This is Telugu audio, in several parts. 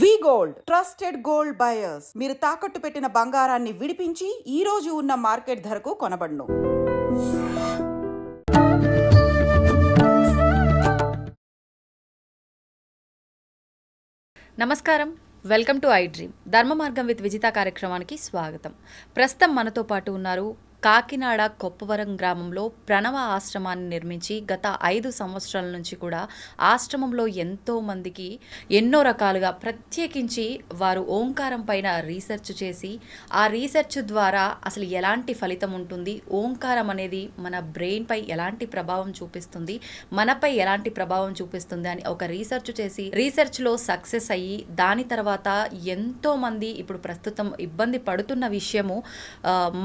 వి గోల్డ్ ట్రస్టెడ్ గోల్డ్ బయర్స్. మీరు తాకట్టు పెట్టిన బంగారాన్ని విడిపించి ఈ రోజు ఉన్న మార్కెట్ ధరకు కొనబడును. నమస్కారం, వెల్కమ్ టు ఐ డ్రీమ్. ధర్మ మార్గం విత్ విజిత కార్యక్రమానికి స్వాగతం. ప్రస్తుతం మనతో పాటు ఉన్నారు కాకినాడ కొప్పవరం గ్రామంలో ప్రణవ ఆశ్రమాన్ని నిర్మించి గత 5 సంవత్సరాల నుంచి కూడా ఆశ్రమంలో ఎంతో మందికి ఎన్నో రకాలుగా ప్రత్యేకించి వారు ఓంకారం పైన రీసెర్చ్ చేసి ఆ రీసెర్చ్ ద్వారా అసలు ఎలాంటి ఫలితం ఉంటుంది, ఓంకారం అనేది మన బ్రెయిన్ పై ఎలాంటి ప్రభావం చూపిస్తుంది, మనపై ఎలాంటి ప్రభావం చూపిస్తుంది అని ఒక రీసెర్చ్ చేసి రీసెర్చ్లో సక్సెస్ అయ్యి దాని తర్వాత ఎంతో మంది ఇప్పుడు ప్రస్తుతం ఇబ్బంది పడుతున్న విషయము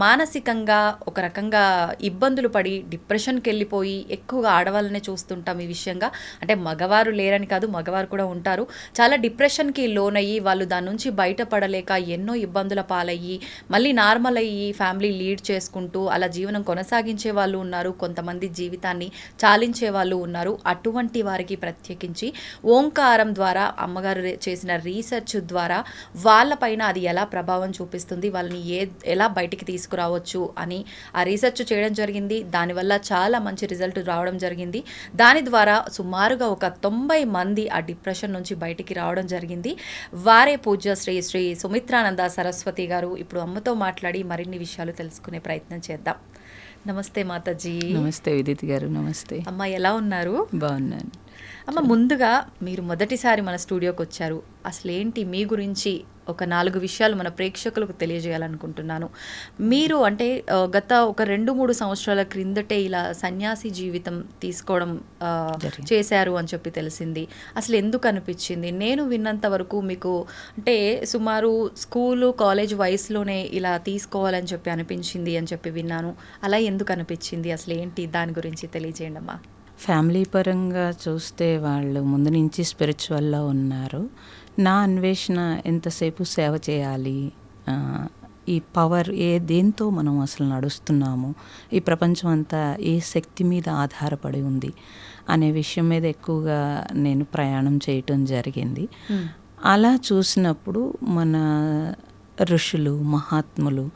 మానసికంగా ఒక రకంగా ఇబ్బందులు పడి డిప్రెషన్కి వెళ్ళిపోయి ఎక్కువగా ఆడవాళ్ళనే చూస్తుంటాం. ఈ విషయంగా అంటే మగవారు లేరని కాదు, మగవారు కూడా ఉంటారు. చాలా డిప్రెషన్కి లోనయ్యి వాళ్ళు దాని నుంచి బయటపడలేక ఎన్నో ఇబ్బందుల పాలయ్యి మళ్ళీ నార్మల్ అయ్యి ఫ్యామిలీ లీడ్ చేసుకుంటూ అలా జీవనం కొనసాగించే వాళ్ళు ఉన్నారు. కొంతమంది జీవితాన్ని చాలించే వాళ్ళు ఉన్నారు. అటువంటి వారికి ప్రత్యేకించి ఓంకారం ద్వారా అమ్మగారు చేసిన రీసెర్చ్ ద్వారా వాళ్ళపైన అది ఎలా ప్రభావం చూపిస్తుంది, వాళ్ళని ఎలా బయటికి తీసుకురావచ్చు అని ఆ రీసెర్చ్ చేయడం జరిగింది. దానివల్ల చాలా మంచి రిజల్ట్ రావడం జరిగింది. దాని ద్వారా సుమారుగా ఒక 90 మంది ఆ డిప్రెషన్ నుంచి బయటికి రావడం జరిగింది. వారే పూజ్య శ్రీ శ్రీ సుమిత్రానంద సరస్వతి గారు. ఇప్పుడు అమ్మతో మాట్లాడి మరిన్ని విషయాలు తెలుసుకునే ప్రయత్నం చేద్దాం. నమస్తే మాతాజీ. నమస్తే విదిత్ గారు. నమస్తే అమ్మ, ఎలా ఉన్నారు? బాగున్నాను అమ్మ. ముందుగా మీరు మొదటిసారి మన స్టూడియోకి వచ్చారు. అసలు ఏంటి మీ గురించి ఒక 4 విషయాలు మన ప్రేక్షకులకు తెలియజేయాలనుకుంటున్నాను. మీరు అంటే గత ఒక 2-3 సంవత్సరాల క్రిందటే ఇలా సన్యాసి జీవితం తీసుకోవడం చేశారు అని చెప్పి తెలిసింది. అసలు ఎందుకు అనిపించింది? నేను విన్నంత వరకు మీకు అంటే సుమారు స్కూలు కాలేజ్ వయసులోనే ఇలా తీసుకోవాలని చెప్పి అనిపించింది అని చెప్పి విన్నాను. అలా ఎందుకు అనిపించింది? అసలు ఏంటి దాని గురించి తెలియజేయండి అమ్మా. ఫ్యామిలీ పరంగా చూస్తే వాళ్ళు ముందు నుంచి స్పిరిచువల్లో ఉన్నారు. నా అన్వేషణ ఎంతసేపు సేవ చేయాలి, ఈ పవర్ దేంతో మనం అసలు నడుస్తున్నాము, ఈ ప్రపంచం అంతా ఏ శక్తి మీద ఆధారపడి ఉంది అనే విషయం మీద ఎక్కువగా నేను ప్రయాణం చేయటం జరిగింది. అలా చూసినప్పుడు మన ఋషులు మహాత్ములు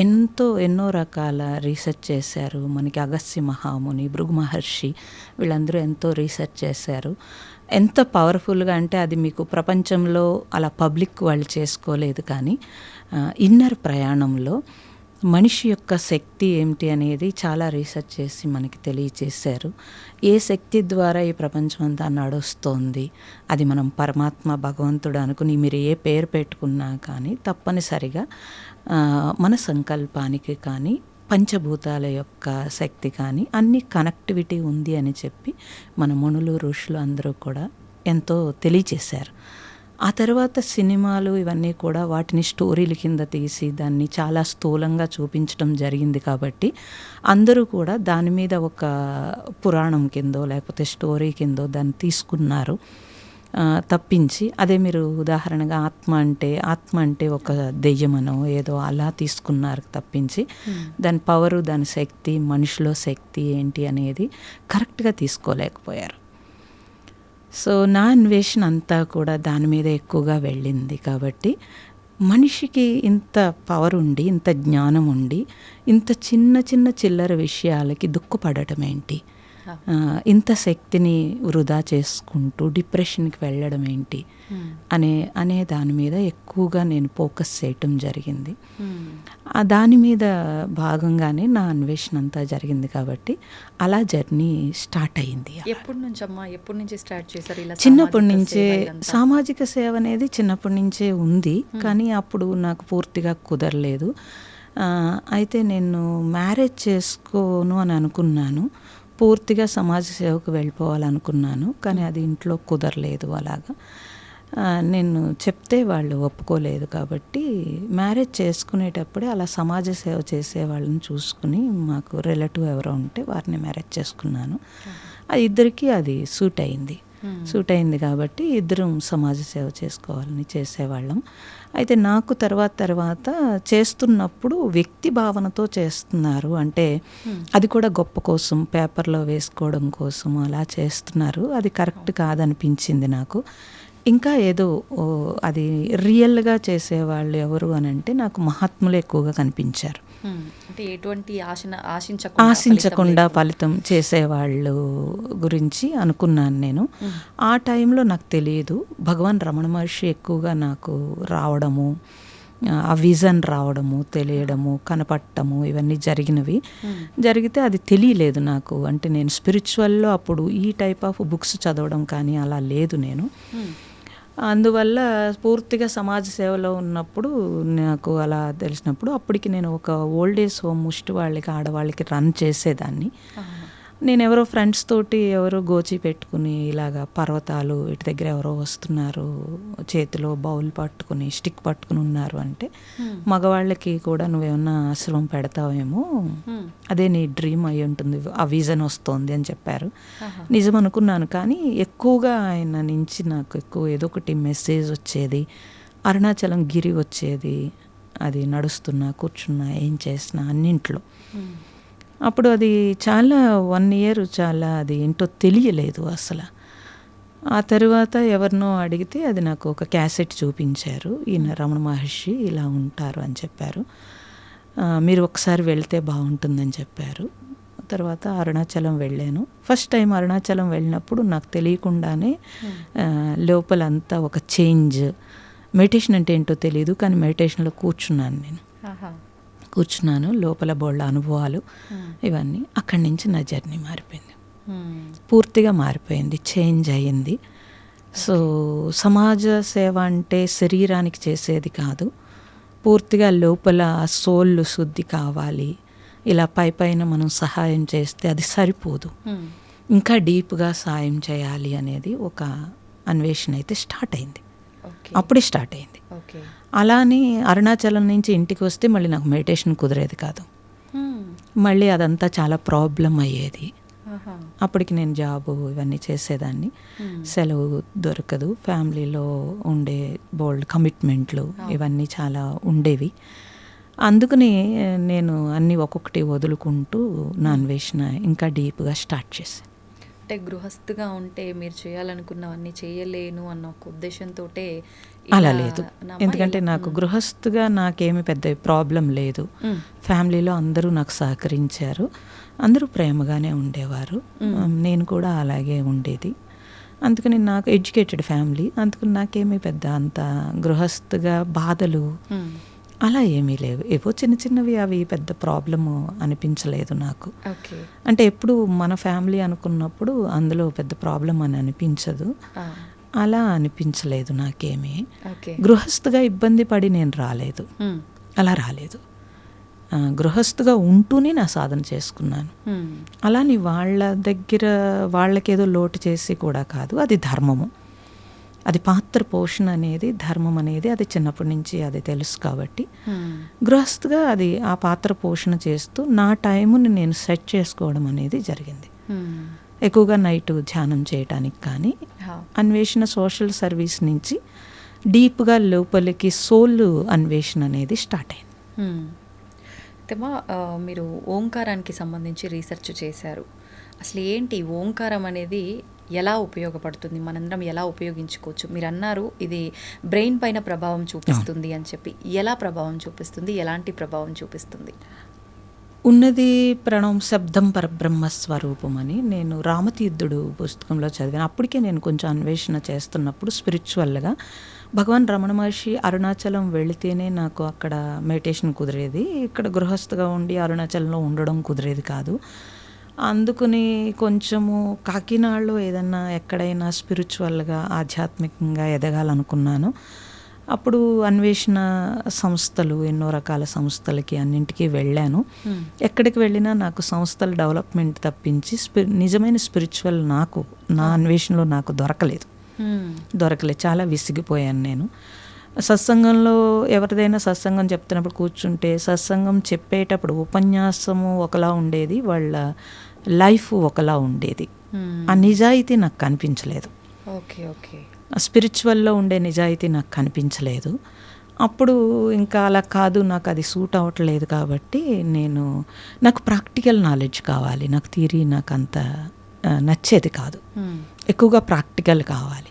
ఎన్నో రకాల రీసెర్చ్ చేశారు. మనకి అగస్త్య మహాముని, భృగు మహర్షి వీళ్ళందరూ ఎంతో రీసెర్చ్ చేశారు. ఎంత పవర్ఫుల్గా అంటే అది మీకు ప్రపంచంలో అలా పబ్లిక్ వాళ్ళు చేసుకోలేదు, కానీ ఇన్నర్ ప్రయాణంలో మనిషి యొక్క శక్తి ఏమిటి అనేది చాలా రీసెర్చ్ చేసి మనకి తెలియచేశారు. ఏ శక్తి ద్వారా ఈ ప్రపంచం అంతా నడుస్తోంది, అది మనం పరమాత్మ భగవంతుడు అనుకుని మీరు ఏ పేరు పెట్టుకున్నా కానీ తప్పనిసరిగా మన సంకల్పానికి కానీ పంచభూతాల యొక్క శక్తి కానీ అన్ని కనెక్టివిటీ ఉంది అని చెప్పి మన మునులు ఋషులు అందరూ కూడా ఎంతో తెలియచేశారు. ఆ తర్వాత సినిమాలు ఇవన్నీ కూడా వాటిని స్టోరీల కింద తీసి దాన్ని చాలా స్థూలంగా చూపించడం జరిగింది. కాబట్టి అందరూ కూడా దాని మీద ఒక పురాణం కిందో లేకపోతే స్టోరీ కిందో దాన్ని తీసుకున్నారు తప్పించి, అదే మీరు ఉదాహరణగా ఆత్మ అంటే ఒక దెయ్యమనో ఏదో అలా తీసుకున్నారు తప్పించి దాని పవరు, దాని శక్తి, మనిషిలో శక్తి ఏంటి అనేది కరెక్ట్గా తీసుకోలేకపోయారు. సో నా అన్వేషణ అంతా కూడా దాని మీద ఎక్కువగా వెళ్ళింది. కాబట్టి మనిషికి ఇంత పవర్ ఉండి, ఇంత జ్ఞానం ఉండి, ఇంత చిన్న చిల్లర విషయాలకి దుఃఖపడటం ఏంటి, ఇంత శక్తిని వృధా చేసుకుంటూ డిప్రెషన్కి వెళ్ళడం ఏంటి అనే దాని మీద ఎక్కువగా నేను ఫోకస్ చేయటం జరిగింది. దాని మీద భాగంగానే నా అన్వేషణ అంతా జరిగింది. కాబట్టి అలా జర్నీ స్టార్ట్ అయింది. ఎప్పటి నుంచి స్టార్ట్ చేశారు? చిన్నప్పటి నుంచే సామాజిక సేవ అనేది చిన్నప్పటి నుంచే ఉంది, కానీ అప్పుడు నాకు పూర్తిగా కుదరలేదు. అయితే నేను మ్యారేజ్ చేసుకోను అని అనుకున్నాను, పూర్తిగా సమాజ సేవకు వెళ్ళిపోవాలనుకున్నాను, కానీ అది ఇంట్లో కుదరలేదు. అలాగా నేను చెప్తే వాళ్ళు ఒప్పుకోలేదు. కాబట్టి మ్యారేజ్ చేసుకునేటప్పుడే అలా సమాజ సేవ చేసే వాళ్ళని చూసుకుని మాకు రిలేటివ్ ఎవరో ఉంటే వారిని మ్యారేజ్ చేసుకున్నాను. అది ఇద్దరికీ అది సూట్ అయింది కాబట్టి ఇద్దరం సమాజ సేవ చేసుకోవాలని చేసేవాళ్ళం. అయితే నాకు తర్వాత చేస్తున్నప్పుడు వ్యక్తి భావనతో చేస్తున్నారు, అంటే అది కూడా గొప్ప కోసం పేపర్లో వేసుకోవడం కోసం అలా చేస్తున్నారు. అది కరెక్ట్ కాదనిపించింది నాకు. ఇంకా ఏదో అది రియల్గా చేసేవాళ్ళు ఎవరు అని అంటే నాకు మహాత్ములు ఎక్కువగా కనిపించారు. అంటే ఎటువంటి ఆశించకుండా ఫలితం చేసేవాళ్ళు గురించి అనుకున్నాను నేను. ఆ టైంలో నాకు తెలియదు, భగవాన్ రమణ మహర్షి ఎక్కువగా నాకు రావడము, ఆ విజన్ రావడము, తెలియడము, కనపడటము ఇవన్నీ జరిగితే అది తెలియలేదు నాకు. అంటే నేను స్పిరిచువల్లో అప్పుడు ఈ టైప్ ఆఫ్ బుక్స్ చదవడం కానీ అలా లేదు నేను. అందువల్ల పూర్తిగా సమాజ సేవలో ఉన్నప్పుడు నాకు అలా తెలిసినప్పుడు అప్పటికి నేను ఒక ఓల్డ్ ఏజ్ హోమ్ ముష్టి వాళ్ళకి, ఆడవాళ్ళకి రన్ చేసేదాన్ని. నేను ఎవరో ఫ్రెండ్స్ తోటి ఎవరో గోచి పెట్టుకుని ఇలాగా పర్వతాలు ఇటు దగ్గర ఎవరో వస్తున్నారు, చేతిలో బౌల్ పట్టుకుని స్టిక్ పట్టుకుని ఉన్నారు అంటే మగవాళ్ళకి కూడా నువ్వేమన్నా ఆశ్రమం పెడతావేమో, అదే నీ డ్రీమ్ అయి ఉంటుంది, ఆ విజన్ వస్తుంది అని చెప్పారు. నిజం అనుకున్నాను. కానీ ఎక్కువగా ఆయన నుంచి నాకు ఎక్కువ ఏదో ఒకటి మెసేజ్ వచ్చేది. అరుణాచలం గిరి వచ్చేది, అది నడుస్తున్నా కూర్చున్నా ఏం చేసినా అన్నింట్లో. అప్పుడు అది చాలా 1 year చాలా అది ఏంటో తెలియలేదు అసలు. ఆ తర్వాత ఎవరినో అడిగితే అది నాకు ఒక క్యాసెట్ చూపించారు, ఈయన రమణ మహర్షి ఇలా ఉంటారు అని చెప్పారు. మీరు ఒకసారి వెళ్తే బాగుంటుందని చెప్పారు. తర్వాత అరుణాచలం వెళ్ళాను. ఫస్ట్ టైం అరుణాచలం వెళ్ళినప్పుడు నాకు తెలియకుండానే లోపలంతా ఒక చేంజ్. మెడిటేషన్ అంటే ఏంటో తెలియదు, కానీ మెడిటేషన్లో కూర్చున్నాను. లోపల బోళ్ళ అనుభవాలు ఇవన్నీ. అక్కడి నుంచి నా జర్నీ మారిపోయింది, పూర్తిగా మారిపోయింది, చేంజ్ అయ్యింది. సో సమాజ సేవ అంటే శరీరానికి చేసేది కాదు, పూర్తిగా లోపల సోల్ శుద్ధి కావాలి. ఇలా పైన మనం సహాయం చేస్తే అది సరిపోదు, ఇంకా డీప్గా సాయం చేయాలి అనేది ఒక అన్వేషణ అయితే స్టార్ట్ అయింది. అప్పుడే స్టార్ట్ అయింది. అలానే అరుణాచలం నుంచి ఇంటికి వస్తే మళ్ళీ నాకు మెడిటేషన్ కుదిరేది కాదు. మళ్ళీ అదంతా చాలా ప్రాబ్లం అయ్యేది. అప్పటికి నేను జాబు ఇవన్నీ చేసేదాన్ని, సెలవు దొరకదు, ఫ్యామిలీలో ఉండే బోల్డ్ కమిట్మెంట్లు ఇవన్నీ చాలా ఉండేవి. అందుకని నేను అన్నీ ఒక్కొక్కటి వదులుకుంటూ నా అన్వేషణ ఇంకా డీప్గా స్టార్ట్ చేశాను. అంటే గృహస్థుగా ఉంటే మీరు చేయాలనుకున్నవన్నీ చేయలేను అన్న ఒక ఉద్దేశంతో అలా లేదు. ఎందుకంటే నాకు గృహస్థుగా నాకేమి పెద్ద ప్రాబ్లం లేదు. ఫ్యామిలీలో అందరూ నాకు సహకరించారు, అందరూ ప్రేమగానే ఉండేవారు, నేను కూడా అలాగే ఉండేది. అందుకని నాకు ఎడ్యుకేటెడ్ ఫ్యామిలీ, అందుకని నాకేమీ పెద్ద అంత గృహస్థుగా బాధలు అలా ఏమీ లేవు. ఏవో చిన్న చిన్నవి, అవి పెద్ద ప్రాబ్లము అనిపించలేదు నాకు. అంటే ఎప్పుడు మన ఫ్యామిలీ అనుకున్నప్పుడు అందులో పెద్ద ప్రాబ్లం అని అనిపించదు, అలా అనిపించలేదు నాకేమీ. గృహస్థుగా ఇబ్బంది పడి నేను రాలేదు, అలా రాలేదు. గృహస్థుగా ఉంటూనే నా సాధన చేసుకున్నాను. అలాని వాళ్ళ దగ్గర వాళ్ళకేదో లోటు చేసి కూడా కాదు, అది ధర్మము, అది పాత్ర పోషణ అనేది, ధర్మం అనేది అది చిన్నప్పటి నుంచి అది తెలుసు కాబట్టి గృహస్థుగా అది ఆ పాత్ర పోషణ చేస్తూ నా టైముని నేను సెట్ చేసుకోవడం అనేది జరిగింది. ఎక్కువగా నైట్ ధ్యానం చేయడానికి కానీ, అన్వేషణ సోషల్ సర్వీస్ నుంచి డీప్గా లోపలికి సోల్ అన్వేషణ అనేది స్టార్ట్ అయింది. మీరు ఓంకారానికి సంబంధించి రీసెర్చ్ చేశారు. అసలు ఏంటి ఓంకారం అనేది, ఎలా ఉపయోగపడుతుంది, మనందరం ఎలా ఉపయోగించుకోవచ్చు? మీరు అన్నారు ఇది బ్రెయిన్ పైన ప్రభావం చూపిస్తుంది అని చెప్పి. ఎలా ప్రభావం చూపిస్తుంది, ఎలాంటి ప్రభావం చూపిస్తుంది? ఉన్నది ప్రణవం శబ్దం పరబ్రహ్మ స్వరూపం అని నేను రామతీర్థుడు పుస్తకంలో చదివాను. అప్పటికే నేను కొంచెం అన్వేషణ చేస్తున్నప్పుడు స్పిరిచువల్గా భగవాన్ రమణ మహర్షి అరుణాచలం వెళితేనే నాకు అక్కడ మెడిటేషన్ కుదిరేది, ఇక్కడ గృహస్థగా ఉండి అరుణాచలంలో ఉండడం కుదిరేది కాదు. అందుకని కొంచెము కాకినాడలో ఏదన్నా ఎక్కడైనా స్పిరిచువల్గా ఆధ్యాత్మికంగా ఎదగాలనుకున్నాను. అప్పుడు అన్వేషణ సంస్థలు, ఎన్నో రకాల సంస్థలకి అన్నింటికీ వెళ్ళాను. ఎక్కడికి వెళ్ళినా నాకు సంస్థల డెవలప్మెంట్ తప్పించి నిజమైన స్పిరిచువల్ నాకు నా అన్వేషణలో నాకు దొరకలేదు. చాలా విసిగిపోయాను నేను. సత్సంగంలో ఎవరిదైనా సత్సంగం చెప్తున్నప్పుడు కూర్చుంటే, సత్సంగం చెప్పేటప్పుడు ఉపన్యాసము ఒకలా ఉండేది, వాళ్ళ లైఫ్ ఒకలా ఉండేది. ఆ నిజాయితీ నాకు కనిపించలేదు. స్పిరిచువల్లో ఉండే నిజాయితీ నాకు కనిపించలేదు. అప్పుడు ఇంకా అలా కాదు, నాకు అది సూట్ అవ్వట్లేదు. కాబట్టి నాకు ప్రాక్టికల్ నాలెడ్జ్ కావాలి, నాకు థియరీ నాకు అంత నచ్చేది కాదు, ఎక్కువగా ప్రాక్టికల్ కావాలి.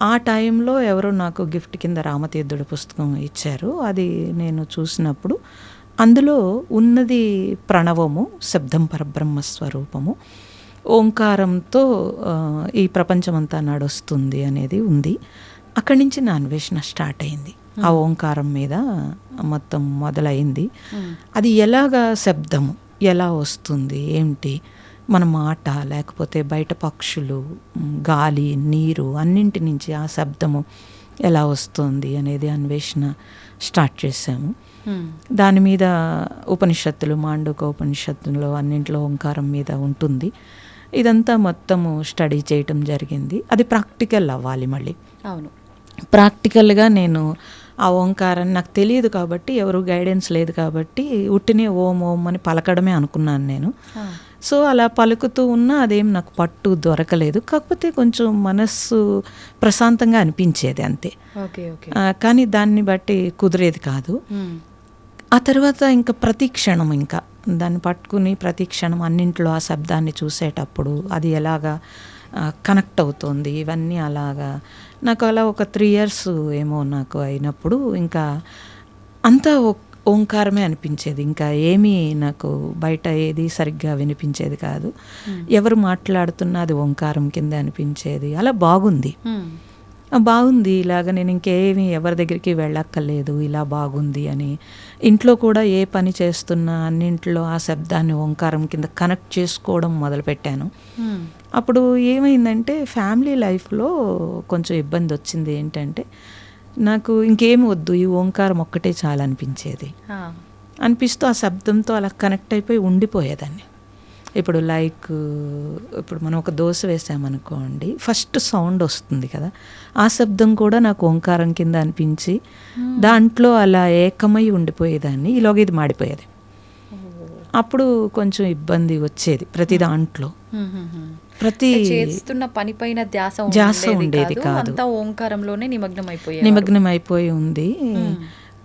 ఆ టైంలో ఎవరో నాకు గిఫ్ట్ కింద రామతీర్థుడి పుస్తకం ఇచ్చారు. అది నేను చూసినప్పుడు అందులో ఉన్నది ప్రణవము, శబ్దం పరబ్రహ్మ స్వరూపము, ఓంకారంతో ఈ ప్రపంచమంతా నడుస్తుంది అనేది ఉంది. అక్కడి నుంచి నా అన్వేషణ స్టార్ట్ అయింది. ఆ ఓంకారం మీద మొత్తం మొదలైంది. అది ఎలాగా శబ్దము ఎలా వస్తుంది, ఏమిటి, మన మాట లేకపోతే బయట పక్షులు, గాలి, నీరు అన్నింటి నుంచి ఆ శబ్దము ఎలా వస్తుంది అనేది అన్వేషణ స్టార్ట్ చేశాము. దాని మీద ఉపనిషత్తులు, మాండూక ఉపనిషత్తులో అన్నింటిలో ఓంకారం మీద ఉంటుంది. ఇదంతా మొత్తము స్టడీ చేయటం జరిగింది. అది ప్రాక్టికల్ అవ్వాలి. మళ్ళీ అవును, ప్రాక్టికల్గా నేను ఆ ఓంకారాన్ని, నాకు తెలియదు కాబట్టి, ఎవరు గైడెన్స్ లేదు కాబట్టి ఉట్టినే ఓం ఓం అని పలకడమే అనుకున్నాను నేను. సో అలా పలుకుతూ ఉన్నా అదేం నాకు పట్టు దొరకలేదు. కాకపోతే కొంచెం మనస్సు ప్రశాంతంగా అనిపించేది అంతే. కానీ దాన్ని బట్టి కుదిరేది కాదు. ఆ తర్వాత ఇంకా ప్రతి క్షణం ఇంకా దాన్ని పట్టుకుని ప్రతి క్షణం అన్నింట్లో ఆ శబ్దాన్ని చూసేటప్పుడు అది ఎలాగా కనెక్ట్ అవుతుంది, ఇవన్నీ అలాగా నాకు అలా ఒక 3 years ఏమో నాకు అయినప్పుడు ఇంకా అంతా ఓంకారమే అనిపించేది. ఇంకా ఏమీ నాకు బయట ఏది సరిగ్గా వినిపించేది కాదు. ఎవరు మాట్లాడుతున్నా అది ఓంకారం కింద అనిపించేది. అలా బాగుంది. ఇలాగ నేను ఇంకేమీ ఎవరి దగ్గరికి వెళ్ళక్కర్లేదు, ఇలా బాగుంది అని. ఇంట్లో కూడా ఏ పని చేస్తున్నా అన్నింట్లో ఆ శబ్దాన్ని ఓంకారం కింద కనెక్ట్ చేసుకోవడం మొదలుపెట్టాను. అప్పుడు ఏమైందంటే ఫ్యామిలీ లైఫ్లో కొంచెం ఇబ్బంది వచ్చింది. ఏంటంటే నాకు ఇంకేమి వద్దు, ఈ ఓంకారం ఒక్కటే చాలా అనిపిస్తూ ఆ శబ్దంతో అలా కనెక్ట్ అయిపోయి ఉండిపోయేదాన్ని. ఇప్పుడు ఇప్పుడు మనం ఒక దోశ వేసామనుకోండి, ఫస్ట్ సౌండ్ వస్తుంది కదా, ఆ శబ్దం కూడా నాకు ఓంకారం కింద అనిపించి దాంట్లో అలా ఏకమై ఉండిపోయేదాన్ని. ఈలోగా ఇది మాడిపోయేది. అప్పుడు కొంచెం ఇబ్బంది వచ్చేది ప్రతి దాంట్లో. ప్రతి చేస్తున్న పని పైన ధ్యాస ఉండేది కాదు, ఓంకారంలోనే నిమగ్నం అయిపోయి ఉంది.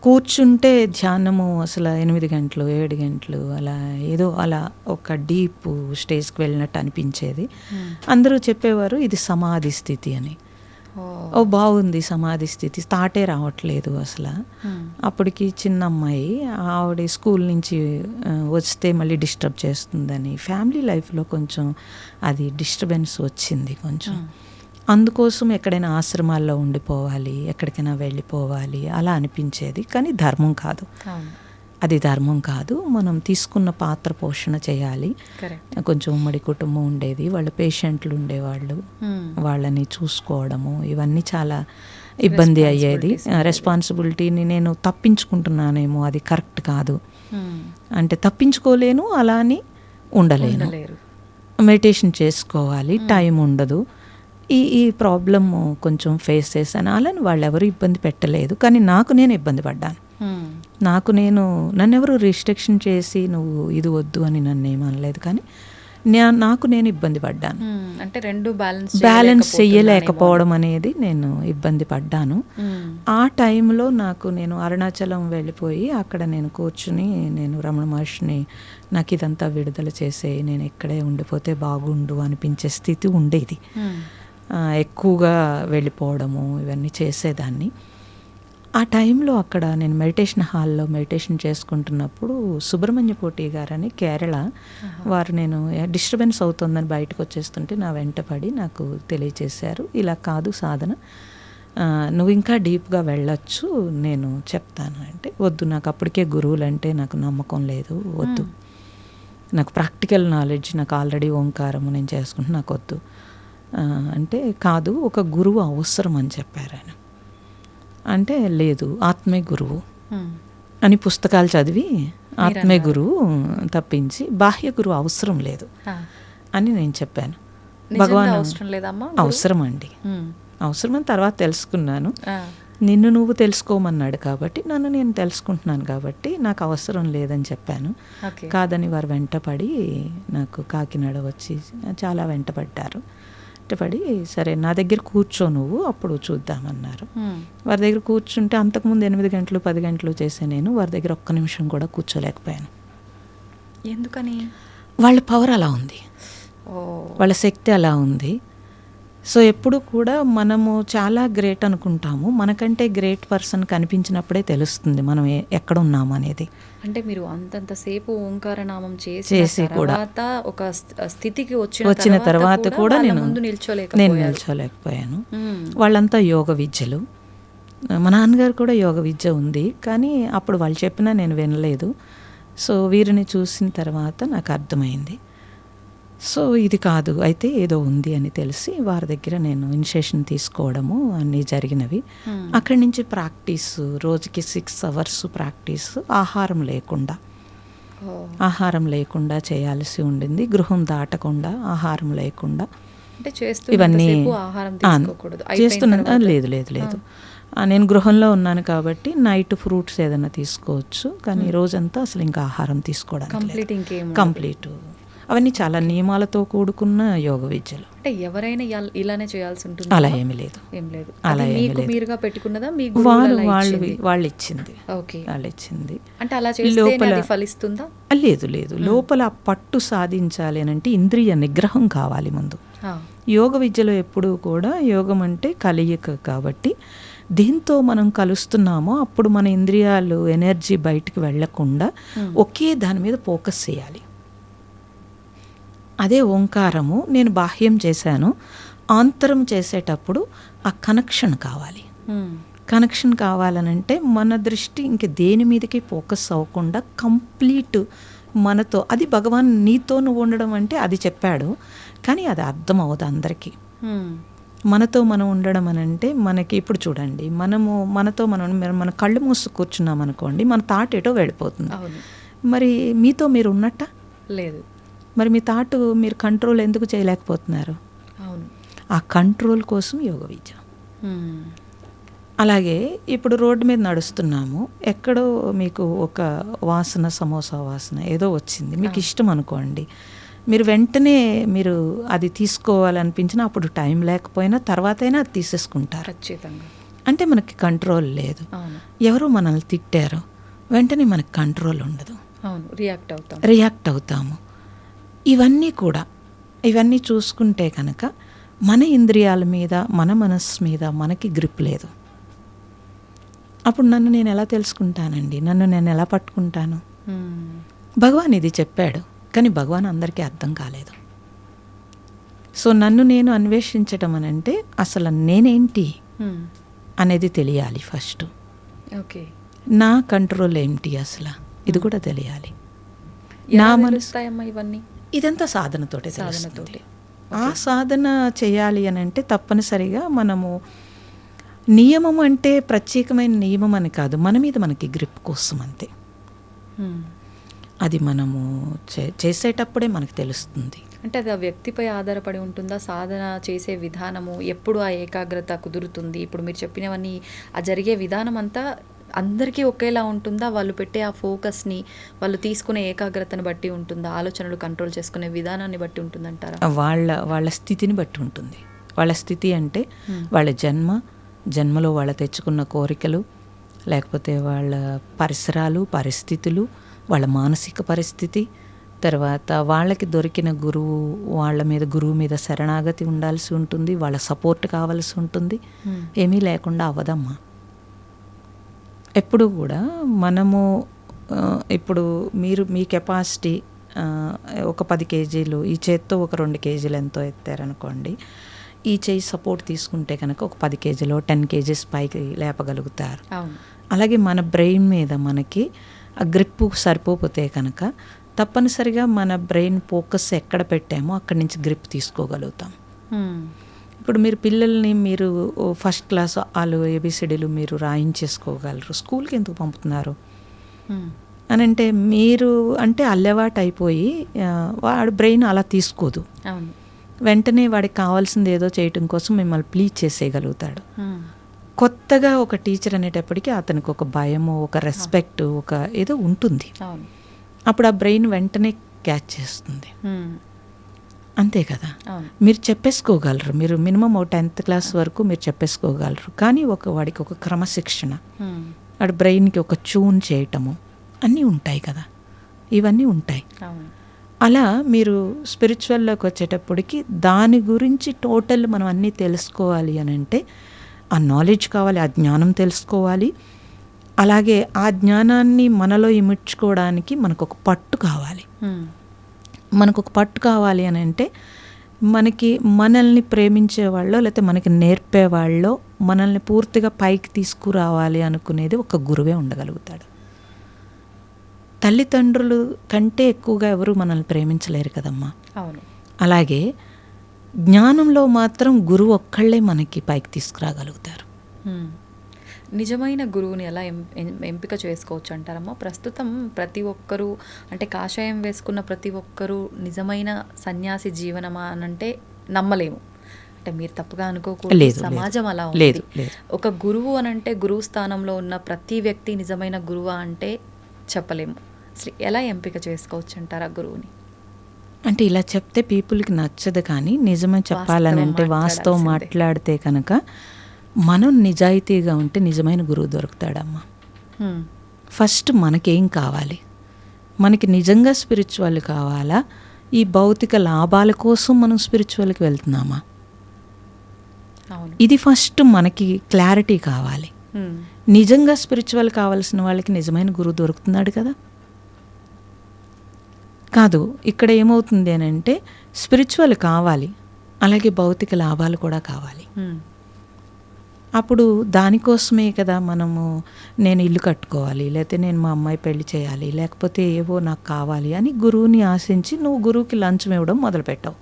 కూర్చుంటే ధ్యానము అసలు 8 గంటలు 7 గంటలు అలా ఏదో అలా ఒక డీప్ స్టేజ్కి వెళ్ళినట్టు అనిపించేది. అందరూ చెప్పేవారు ఇది సమాధి స్థితి అని. బాగుంది సమాధి స్థితి, తాటే రావట్లేదు అసలు. అప్పటికి చిన్న అమ్మాయి, ఆవిడ స్కూల్ నుంచి వస్తే మళ్ళీ డిస్టర్బ్ చేస్తుందని ఫ్యామిలీ లైఫ్లో కొంచెం అది డిస్టర్బెన్స్ వచ్చింది కొంచెం. అందుకోసం ఎక్కడైనా ఆశ్రమాల్లో ఉండిపోవాలి, ఎక్కడికైనా వెళ్ళిపోవాలి అలా అనిపించేది. కానీ ధర్మం కాదు, అది ధర్మం కాదు. మనం తీసుకున్న పాత్ర పోషణ చేయాలి. కొంచెం ఉమ్మడి కుటుంబం ఉండేది, వాళ్ళ పేషెంట్లు ఉండేవాళ్ళు, వాళ్ళని చూసుకోవడము ఇవన్నీ చాలా ఇబ్బంది అయ్యేది. రెస్పాన్సిబిలిటీని నేను తప్పించుకుంటున్నానేమో, అది కరెక్ట్ కాదు. అంటే తప్పించుకోలేను, అలా అని ఉండలేను. మెడిటేషన్ చేసుకోవాలి, టైం ఉండదు. ఈ ప్రాబ్లమ్ కొంచెం ఫేస్ చేశాను. అలాని వాళ్ళు ఎవరు ఇబ్బంది పెట్టలేదు, కానీ నాకు నేను ఇబ్బంది పడ్డాను. నన్ను ఎవరు రిస్ట్రిక్షన్ చేసి నువ్వు ఇది వద్దు అని నన్ను ఏమనలేదు, కానీ నాకు నేను ఇబ్బంది పడ్డాను. అంటే రెండు బ్యాలెన్స్ చెయ్యలేకపోవడం అనేది నేను ఇబ్బంది పడ్డాను. ఆ టైంలో నేను అరుణాచలం వెళ్ళిపోయి అక్కడ నేను కూర్చుని నేను రమణ మహర్షిని నాకు ఇదంతా విడుదల చేసే, నేను ఇక్కడే ఉండిపోతే బాగుండు అనిపించే స్థితి ఉండేది. ఎక్కువగా వెళ్ళిపోవడము ఇవన్నీ చేసేదాన్ని. ఆ టైంలో అక్కడ నేను మెడిటేషన్ హాల్లో మెడిటేషన్ చేసుకుంటున్నప్పుడు సుబ్రహ్మణ్య పోటీ గారని కేరళ వారు, నేను డిస్టర్బెన్స్ అవుతుందని బయటకు వచ్చేస్తుంటే నా వెంటపడి నాకు తెలియచేశారు, ఇలా కాదు సాధన, నువ్వు ఇంకా డీప్గా వెళ్ళొచ్చు, నేను చెప్తాను అంటే. వద్దు, నాకు అప్పటికే గురువులు అంటే నాకు నమ్మకం లేదు, వద్దు, నాకు ప్రాక్టికల్ నాలెడ్జ్, నాకు ఆల్రెడీ ఓంకారము నేను చేసుకుంటే నాకు వద్దు అంటే. కాదు, ఒక గురువు అవసరం అని చెప్పారు ఆయన. అంటే లేదు, ఆత్మే గురువు అని పుస్తకాలు చదివి ఆత్మే గురువు తప్పించి బాహ్య గురువు అవసరం లేదు అని నేను చెప్పాను. భగవాన్ అవసరం అండి, అవసరం అని తర్వాత తెలుసుకున్నాను. నిన్ను నువ్వు తెలుసుకోమన్నాడు కాబట్టి నన్ను నేను తెలుసుకుంటున్నాను కాబట్టి నాకు అవసరం లేదని చెప్పాను. కాదని వారు వెంటపడి నాకు కాకినాడ వచ్చి చాలా వెంటపడ్డారు. వెంటపడి సరే నా దగ్గర కూర్చో నువ్వు, అప్పుడు చూద్దామన్నారు. వారి దగ్గర కూర్చుంటే అంతకుముందు 8 గంటలు 10 గంటలు చేసే నేను వారి దగ్గర ఒక్క నిమిషం కూడా కూర్చోలేకపోయాను. ఎందుకని? వాళ్ళ పవర్ అలా ఉంది, వాళ్ళ శక్తి అలా ఉంది. సో ఎప్పుడు కూడా మనము చాలా గ్రేట్ అనుకుంటాము, మనకంటే గ్రేట్ పర్సన్ కనిపించినప్పుడే తెలుస్తుంది మనం ఎక్కడ ఉన్నాము అనేది. అంటే మీరు అంతంతసేపు ఓంకారనామం చేసి చేసి కూడా తర్వాత ఒక స్థితికి వచ్చిన తర్వాత కూడా వాళ్ళ నేను ముందు నేను నిల్చోలేకపోయాను. వాళ్ళంతా యోగ విద్యలు. మా నాన్నగారు కూడా యోగ విద్య ఉంది, కానీ అప్పుడు వాళ్ళు చెప్పినా నేను వినలేదు. సో వీరిని చూసిన తర్వాత నాకు అర్థమైంది, సో ఇది కాదు, అయితే ఏదో ఉంది అని తెలిసి వారి దగ్గర నేను ఇనిషియేషన్ తీసుకోవడము అన్నీ జరిగినవి. అక్కడి నుంచి ప్రాక్టీస్, రోజుకి 6 hours ప్రాక్టీస్, ఆహారం లేకుండా చేయాల్సి ఉండింది. గృహం దాటకుండా, ఆహారం లేకుండా అంటే ఇవన్నీ ఆహారం తీసుకోకూడదు. చేస్తున్నా. లేదు లేదు లేదు, నేను గృహంలో ఉన్నాను కాబట్టి నైట్ ఫ్రూట్స్ ఏదైనా తీసుకోవచ్చు, కానీ రోజంతా అసలు ఇంకా ఆహారం తీసుకోవడానికి కంప్లీట్. అవన్నీ చాలా నియమాలతో కూడుకున్న యోగ విద్యలు. అంటే ఎవరైనా ఇలానే చేయాల్సి ఉంటుంది? అలా ఏమీ లేదు, అలా మీకు మీరుగా పెట్టుకున్నదా? మీ వాళ్ళు ఇచ్చింది. ఓకే, వాళ్ళు ఇచ్చింది. అంటే అలా చేస్తే అది ఫలిస్తుందా? లేదు లేదు, లోపల పట్టు సాధించాలి అని అంటే ఇంద్రియ నిగ్రహం కావాలి ముందు. యోగ విద్యలో ఎప్పుడూ కూడా యోగం అంటే కలయిక కాబట్టి దీంతో మనం కలుస్తున్నామో అప్పుడు మన ఇంద్రియాలు ఎనర్జీ బయటికి వెళ్లకుండా ఒకే దాని మీద ఫోకస్ చేయాలి. అదే ఓంకారము. నేను బాహ్యం చేశాను, ఆంతరం చేసేటప్పుడు ఆ కనెక్షన్ కావాలి. కనెక్షన్ కావాలనంటే మన దృష్టి ఇంక దేని మీదకి ఫోకస్ అవ్వకుండా కంప్లీట్ మనతో, అది భగవాన్ నీతో నువ్వు ఉండడం అంటే అది చెప్పాడు, కానీ అది అర్థం అవ్వదు అందరికీ. మనతో మనం ఉండడం అని అంటే మనకి ఇప్పుడు చూడండి, మనతో మన కళ్ళు మూసు కూర్చున్నాం అనుకోండి, మన థాట్ ఏటో వెళ్ళిపోతుంది. మరి మీతో మీరు ఉన్నట్ట లేదు. మరి మీ థాట్ మీరు కంట్రోల్ ఎందుకు చేయలేకపోతున్నారు? ఆ కంట్రోల్ కోసం యోగ విద్య. అలాగే ఇప్పుడు రోడ్డు మీద నడుస్తున్నాము, ఎక్కడో మీకు ఒక వాసన, సమోసా వాసన ఏదో వచ్చింది, మీకు ఇష్టం అనుకోండి, మీరు వెంటనే మీరు అది తీసుకోవాలనిపించిన అప్పుడు టైం లేకపోయినా తర్వాతైనా అది తీసేసుకుంటారు. ఖచ్చితంగా. అంటే మనకి కంట్రోల్ లేదు. ఎవరో మనల్ని తిట్టారు, వెంటనే మనకి కంట్రోల్ ఉండదు, రియాక్ట్ అవుతాము. ఇవన్నీ చూసుకుంటే కనుక మన ఇంద్రియాల మీద, మన మనస్సు మీద మనకి గ్రిప్ లేదు. అప్పుడు నన్ను నేను ఎలా తెలుసుకుంటానండి? నన్ను నేను ఎలా పట్టుకుంటాను? భగవాన్ ఇది చెప్పాడు, కానీ భగవాన్ అందరికీ అర్థం కాలేదు. సో నన్ను నేను అన్వేషించటం అని అంటే అసలు నేనేంటి అనేది తెలియాలి ఫస్ట్. ఓకే, నా కంట్రోల్ ఏంటి అసలు ఇది కూడా తెలియాలి. నా మనసు, ఇవన్నీ ఇదంతా సాధనతోటే తెలుస్తుంది. ఆ సాధన చేయాలి అని అంటే తప్పనిసరిగా మనము నియమం అంటే ప్రత్యేకమైన నియమం అని కాదు, మన మీద మనకి గ్రిప్ కోసం అంతే. అది మనము చేసేటప్పుడే మనకు తెలుస్తుంది. అంటే అది ఆ వ్యక్తిపై ఆధారపడి ఉంటుందా? సాధన చేసే విధానము, ఎప్పుడు ఆ ఏకాగ్రత కుదురుతుంది? ఇప్పుడు మీరు చెప్పినవన్నీ ఆ జరిగే విధానం అంతా అందరికీ ఒకేలా ఉంటుందా? వాళ్ళు పెట్టే ఆ ఫోకస్ని, వాళ్ళు తీసుకునే ఏకాగ్రతను బట్టి ఉంటుందా? ఆలోచనలు కంట్రోల్ చేసుకునే విధానాన్ని బట్టి ఉంటుందంటారా? వాళ్ళ స్థితిని బట్టి ఉంటుంది. వాళ్ళ స్థితి అంటే వాళ్ళ జన్మలో వాళ్ళు తెచ్చుకున్న కోరికలు, లేకపోతే వాళ్ళ పరిసరాలు, పరిస్థితులు, వాళ్ళ మానసిక పరిస్థితి, తర్వాత వాళ్ళకి దొరికిన గురువు మీద శరణాగతి ఉండాల్సి ఉంటుంది, వాళ్ళ సపోర్ట్ కావాల్సి ఉంటుంది. ఏమీ లేకుండా అవ్వదమ్మా. ఎప్పుడు కూడా మనము ఇప్పుడు మీ కెపాసిటీ ఒక 10 kgs, ఈ చేత్తో ఒక 2 kgs ఎంతో ఎత్తారనుకోండి, ఈ చేయి సపోర్ట్ తీసుకుంటే కనుక ఒక 10 kgs 10 kgs పైకి లేపగలుగుతారు. అలాగే మన బ్రెయిన్ మీద మనకి ఆ గ్రిప్ సరిపోతే కనుక తప్పనిసరిగా మన బ్రెయిన్ ఫోకస్ ఎక్కడ పెట్టామో అక్కడి నుంచి గ్రిప్ తీసుకోగలుగుతాం. ఇప్పుడు మీరు పిల్లల్ని మీరు ఫస్ట్ క్లాస్ వాళ్ళు ABCDలు మీరు రాయించేసుకోగలరు, స్కూల్కి ఎందుకు పంపుతున్నారు అని అంటే మీరు అంటే అల్లవాటు అయిపోయి వాడి బ్రెయిన్ అలా తీసుకోదు. వెంటనే వాడికి కావాల్సింది ఏదో చేయటం కోసం మిమ్మల్ని ప్లీజ్ చేసేయగలుగుతాడు. కొత్తగా ఒక టీచర్ అనేటప్పటికీ అతనికి ఒక భయము, ఒక రెస్పెక్ట్, ఒక ఏదో ఉంటుంది. అప్పుడు ఆ బ్రెయిన్ వెంటనే క్యాచ్ చేస్తుంది. అంతే కదా. మీరు చెప్పేసుకోగలరు, మీరు మినిమం 10th క్లాస్ వరకు మీరు చెప్పేసుకోగలరు, కానీ వాడికి ఒక క్రమశిక్షణ, వాడి బ్రెయిన్కి ఒక ట్యూన్ చేయటము అన్నీ ఉంటాయి కదా, ఇవన్నీ ఉంటాయి. అలా మీరు స్పిరిచువల్లోకి వచ్చేటప్పటికి దాని గురించి టోటల్ మనం అన్నీ తెలుసుకోవాలి అని అంటే ఆ నాలెడ్జ్ కావాలి, ఆ జ్ఞానం తెలుసుకోవాలి. అలాగే ఆ జ్ఞానాన్ని మనలో ఇమిడ్చుకోవడానికి మనకు ఒక పట్టు కావాలి. మనకు ఒక పట్టు కావాలి అని అంటే మనకి మనల్ని ప్రేమించేవాళ్ళో లేకపోతే మనకి నేర్పేవాళ్ళో మనల్ని పూర్తిగా పైకి తీసుకురావాలి అనుకునేది ఒక గురువే ఉండగలుగుతాడు. తల్లిదండ్రులు కంటే ఎక్కువగా ఎవరు మనల్ని ప్రేమించలేరు కదమ్మా. అవును. అలాగే జ్ఞానంలో మాత్రం గురువు ఒక్కళ్ళే మనకి పైకి తీసుకురాగలుగుతారు. నిజమైన గురువుని ఎలా ఎంపిక చేసుకోవచ్చు అంటారమ్మా? ప్రస్తుతం ప్రతి ఒక్కరూ అంటే కాషాయం వేసుకున్న ప్రతి ఒక్కరూ నిజమైన సన్యాసి జీవనమా అని అంటే నమ్మలేము. అంటే మీరు తప్పుగా అనుకోకూడదు, సమాజం అలా ఉంది. ఒక గురువు అని అంటే గురువు స్థానంలో ఉన్న ప్రతి వ్యక్తి నిజమైన గురువా అంటే చెప్పలేము. అసలు ఎలా ఎంపిక చేసుకోవచ్చు అంటారా గురువుని? అంటే ఇలా చెప్తే పీపుల్కి నచ్చదు, కానీ నిజమే చెప్పాలని అంటే వాస్తవం మాట్లాడితే కనుక మనం నిజాయితీగా ఉంటే నిజమైన గురువు దొరుకుతాడమ్మా. ఫస్ట్ మనకేం కావాలి? మనకి నిజంగా స్పిరిచువల్ కావాలా, ఈ భౌతిక లాభాల కోసం మనం స్పిరిచువల్కి వెళ్తున్నామా? ఇది ఫస్ట్ మనకి క్లారిటీ కావాలి. నిజంగా స్పిరిచువల్ కావాల్సిన వాళ్ళకి నిజమైన గురువు దొరుకుతున్నాడు కదా. కాదు, ఇక్కడ ఏమవుతుంది అని అంటే స్పిరిచువల్ కావాలి, అలాగే భౌతిక లాభాలు కూడా కావాలి. అప్పుడు దానికోసమే కదా మనము నేను ఇల్లు కట్టుకోవాలి, లేకపోతే నేను మా అమ్మాయి పెళ్లి చేయాలి, లేకపోతే ఏవో నాకు కావాలి అని గురువుని ఆశించి నువ్వు గురువుకి లంచం ఇవ్వడం మొదలుపెట్టావు.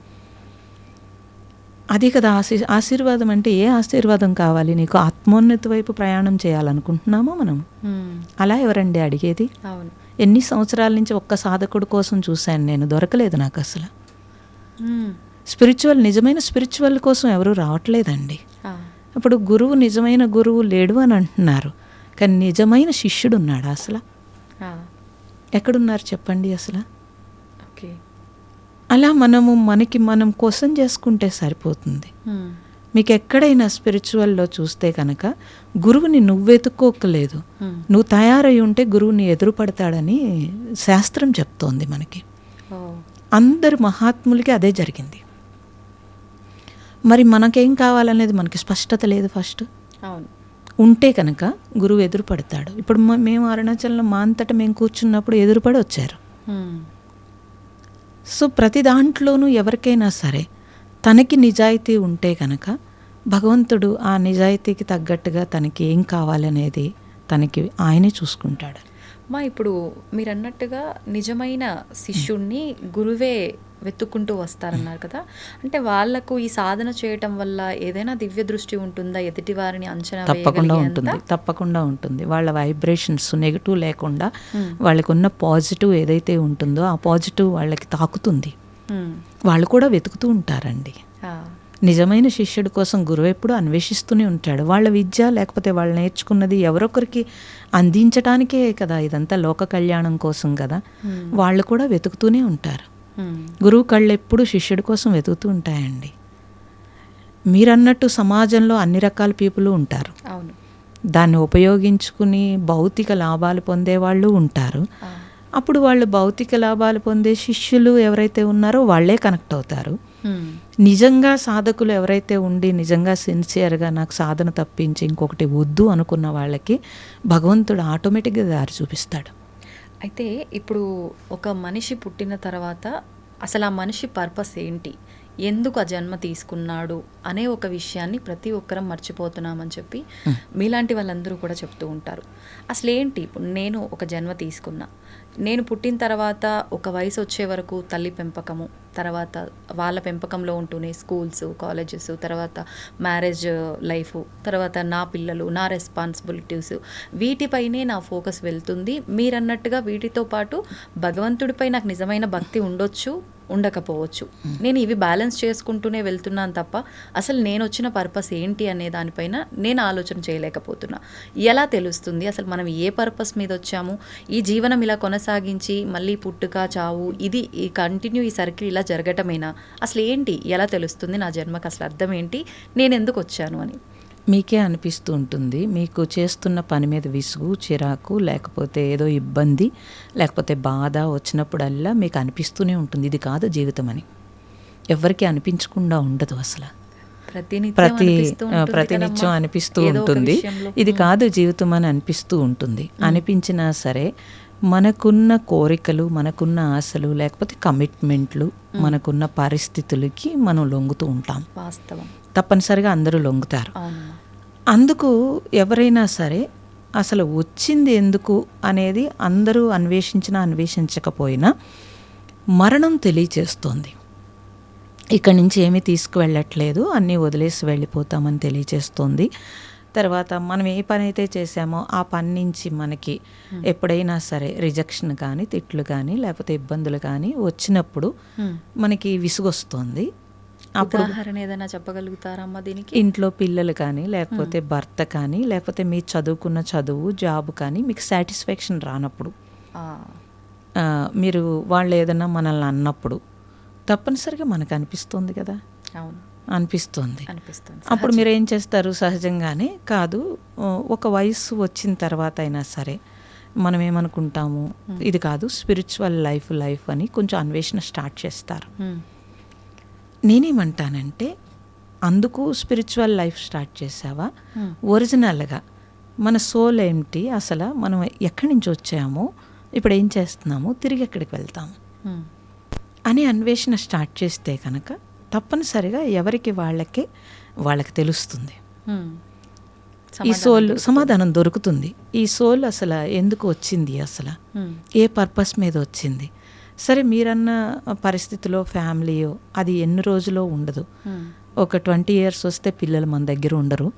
అదే కదా ఆశీర్వాదం అంటే. ఏ ఆశీర్వాదం కావాలి నీకు? ఆత్మోన్నతి వైపు ప్రయాణం చేయాలనుకుంటున్నామో మనం. అలా ఎవరండి అడిగేది? ఎన్ని సంవత్సరాల నుంచి ఒక్క సాధకుడు కోసం చూశాను నేను, దొరకలేదు నాకు అసలు. స్పిరిచువల్, నిజమైన స్పిరిచువల్ కోసం ఎవరు రావట్లేదండి. ఇప్పుడు గురువు, నిజమైన గురువు లేడు అని అంటున్నారు, కానీ నిజమైన శిష్యుడు ఉన్నాడు అసలు? ఎక్కడున్నారు చెప్పండి అసలు? అలా మనకి మనం క్వశ్చన్ చేసుకుంటే సరిపోతుంది. మీకు ఎక్కడైనా స్పిరిచువల్లో చూస్తే కనుక గురువుని నువ్వెతుక్కోకలేదు, నువ్వు తయారై ఉంటే గురువుని ఎదురుపడతాడని శాస్త్రం చెప్తోంది మనకి. అందరు మహాత్ములకి అదే జరిగింది. మరి మనకేం కావాలనేది మనకి స్పష్టత లేదు. ఫస్ట్ ఉంటే కనుక గురువు ఎదురుపడతాడు. ఇప్పుడు మేము అరుణాచలంలో మా అంతటా మేము కూర్చున్నప్పుడు ఎదురుపడి వచ్చారు. సో ప్రతి దాంట్లోనూ ఎవరికైనా సరే తనకి నిజాయితీ ఉంటే కనుక భగవంతుడు ఆ నిజాయితీకి తగ్గట్టుగా తనకి ఏం కావాలనేది తనకి ఆయనే చూసుకుంటాడు. ఇప్పుడు మీరు అన్నట్టుగా నిజమైన శిష్యుణ్ణి గురువే వెతుక్కుంటూ వస్తారన్నారు కదా. అంటే వాళ్లకు ఈ సాధన చేయటం వల్ల ఏదైనా దివ్య దృష్టి ఉంటుందా? ఎదుటి వారిని అంచనా తప్పకుండా ఉంటుంది. వాళ్ళ వైబ్రేషన్స్ నెగిటివ్ లేకుండా వాళ్ళకు ఉన్న పాజిటివ్ ఏదైతే ఉంటుందో ఆ పాజిటివ్ వాళ్ళకి తాకుతుంది. వాళ్ళు కూడా వెతుకుతూ ఉంటారండి. నిజమైన శిష్యుడి కోసం గురువు ఎప్పుడు అన్వేషిస్తూనే ఉంటాడు. వాళ్ళ విద్య లేకపోతే వాళ్ళు నేర్చుకున్నది ఎవరొకరికి అందించడానికే కదా, ఇదంతా లోక కళ్యాణం కోసం కదా. వాళ్ళు కూడా వెతుకుతూనే ఉంటారు. గురువు కళ్ళు ఎప్పుడు శిష్యుడి కోసం వెతుకుతూ ఉంటాయండి. మీరన్నట్టు సమాజంలో అన్ని రకాల పీపుల్ ఉంటారు. దాన్ని ఉపయోగించుకుని భౌతిక లాభాలు పొందే వాళ్ళు ఉంటారు. అప్పుడు వాళ్ళు భౌతిక లాభాలు పొందే శిష్యులు ఎవరైతే ఉన్నారో వాళ్ళే కనెక్ట్ అవుతారు. నిజంగా సాధకులు ఎవరైతే ఉండి నిజంగా సిన్సియర్గా నాకు సాధన తప్పించి ఇంకొకటి వద్దు అనుకున్న వాళ్ళకి భగవంతుడు ఆటోమేటిక్గా దారి చూపిస్తాడు. అయితే ఇప్పుడు ఒక మనిషి పుట్టిన తర్వాత అసలు ఆ మనిషి పర్పస్ ఏంటి, ఎందుకు ఆ జన్మ తీసుకున్నాడు అనే ఒక విషయాన్ని ప్రతి ఒక్కరం మర్చిపోతున్నామని చెప్పి మీలాంటి వాళ్ళందరూ కూడా చెప్తూ ఉంటారు. అసలు ఏంటి, ఇప్పుడు నేను ఒక జన్మ తీసుకున్నా, నేను పుట్టిన తర్వాత ఒక వయసు వచ్చే వరకు తల్లి పెంపకము, తర్వాత వాళ్ళ పెంపకంలో ఉంటూనే స్కూల్స్, కాలేజెస్, తర్వాత మ్యారేజ్ లైఫ్, తర్వాత నా పిల్లలు, నా రెస్పాన్సిబిలిటీస్, వీటిపైనే నా ఫోకస్ వెళ్తుంది. మీరన్నట్టుగా వీటితో పాటు భగవంతుడిపై నాకు నిజమైన భక్తి ఉండొచ్చు, ఉండకపోవచ్చు. నేను ఇవి బ్యాలెన్స్ చేసుకుంటూనే వెళ్తున్నాను తప్ప అసలు నేను వచ్చిన పర్పస్ ఏంటి అనే దానిపైన నేను ఆలోచన చేయలేకపోతున్నా. ఎలా తెలుస్తుంది అసలు మనం ఏ పర్పస్ మీద వచ్చాము? ఈ జీవనం ఇలా కొనసాగించి మళ్ళీ పుట్టుక, చావు, ఇది ఈ కంటిన్యూ ఈ సర్కిల్ ఇలా జరగటమేనా? అసలు ఏంటి, ఎలా తెలుస్తుంది నా జన్మకు అసలు అర్థం ఏంటి, నేను ఎందుకు వచ్చాను అని? మీకే అనిపిస్తూ ఉంటుంది. మీకు చేస్తున్న పని మీద విసుగు, చిరాకు, లేకపోతే ఏదో ఇబ్బంది, లేకపోతే బాధ వచ్చినప్పుడల్లా మీకు అనిపిస్తూనే ఉంటుంది ఇది కాదు జీవితం అని. ఎవ్వరికీ అనిపించకుండా ఉండదు అసలు. ప్రతినిత్యం అనిపిస్తూ ఉంటుంది ఇది కాదు జీవితం అని అనిపిస్తూ ఉంటుంది. అనిపించినా సరే మనకున్న కోరికలు, మనకున్న ఆశలు, లేకపోతే కమిట్మెంట్లు, మనకున్న పరిస్థితులకి మనం లొంగుతూ ఉంటాం. వాస్తవం. తప్పనిసరిగా అందరూ లొంగుతారు. అందుకు ఎవరైనా సరే అసలు వచ్చింది ఎందుకు అనేది అందరూ అన్వేషించినా అన్వేషించకపోయినా మరణం తెలియచేస్తోంది. ఇక్కడి నుంచి ఏమీ తీసుకువెళ్ళట్లేదు, అన్నీ వదిలేసి వెళ్ళిపోతామని తెలియచేస్తోంది. తర్వాత మనం ఏ పని అయితే చేసామో ఆ పని నుంచి మనకి ఎప్పుడైనా సరే రిజెక్షన్ కానీ, తిట్లు కానీ, లేకపోతే ఇబ్బందులు కానీ వచ్చినప్పుడు మనకి విసుగొస్తుంది. అప్పుడు ఉదాహరణ ఏదైనా చెప్పగలుగుతారమ్మా దీనికి? ఇంట్లో పిల్లలు కానీ, లేకపోతే భర్త కానీ, లేకపోతే మీ చదువుకున్న చదువు, జాబ్ కానీ మీకు సాటిస్ఫాక్షన్ రానప్పుడు, మీరు వాళ్ళు ఏదైనా మనల్ని అన్నప్పుడు తప్పనిసరిగా మనకు అనిపిస్తుంది కదా. అవును, అనిపిస్తుంది. అప్పుడు మీరు ఏం చేస్తారు? సహజంగానే కాదు, ఒక వయసు వచ్చిన తర్వాత అయినా సరే మనం ఏమనుకుంటాము, ఇది కాదు స్పిరిచువల్ లైఫ్ అని కొంచెం అన్వేషణ స్టార్ట్ చేస్తారు. నేనేమంటానంటే, అందుకు స్పిరిచువల్ లైఫ్ స్టార్ట్ చేసావా? ఒరిజినల్గా మన సోల్ ఏమిటి, అసలు మనం ఎక్కడి నుంచి వచ్చామో, ఇప్పుడు ఏం చేస్తున్నాము, తిరిగి ఎక్కడికి వెళ్తాము అని అన్వేషణ స్టార్ట్ చేస్తే కనుక తప్పనిసరిగా ఎవరికి వాళ్ళకి తెలుస్తుంది. ఈ సోల్ సమాధానం దొరుకుతుంది. ఈ సోల్ అసలు ఎందుకు వచ్చింది, అసలు ఏ పర్పస్ మీద వచ్చింది. సరే మీరన్న పరిస్థితిలో ఫ్యామిలీయో అది ఎన్ని రోజులో ఉండదు. ఒక 20 years వస్తే పిల్లలు మన దగ్గర ఉండరు.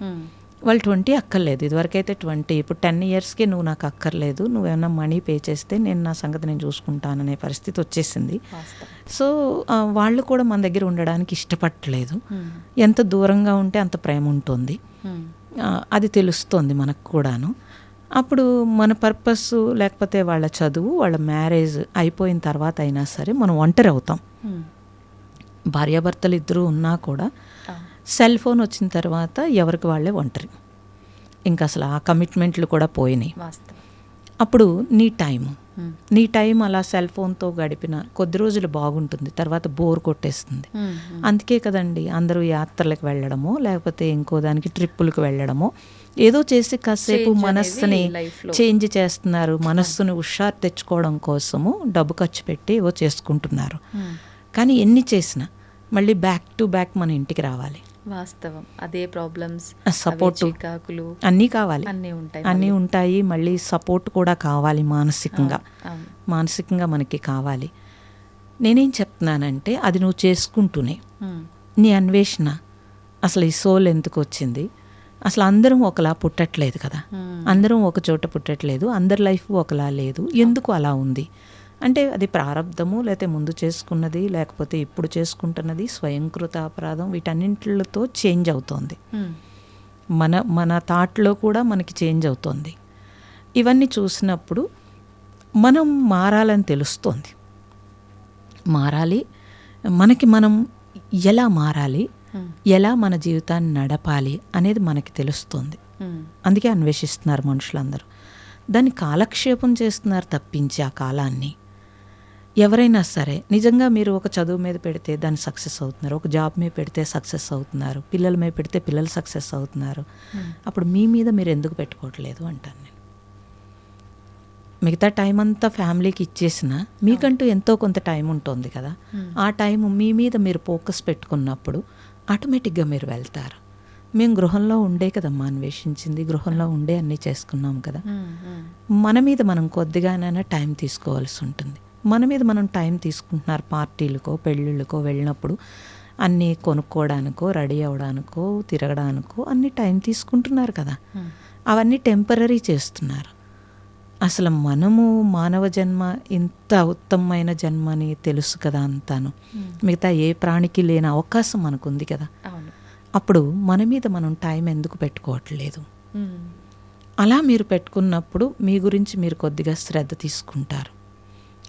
వాళ్ళు 20 అక్కర్లేదు, ఇదివరకైతే 20, ఇప్పుడు 10 yearsకే నువ్వు నాకు అక్కర్లేదు, నువ్వేమన్నా మనీ పే చేస్తే నేను నా సంగతి నేను చూసుకుంటాననే పరిస్థితి వచ్చేసింది. సో వాళ్ళు కూడా మన దగ్గర ఉండడానికి ఇష్టపడట్లేదు. ఎంత దూరంగా ఉంటే అంత ప్రేమ ఉంటుంది, అది తెలుస్తుంది మనకు కూడాను. అప్పుడు మన పర్పస్, లేకపోతే వాళ్ళ చదువు, వాళ్ళ మ్యారేజ్ అయిపోయిన తర్వాత అయినా సరే మనం ఒంటరి అవుతాం. భార్యాభర్తలు ఇద్దరు ఉన్నా కూడా సెల్ ఫోన్ వచ్చిన తర్వాత ఎవరికి వాళ్ళే ఒంటరి, ఇంకా అసలు ఆ కమిట్మెంట్లు కూడా పోయినాయి. అప్పుడు నీ టైం అలా సెల్ ఫోన్తో గడిపిన కొద్ది రోజులు బాగుంటుంది, తర్వాత బోర్ కొట్టేస్తుంది. అందుకే కదండి అందరూ యాత్రలకు వెళ్ళడమో, లేకపోతే ఇంకో దానికి ట్రిప్పులకు వెళ్ళడమో, ఏదో చేసి కాసేపు మనస్సుని చేంజ్ చేస్తున్నారు. మనస్సును హుషారు తెచ్చుకోవడం కోసము డబ్బు ఖర్చు పెట్టి ఏవో చేసుకుంటున్నారు. కానీ ఎన్ని చేసినా మళ్ళీ బ్యాక్ టు బ్యాక్ మన ఇంటికి రావాలి. వాస్తవం. అదే ప్రాబ్లమ్స్, సపోర్ట్, అన్నీ కావాలి, అన్నీ ఉంటాయి. మళ్ళీ సపోర్ట్ కూడా కావాలి, మానసికంగా మనకి కావాలి. నేనేం చెప్తున్నానంటే, అది నువ్వు చేసుకుంటూనే నీ అన్వేషణ, అసలు ఈ సోల్ ఎందుకు వచ్చింది, అసలు అందరం ఒకలా పుట్టట్లేదు కదా, అందరం ఒక చోట పుట్టట్లేదు, అందరి లైఫ్ ఒకలా లేదు, ఎందుకు అలా ఉంది అంటే అది ప్రారంధము, లేకపోతే ముందు చేసుకున్నది, లేకపోతే ఇప్పుడు చేసుకుంటున్నది, స్వయంకృత అపరాధం, వీటన్నింటితో చేంజ్ అవుతోంది. మన థాట్లో కూడా మనకి చేంజ్ అవుతోంది. ఇవన్నీ చూసినప్పుడు మనం మారాలని తెలుస్తోంది. మారాలి, మనకి మనం ఎలా మారాలి, ఎలా మన జీవితాన్ని నడపాలి అనేది మనకి తెలుస్తుంది. అందుకే అన్వేషిస్తున్నారు మనుషులందరూ. దాన్ని కాలక్షేపం చేస్తున్నారు తప్పించి ఆ కాలాన్ని. ఎవరైనా సరే నిజంగా మీరు ఒక చదువు మీద పెడితే దాన్ని సక్సెస్ అవుతున్నారు, ఒక జాబ్ మీద పెడితే సక్సెస్ అవుతున్నారు, పిల్లల మీద పెడితే పిల్లలు సక్సెస్ అవుతున్నారు. అప్పుడు మీ మీద మీరు ఎందుకు పెట్టుకోవట్లేదు అంటాను నేను. మిగతా టైం అంతా ఫ్యామిలీకి ఇచ్చేసినా మీకంటూ ఎంతో కొంత టైం ఉంటుంది కదా, ఆ టైం మీ మీద మీరు ఫోకస్ పెట్టుకున్నప్పుడు ఆటోమేటిక్గా మీరు వెళ్తారు. మేము గృహంలో ఉండే కదమ్మా అన్వేషించింది, గృహంలో ఉండే అన్నీ చేసుకున్నాం కదా. మన మీద మనం కొద్దిగానైనా టైం తీసుకోవాల్సి ఉంటుంది. మన మీద మనం టైం తీసుకుంటున్నారు, పార్టీలకో పెళ్ళిళ్ళకో వెళ్ళినప్పుడు అన్నీ కొనుక్కోవడానికో, రెడీ అవ్వడానికో, తిరగడానికో అన్నీ టైం తీసుకుంటున్నారు కదా. అవన్నీ టెంపరరీ చేస్తున్నారు. అసలు మనము మానవ జన్మ ఇంత ఉత్తమమైన జన్మ అని తెలుసు కదా అంతాను. మిగతా ఏ ప్రాణికి లేని అవకాశం మనకు ఉంది కదా. అప్పుడు మన మీద మనం టైం ఎందుకు పెట్టుకోవట్లేదు? అలా మీరు పెట్టుకున్నప్పుడు మీ గురించి మీరు కొద్దిగా శ్రద్ధ తీసుకుంటారు.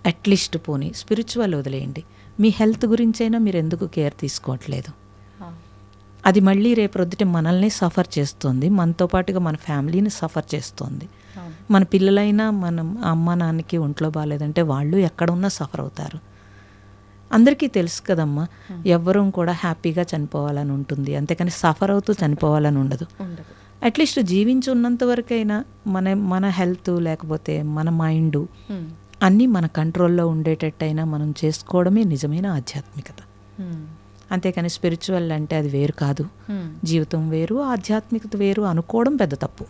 అట్లీస్ట్ పోనీ స్పిరిచువల్ వదిలేయండి, మీ హెల్త్ గురించైనా మీరు ఎందుకు కేర్ తీసుకోవట్లేదు? అది మళ్ళీ రేపొద్దుట మనల్ని సఫర్ చేస్తుంది, మనతో పాటుగా మన ఫ్యామిలీని సఫర్ చేస్తుంది. అవును. మన పిల్లలైనా మనం అమ్మ నాన్నకి ఒంట్లో బాగాలేదంటే వాళ్ళు ఎక్కడ ఉన్నా సఫర్ అవుతారు. అందరికీ తెలుసు కదమ్మా, ఎవ్వరూ కూడా హ్యాపీగా చనిపోవాలని ఉంటుంది, అంతేకాని సఫర్ అవుతూ చనిపోవాలని ఉండదు. ఉండదు. అట్లీస్ట్ జీవించి ఉన్నంత వరకైనా మన హెల్త్ లేకపోతే మన మైండ్ అన్నీ మన కంట్రోల్లో ఉండేటట్టయినా మనం చేసుకోవడమే నిజమైన ఆధ్యాత్మికత. అంతేకాని స్పిరిచువల్ అంటే అది వేరు కాదు. జీవితం వేరు, ఆధ్యాత్మికత వేరు అనుకోవడం పెద్ద తప్పు.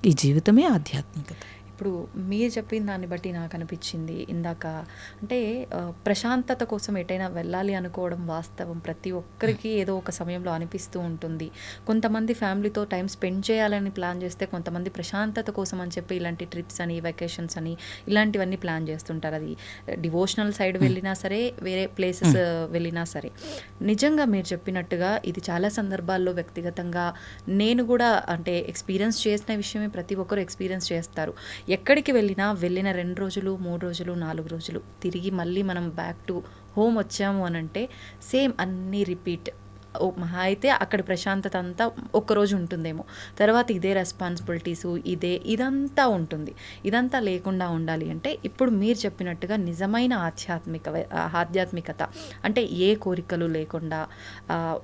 ఈ జీవితమే ఆధ్యాత్మికత. ఇప్పుడు మీరు చెప్పిన దాన్ని బట్టి నాకు అనిపించింది ఇందాక, అంటే ప్రశాంతత కోసం ఎటైనా వెళ్ళాలి అనుకోవడం వాస్తవం. ప్రతి ఒక్కరికి ఏదో ఒక సమయంలో అనిపిస్తూ ఉంటుంది. కొంతమంది ఫ్యామిలీతో టైం స్పెండ్ చేయాలని ప్లాన్ చేస్తే, కొంతమంది ప్రశాంతత కోసం అని చెప్పి ఇలాంటి ట్రిప్స్ అని, వెకేషన్స్ అని ఇలాంటివన్నీ ప్లాన్ చేస్తుంటారు. అది డివోషనల్ సైడ్ వెళ్ళినా సరే, వేరే ప్లేసెస్ వెళ్ళినా సరే. నిజంగా మీరు చెప్పినట్టుగా ఇది చాలా సందర్భాల్లో వ్యక్తిగతంగా నేను కూడా అంటే ఎక్స్పీరియన్స్ చేసిన విషయమే, ప్రతి ఒక్కరు ఎక్స్పీరియన్స్ చేస్తారు. ఎక్కడికి వెళ్ళిన 2 రోజులు, 3 రోజులు, 4 రోజులు తిరిగి మళ్ళీ మనం బ్యాక్ టు హోమ్ వచ్చాము అని అంటే సేమ్ అన్నీ రిపీట్. మహా అయితే అక్కడ ప్రశాంతత అంతా ఒక్కరోజు ఉంటుందేమో, తర్వాత ఇదే రెస్పాన్సిబిలిటీసు, ఇదంతా ఉంటుంది. ఇదంతా లేకుండా ఉండాలి అంటే ఇప్పుడు మీరు చెప్పినట్టుగా నిజమైన ఆధ్యాత్మికత అంటే ఏ కోరికలు లేకుండా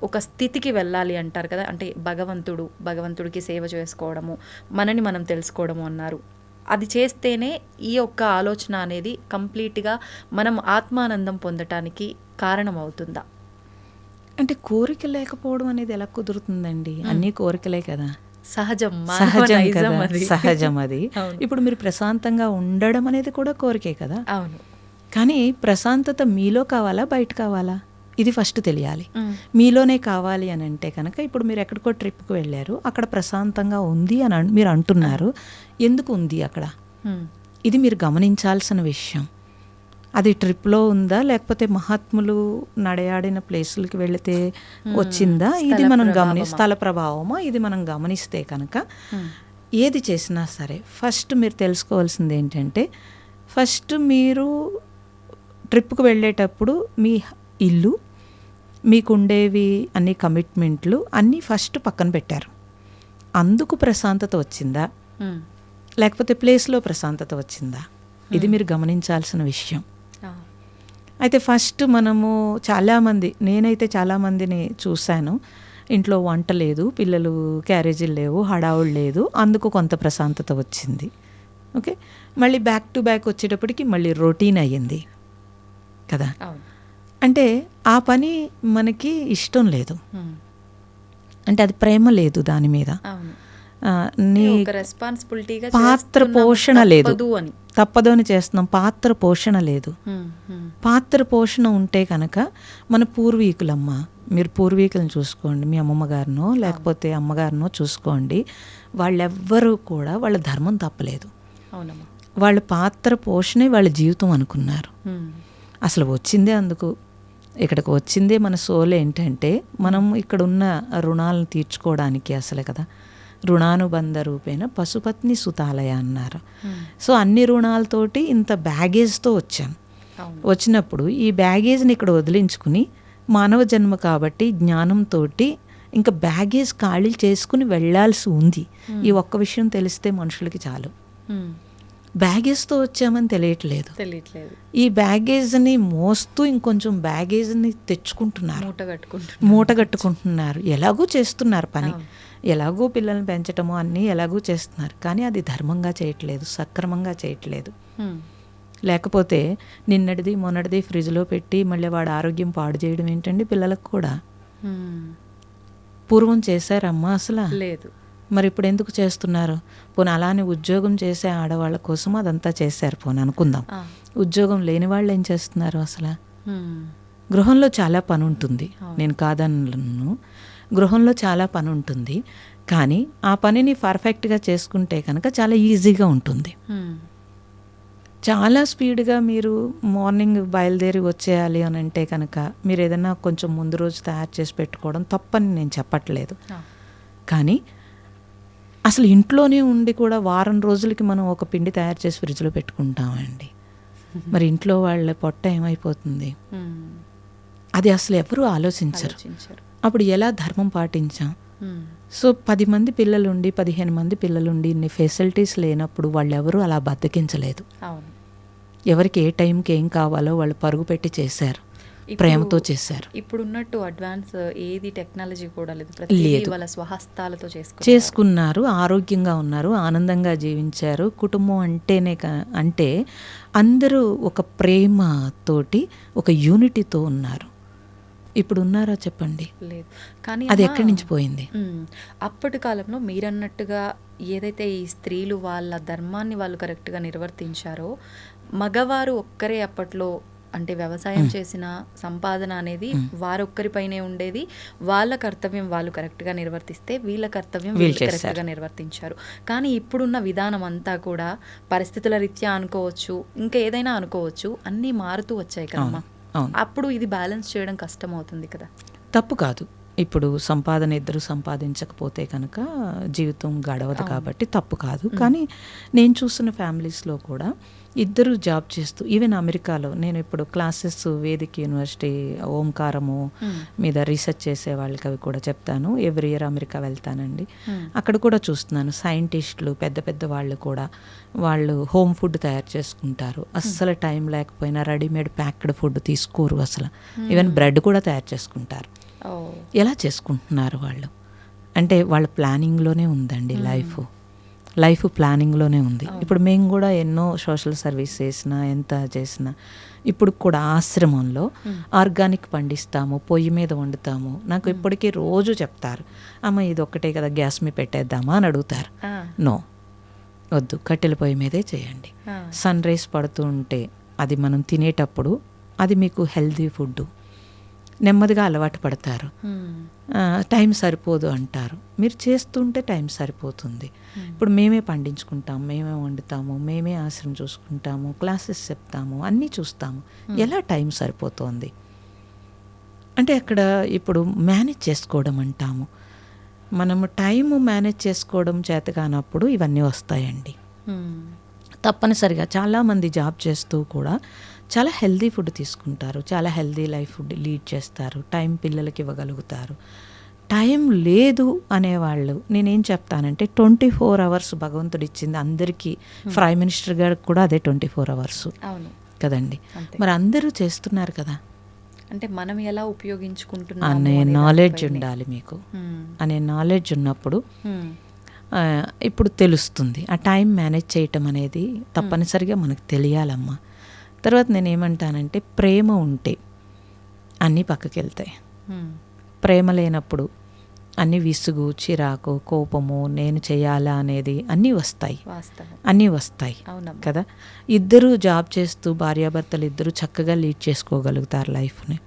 ఒక స్థితికి వెళ్ళాలి అంటారు కదా. అంటే భగవంతుడికి సేవ చేసుకోవడము, మనని మనం తెలుసుకోవడము అన్నారు. అది చేస్తేనే ఈ యొక్క ఆలోచన అనేది కంప్లీట్గా మనం ఆత్మానందం పొందటానికి కారణం అవుతుందా? అంటే కోరిక లేకపోవడం అనేది ఎలా కుదురుతుందండి? అన్నీ కోరికలే కదా. సహజం కదా, సహజం అది. ఇప్పుడు మీరు ప్రశాంతంగా ఉండడం అనేది కూడా కోరికే కదా. అవును. కానీ ప్రశాంతత మీలో కావాలా, బయట కావాలా? ఇది ఫస్ట్ తెలియాలి. మీలోనే కావాలి అని అంటే కనుక ఇప్పుడు మీరు ఎక్కడికో ట్రిప్కి వెళ్ళారు, అక్కడ ప్రశాంతంగా ఉంది అని మీరు అంటున్నారు. ఎందుకు ఉంది అక్కడ? ఇది మీరు గమనించాల్సిన విషయం. అది ట్రిప్లో ఉందా, లేకపోతే మహాత్ములు నడయాడిన ప్లేసులకి వెళితే వచ్చిందా? ఇది మనం స్థల ప్రభావమా? ఇది మనం గమనిస్తే కనుక ఏది చేసినా సరే ఫస్ట్ మీరు తెలుసుకోవాల్సింది ఏంటంటే, ఫస్ట్ మీరు ట్రిప్కి వెళ్ళేటప్పుడు మీ ఇల్లు, మీకుండేవి అన్ని కమిట్మెంట్లు అన్నీ ఫస్ట్ పక్కన పెట్టారు. అందుకు ప్రశాంతత వచ్చిందా, లేకపోతే ప్లేస్లో ప్రశాంతత వచ్చిందా? ఇది మీరు గమనించాల్సిన విషయం. అయితే ఫస్ట్ మనము నేనైతే చాలామందిని చూశాను, ఇంట్లో వంట లేదు, పిల్లలు క్యారేజీలు లేవు, హడావుడు లేదు, అందుకు కొంత ప్రశాంతత వచ్చింది. ఓకే, మళ్ళీ బ్యాక్ టు బ్యాక్ వచ్చేటప్పటికి మళ్ళీ రొటీన్ అయ్యింది కదా. అంటే ఆ పని మనకి ఇష్టం లేదు, అంటే అది ప్రేమ లేదు దాని మీద, పాత్ర పోషణ లేదు, తప్పదు అని చేస్తున్నాం, పాత్ర పోషణ లేదు. పాత్ర పోషణ ఉంటే కనుక మన పూర్వీకులమ్మ, మీరు పూర్వీకులను చూసుకోండి, మీ అమ్మమ్మ గారినో లేకపోతే అమ్మగారినో చూసుకోండి, వాళ్ళెవ్వరూ కూడా వాళ్ళ ధర్మం తప్పలేదు. వాళ్ళ పాత్ర పోషణే వాళ్ళ జీవితం అనుకున్నారు. అసలు వచ్చిందే అందుకు, ఇక్కడికి వచ్చిందే మన సోల్ ఏంటంటే మనం ఇక్కడ ఉన్న రుణాలను తీర్చుకోవడానికి అసలే కదా. రుణానుబంధ రూపేణ పశుపత్ని సుతాలయ అన్నారు. సో అన్ని రుణాలతోటి ఇంత బ్యాగేజ్తో వచ్చాం. వచ్చినప్పుడు ఈ బ్యాగేజ్ని ఇక్కడ వదిలించుకుని, మానవ జన్మ కాబట్టి జ్ఞానంతో ఇంకా బ్యాగేజ్ ఖాళీ చేసుకుని వెళ్ళాల్సి ఉంది. ఈ ఒక్క విషయం తెలిస్తే మనుషులకి చాలు. బ్యాగేజ్తో వచ్చామని తెలియట్లేదు. ఈ బ్యాగేజ్ని మోస్తూ ఇంకొంచెం బ్యాగేజ్ని తెచ్చుకుంటున్నారు, మూట కట్టుకుంటున్నారు. ఎలాగూ చేస్తున్నారు పని, ఎలాగో పిల్లల్ని పెంచటము అన్నీ ఎలాగూ చేస్తున్నారు, కానీ అది ధర్మంగా చేయట్లేదు, సక్రమంగా చేయట్లేదు. లేకపోతే నిన్నటిది మొన్నటిది ఫ్రిడ్జ్లో పెట్టి మళ్ళీ వాడు ఆరోగ్యం పాడు చేయడం ఏంటండి పిల్లలకు కూడా? పూర్వం చేశారమ్మా అసలు లేదు, మరి ఇప్పుడు ఎందుకు చేస్తున్నారు? పోనీ అలానే ఉద్యోగం చేసే ఆడవాళ్ళ కోసం అదంతా చేశారు పోనీ అనుకుందాం. ఉద్యోగం లేని వాళ్ళు ఏం చేస్తున్నారు అసలు? గృహంలో చాలా పని ఉంటుంది, నేను కాదన్ను, గృహంలో చాలా పని ఉంటుంది, కానీ ఆ పనిని పర్ఫెక్ట్గా చేసుకుంటే కనుక చాలా ఈజీగా ఉంటుంది. చాలా స్పీడ్గా మీరు మార్నింగ్ బయలుదేరి వచ్చేయాలి అని అంటే కనుక మీరు ఏదైనా కొంచెం ముందు రోజు తయారు చేసి పెట్టుకోవడం తప్పని నేను చెప్పట్లేదు. కానీ అసలు ఇంట్లోనే ఉండి కూడా వారం రోజులకి మనం ఒక పిండి తయారు చేసి ఫ్రిడ్జ్లో పెట్టుకుంటామండి. మరి ఇంట్లో వాళ్ళ పొట్ట ఏమైపోతుంది? అది అసలు ఎవరు ఆలోచించరు. అప్పుడు ఎలా ధర్మం పాటించాం? సో 10 మంది పిల్లలుండి 15 మంది పిల్లలుండి ఇన్ని ఫెసిలిటీస్ లేనప్పుడు వాళ్ళెవరూ అలా బద్దకించలేదు. అవును. ఎవరికి ఏ టైంకి ఏం కావాలో వాళ్ళు పరుగు పెట్టి చేశారు, ప్రేమతో చేశారు. ఇప్పుడున్నట్టు అడ్వాన్స్ ఏది టెక్నాలజీ కూడా లేదు, ప్రతిదీ వాళ్ళ స్వహస్తాలతో చేసుకున్నారు, ఆరోగ్యంగా ఉన్నారు, ఆనందంగా జీవించారు. కుటుంబం అంటే అందరూ ఒక ప్రేమతోటి ఒక యూనిటీతో ఉన్నారు. ఇప్పుడు ఉన్నారా చెప్పండి? లేదు. కానీ అది ఎక్కడి నుంచి పోయింది? అప్పటి కాలంలో మీరన్నట్టుగా ఏదైతే ఈ స్త్రీలు వాళ్ళ ధర్మాన్ని వాళ్ళు కరెక్ట్గా నిర్వర్తించారో, మగవారు ఒక్కరే అప్పట్లో అంటే వ్యవసాయం చేసిన సంపాదన అనేది వారొక్కరిపైనే ఉండేది. వాళ్ళ కర్తవ్యం వాళ్ళు కరెక్ట్గా నిర్వర్తిస్తే వీళ్ళ కర్తవ్యం వీళ్ళు కరెక్ట్గా నిర్వర్తించారు. కానీ ఇప్పుడున్న విధానం అంతా కూడా పరిస్థితుల రీత్యా అనుకోవచ్చు, ఇంకా ఏదైనా అనుకోవచ్చు, అన్నీ మారుతూ వచ్చాయి కదమ్మా. అప్పుడు ఇది బ్యాలెన్స్ చేయడం కష్టం అవుతుంది కదా. తప్పు కాదు. ఇప్పుడు సంపాదన ఇద్దరు సంపాదించకపోతే కనుక జీవితం గడవదు కాబట్టి తప్పు కాదు. కానీ నేను చూస్తున్న ఫ్యామిలీస్లో కూడా ఇద్దరు జాబ్ చేస్తూ, ఈవెన్ అమెరికాలో నేను ఇప్పుడు క్లాసెస్ వేదిక యూనివర్సిటీ ఓంకారము మీద రీసెర్చ్ చేసే వాళ్ళకి అవి కూడా చెప్తాను. ఎవ్రీ ఇయర్ అమెరికా వెళ్తానండి. అక్కడ కూడా చూస్తున్నాను సైంటిస్టులు పెద్ద పెద్ద వాళ్ళు కూడా వాళ్ళు హోమ్ ఫుడ్ తయారు చేసుకుంటారు. అస్సలు టైం లేకపోయినా రెడీమేడ్ ప్యాక్డ్ ఫుడ్ తీసుకోరు అసలు. ఈవెన్ బ్రెడ్ కూడా తయారు చేసుకుంటారు. ఎలా చేసుకుంటున్నారు వాళ్ళు? అంటే వాళ్ళ ప్లానింగ్లోనే ఉందండి లైఫ్ ప్లానింగ్లోనే ఉంది. ఇప్పుడు మేము కూడా ఎన్నో సోషల్ సర్వీస్ చేసినా ఎంత చేసినా ఇప్పుడు కూడా ఆశ్రమంలో ఆర్గానిక్ పండిస్తాము, పొయ్యి మీద వండుతాము. నాకు ఇప్పటికీ రోజు చెప్తారు, అమ్మ ఇది ఒక్కటే కదా గ్యాస్ మీద పెట్టేద్దామా అని అడుగుతారు. నో, వద్దు, కట్టెల పొయ్యి మీదే చేయండి. సన్ రైజ్ పడుతూ ఉంటే అది మనం తినేటప్పుడు అది మీకు హెల్దీ ఫుడ్, నెమ్మదిగా అలవాటు పడతారు. టైం సరిపోదు అంటారు, మీరు చేస్తుంటే టైం సరిపోతుంది. ఇప్పుడు మేమే పండించుకుంటాము, మేమే వండుతాము, మేమే ఆశ్రమం చూసుకుంటాము, క్లాసెస్ చెప్తాము, అన్నీ చూస్తాము. ఎలా టైం సరిపోతుంది అంటే అక్కడ ఇప్పుడు మేనేజ్ చేసుకోవడం అంటాము. మనము టైము మేనేజ్ చేసుకోవడం చేత కానప్పుడు ఇవన్నీ వస్తాయండి. తప్పనిసరిగా చాలామంది జాబ్ చేస్తూ కూడా చాలా హెల్దీ ఫుడ్ తీసుకుంటారు, చాలా హెల్దీ లైఫ్ ఫుడ్ లీడ్ చేస్తారు, టైం పిల్లలకి ఇవ్వగలుగుతారు. టైం లేదు అనేవాళ్ళు నేనేం చెప్తానంటే 24 hours భగవంతుడు ఇచ్చింది అందరికీ. ప్రైమ్ మినిస్టర్ గారికి కూడా అదే 24 hours కదండి. మరి అందరూ చేస్తున్నారు కదా. అంటే మనం ఎలా ఉపయోగించుకుంటున్నాం అనే నాలెడ్జ్ ఉండాలి మీకు. అనే నాలెడ్జ్ ఉన్నప్పుడు ఇప్పుడు తెలుస్తుంది. ఆ టైం మేనేజ్ చేయటం అనేది తప్పనిసరిగా మనకు తెలియాలమ్మా. తర్వాత నేనేమంటానంటే ప్రేమ ఉంటే అన్నీ పక్కకి వెళ్తాయి. ప్రేమ లేనప్పుడు అన్నీ విసుగు, చిరాకు, కోపము, నేను చేయాలా అనేది అన్నీ వస్తాయి కదా. ఇద్దరు జాబ్ చేస్తూ భార్యాభర్తలు ఇద్దరు చక్కగా లీడ్ చేసుకోగలుగుతారు లైఫ్ని.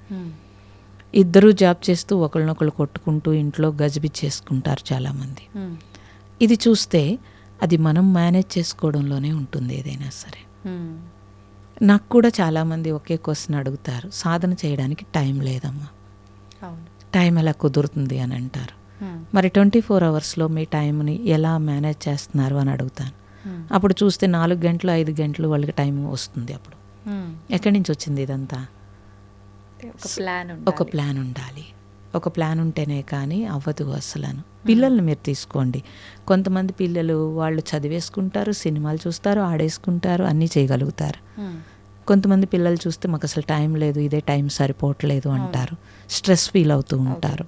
ఇద్దరు జాబ్ చేస్తూ ఒకరినొకరు కొట్టుకుంటూ ఇంట్లో గజిబిజి చేసుకుంటారు చాలామంది. ఇది చూస్తే అది మనం మేనేజ్ చేసుకోవడంలోనే ఉంటుంది ఏదైనా సరే. నాకు కూడా చాలామంది ఒకే క్వశ్చన్ అడుగుతారు, సాధన చేయడానికి టైం లేదమ్మా, టైం ఎలా కుదురుతుంది అని అంటారు. మరి 24 hours మీ టైంని ఎలా మేనేజ్ చేస్తున్నారు అని అడుగుతాను. అప్పుడు చూస్తే 4 గంటలు 5 గంటలు వాళ్ళకి టైం వస్తుంది. అప్పుడు ఎక్కడి నుంచి వచ్చింది ఇదంతా? ఒక ప్లాన్ ఉండాలి. ఒక ప్లాన్ ఉంటేనే కానీ అవ్వదు అసలు. పిల్లల్ని మీరు తీసుకోండి, కొంతమంది పిల్లలు వాళ్ళు చదివేసుకుంటారు, సినిమాలు చూస్తారు, ఆడేసుకుంటారు, అన్నీ చేయగలుగుతారు. కొంతమంది పిల్లలు చూస్తే మాకు అసలు టైం లేదు, ఇదే టైం సరిపోవట్లేదు అంటారు, స్ట్రెస్ ఫీల్ అవుతూ ఉంటారు.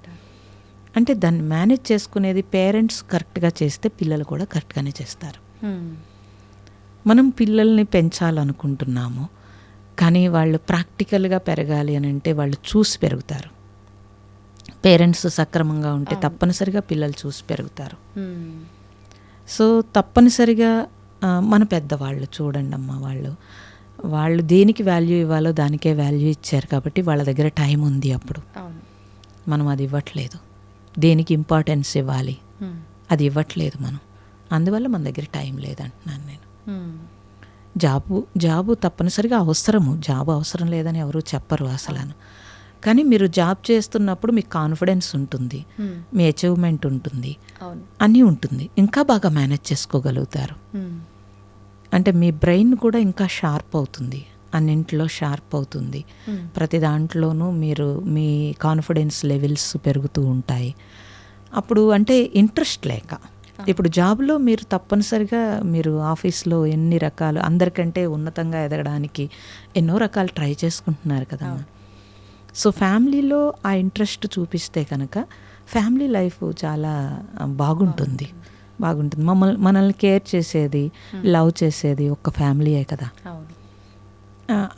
అంటే దాన్ని మేనేజ్ చేసుకునేది పేరెంట్స్ కరెక్ట్గా చేస్తే పిల్లలు కూడా కరెక్ట్గానే చేస్తారు. మనం పిల్లల్ని పెంచాలనుకుంటున్నాము, కానీ వాళ్ళు ప్రాక్టికల్గా పెరగాలి అని అంటే వాళ్ళు చూసి పెరుగుతారు. పేరెంట్స్ సక్రమంగా ఉంటే తప్పనిసరిగా పిల్లలు చూసి పెరుగుతారు. సో తప్పనిసరిగా మన పెద్దవాళ్ళు చూడండి అమ్మ, వాళ్ళు దేనికి వాల్యూ ఇవ్వాలో దానికే వాల్యూ ఇచ్చారు కాబట్టి వాళ్ళ దగ్గర టైం ఉంది. అప్పుడు మనం అది ఇవ్వట్లేదు. దేనికి ఇంపార్టెన్స్ ఇవ్వాలి అది ఇవ్వట్లేదు మనం, అందువల్ల మన దగ్గర టైం లేదంటున్నాను నేను. జాబు తప్పనిసరిగా అవసరము, జాబు అవసరం లేదని ఎవరు చెప్పరు అసలు. కానీ మీరు జాబ్ చేస్తున్నప్పుడు మీకు కాన్ఫిడెన్స్ ఉంటుంది, మీ అచీవ్మెంట్ ఉంటుంది, అన్నీ ఉంటుంది, ఇంకా బాగా మేనేజ్ చేసుకోగలుగుతారు. అంటే మీ బ్రెయిన్ కూడా ఇంకా షార్ప్ అవుతుంది అన్నింటిలో షార్ప్ అవుతుంది. ప్రతి దాంట్లోనూ మీరు మీ కాన్ఫిడెన్స్ లెవెల్స్ పెరుగుతూ ఉంటాయి. అప్పుడు అంటే ఇంట్రెస్ట్ లేక, ఇప్పుడు జాబ్లో మీరు తప్పనిసరిగా మీరు ఆఫీస్లో ఎన్ని రకాలు అందరికంటే ఉన్నతంగా ఎదగడానికి ఎన్నో రకాలు ట్రై చేసుకుంటున్నారు కదమ్మా. సో ఫ్యామిలీలో ఆ ఇంట్రెస్ట్ చూపిస్తే కనుక ఫ్యామిలీ లైఫ్ చాలా బాగుంటుంది. మనల్ని కేర్ చేసేది, లవ్ చేసేది ఒక ఫ్యామిలీయే కదా.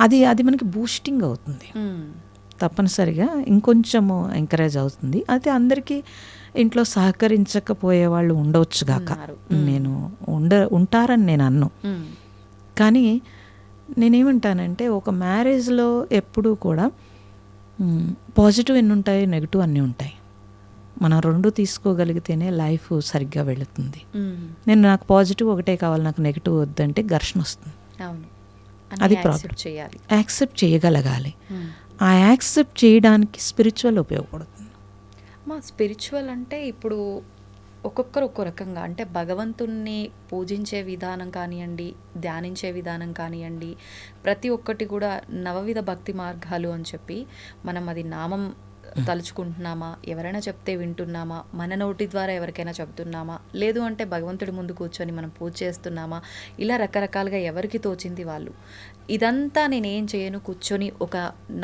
అది మనకి బూస్టింగ్ అవుతుంది, తప్పనిసరిగా ఇంకొంచెము ఎంకరేజ్ అవుతుంది. అయితే అందరికీ ఇంట్లో సహకరించకపోయే వాళ్ళు ఉండవచ్చు గాక, నేను ఉంటారని నేను అన్ను. కానీ నేనేమంటానంటే ఒక మ్యారేజ్లో ఎప్పుడూ కూడా పాజిటివ్ ఎన్ని ఉంటాయి, నెగిటివ్ అన్నీ ఉంటాయి. మనం రెండు తీసుకోగలిగితేనే లైఫ్ సరిగ్గా వెళుతుంది. నాకు పాజిటివ్ ఒకటే కావాలి, నాకు నెగిటివ్ వద్దంటే ఘర్షణ వస్తుంది. అది ప్రాబ్లం. యాక్సెప్ట్ చేయగలగాలి. ఆ యాక్సెప్ట్ చేయడానికి స్పిరిచువల్ ఉపయోగపడుతుంది. మా స్పిరిచువల్ అంటే ఇప్పుడు ఒక్కొక్కరు ఒక్కో రకంగా, అంటే భగవంతుణ్ణి పూజించే విధానం కానివ్వండి, ధ్యానించే విధానం కానివ్వండి, ప్రతి ఒక్కటి కూడా నవవిధ భక్తి మార్గాలు అని చెప్పి మనం అది నామం తలుచుకుంటున్నామా, ఎవరైనా చెప్తే వింటున్నామా, మన నోటి ద్వారా ఎవరికైనా చెప్తున్నామా, లేదు అంటే భగవంతుడి ముందు కూర్చొని మనం పూజ చేస్తున్నామా, ఇలా రకరకాలుగా ఎవరికి తోచింది వాళ్ళు. ఇదంతా నేనేం చేయను, కూర్చొని ఒక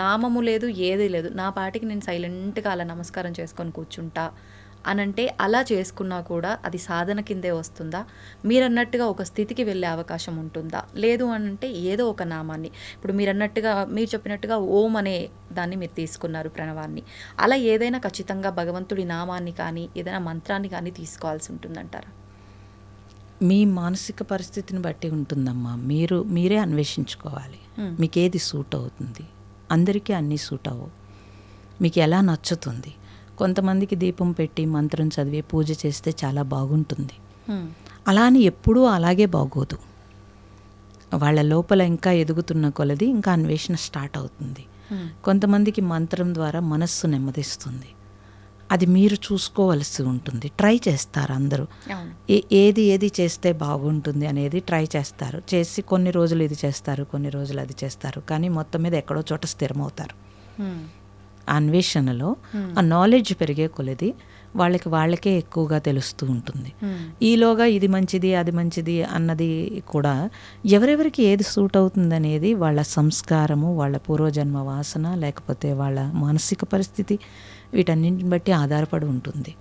నామము లేదు, ఏదీ లేదు, నా పాటికి నేను సైలెంట్గా అలా నమస్కారం చేసుకొని కూర్చుంటా అనంటే అలా చేసుకున్నా కూడా అది సాధన కిందే వస్తుందా? మీరన్నట్టుగా ఒక స్థితికి వెళ్ళే అవకాశం ఉంటుందా? లేదు అనంటే ఏదో ఒక నామాన్ని, ఇప్పుడు మీరు చెప్పినట్టుగా ఓం అనే దాన్ని మీరు తీసుకున్నారు, ప్రణవాన్ని. అలా ఏదైనా ఖచ్చితంగా భగవంతుడి నామాన్ని కానీ ఏదైనా మంత్రాన్ని కానీ తీసుకోవాల్సి ఉంటుందంటారా? మీ మానసిక పరిస్థితిని బట్టి ఉంటుందమ్మా. మీరే అన్వేషించుకోవాలి మీకు ఏది సూట్ అవుతుంది. అందరికీ అన్నీ సూట్ అవ్వవు. మీకు ఎలా నచ్చుతుంది. కొంతమందికి దీపం పెట్టి మంత్రం చదివి పూజ చేస్తే చాలా బాగుంటుంది. అలా అని ఎప్పుడూ అలాగే బాగోదు. వాళ్ళ లోపల ఇంకా ఎదుగుతున్న కొలది ఇంకా అన్వేషణ స్టార్ట్ అవుతుంది. కొంతమందికి మంత్రం ద్వారా మనస్సు నెమ్మదిస్తుంది. అది మీరు చూసుకోవలసి ఉంటుంది. ట్రై చేస్తారు అందరూ, ఏది చేస్తే బాగుంటుంది అనేది ట్రై చేస్తారు. చేసి కొన్ని రోజులు ఇది చేస్తారు, కొన్ని రోజులు అది చేస్తారు, కానీ మొత్తం మీద ఎక్కడో చోట స్థిరమవుతారు. అన్వేషణలో ఆ నాలెడ్జ్ పెరిగే కొలది వాళ్ళకే ఎక్కువగా తెలుస్తూ ఉంటుంది. ఈలోగా ఇది మంచిది అది మంచిది అన్నది కూడా ఎవరెవరికి ఏది సూట్ అవుతుంది అనేది వాళ్ళ సంస్కారము, వాళ్ళ పూర్వజన్మ వాసన, లేకపోతే వాళ్ళ మానసిక పరిస్థితి, వీటన్నింటిని బట్టి ఆధారపడి ఉంటుంది.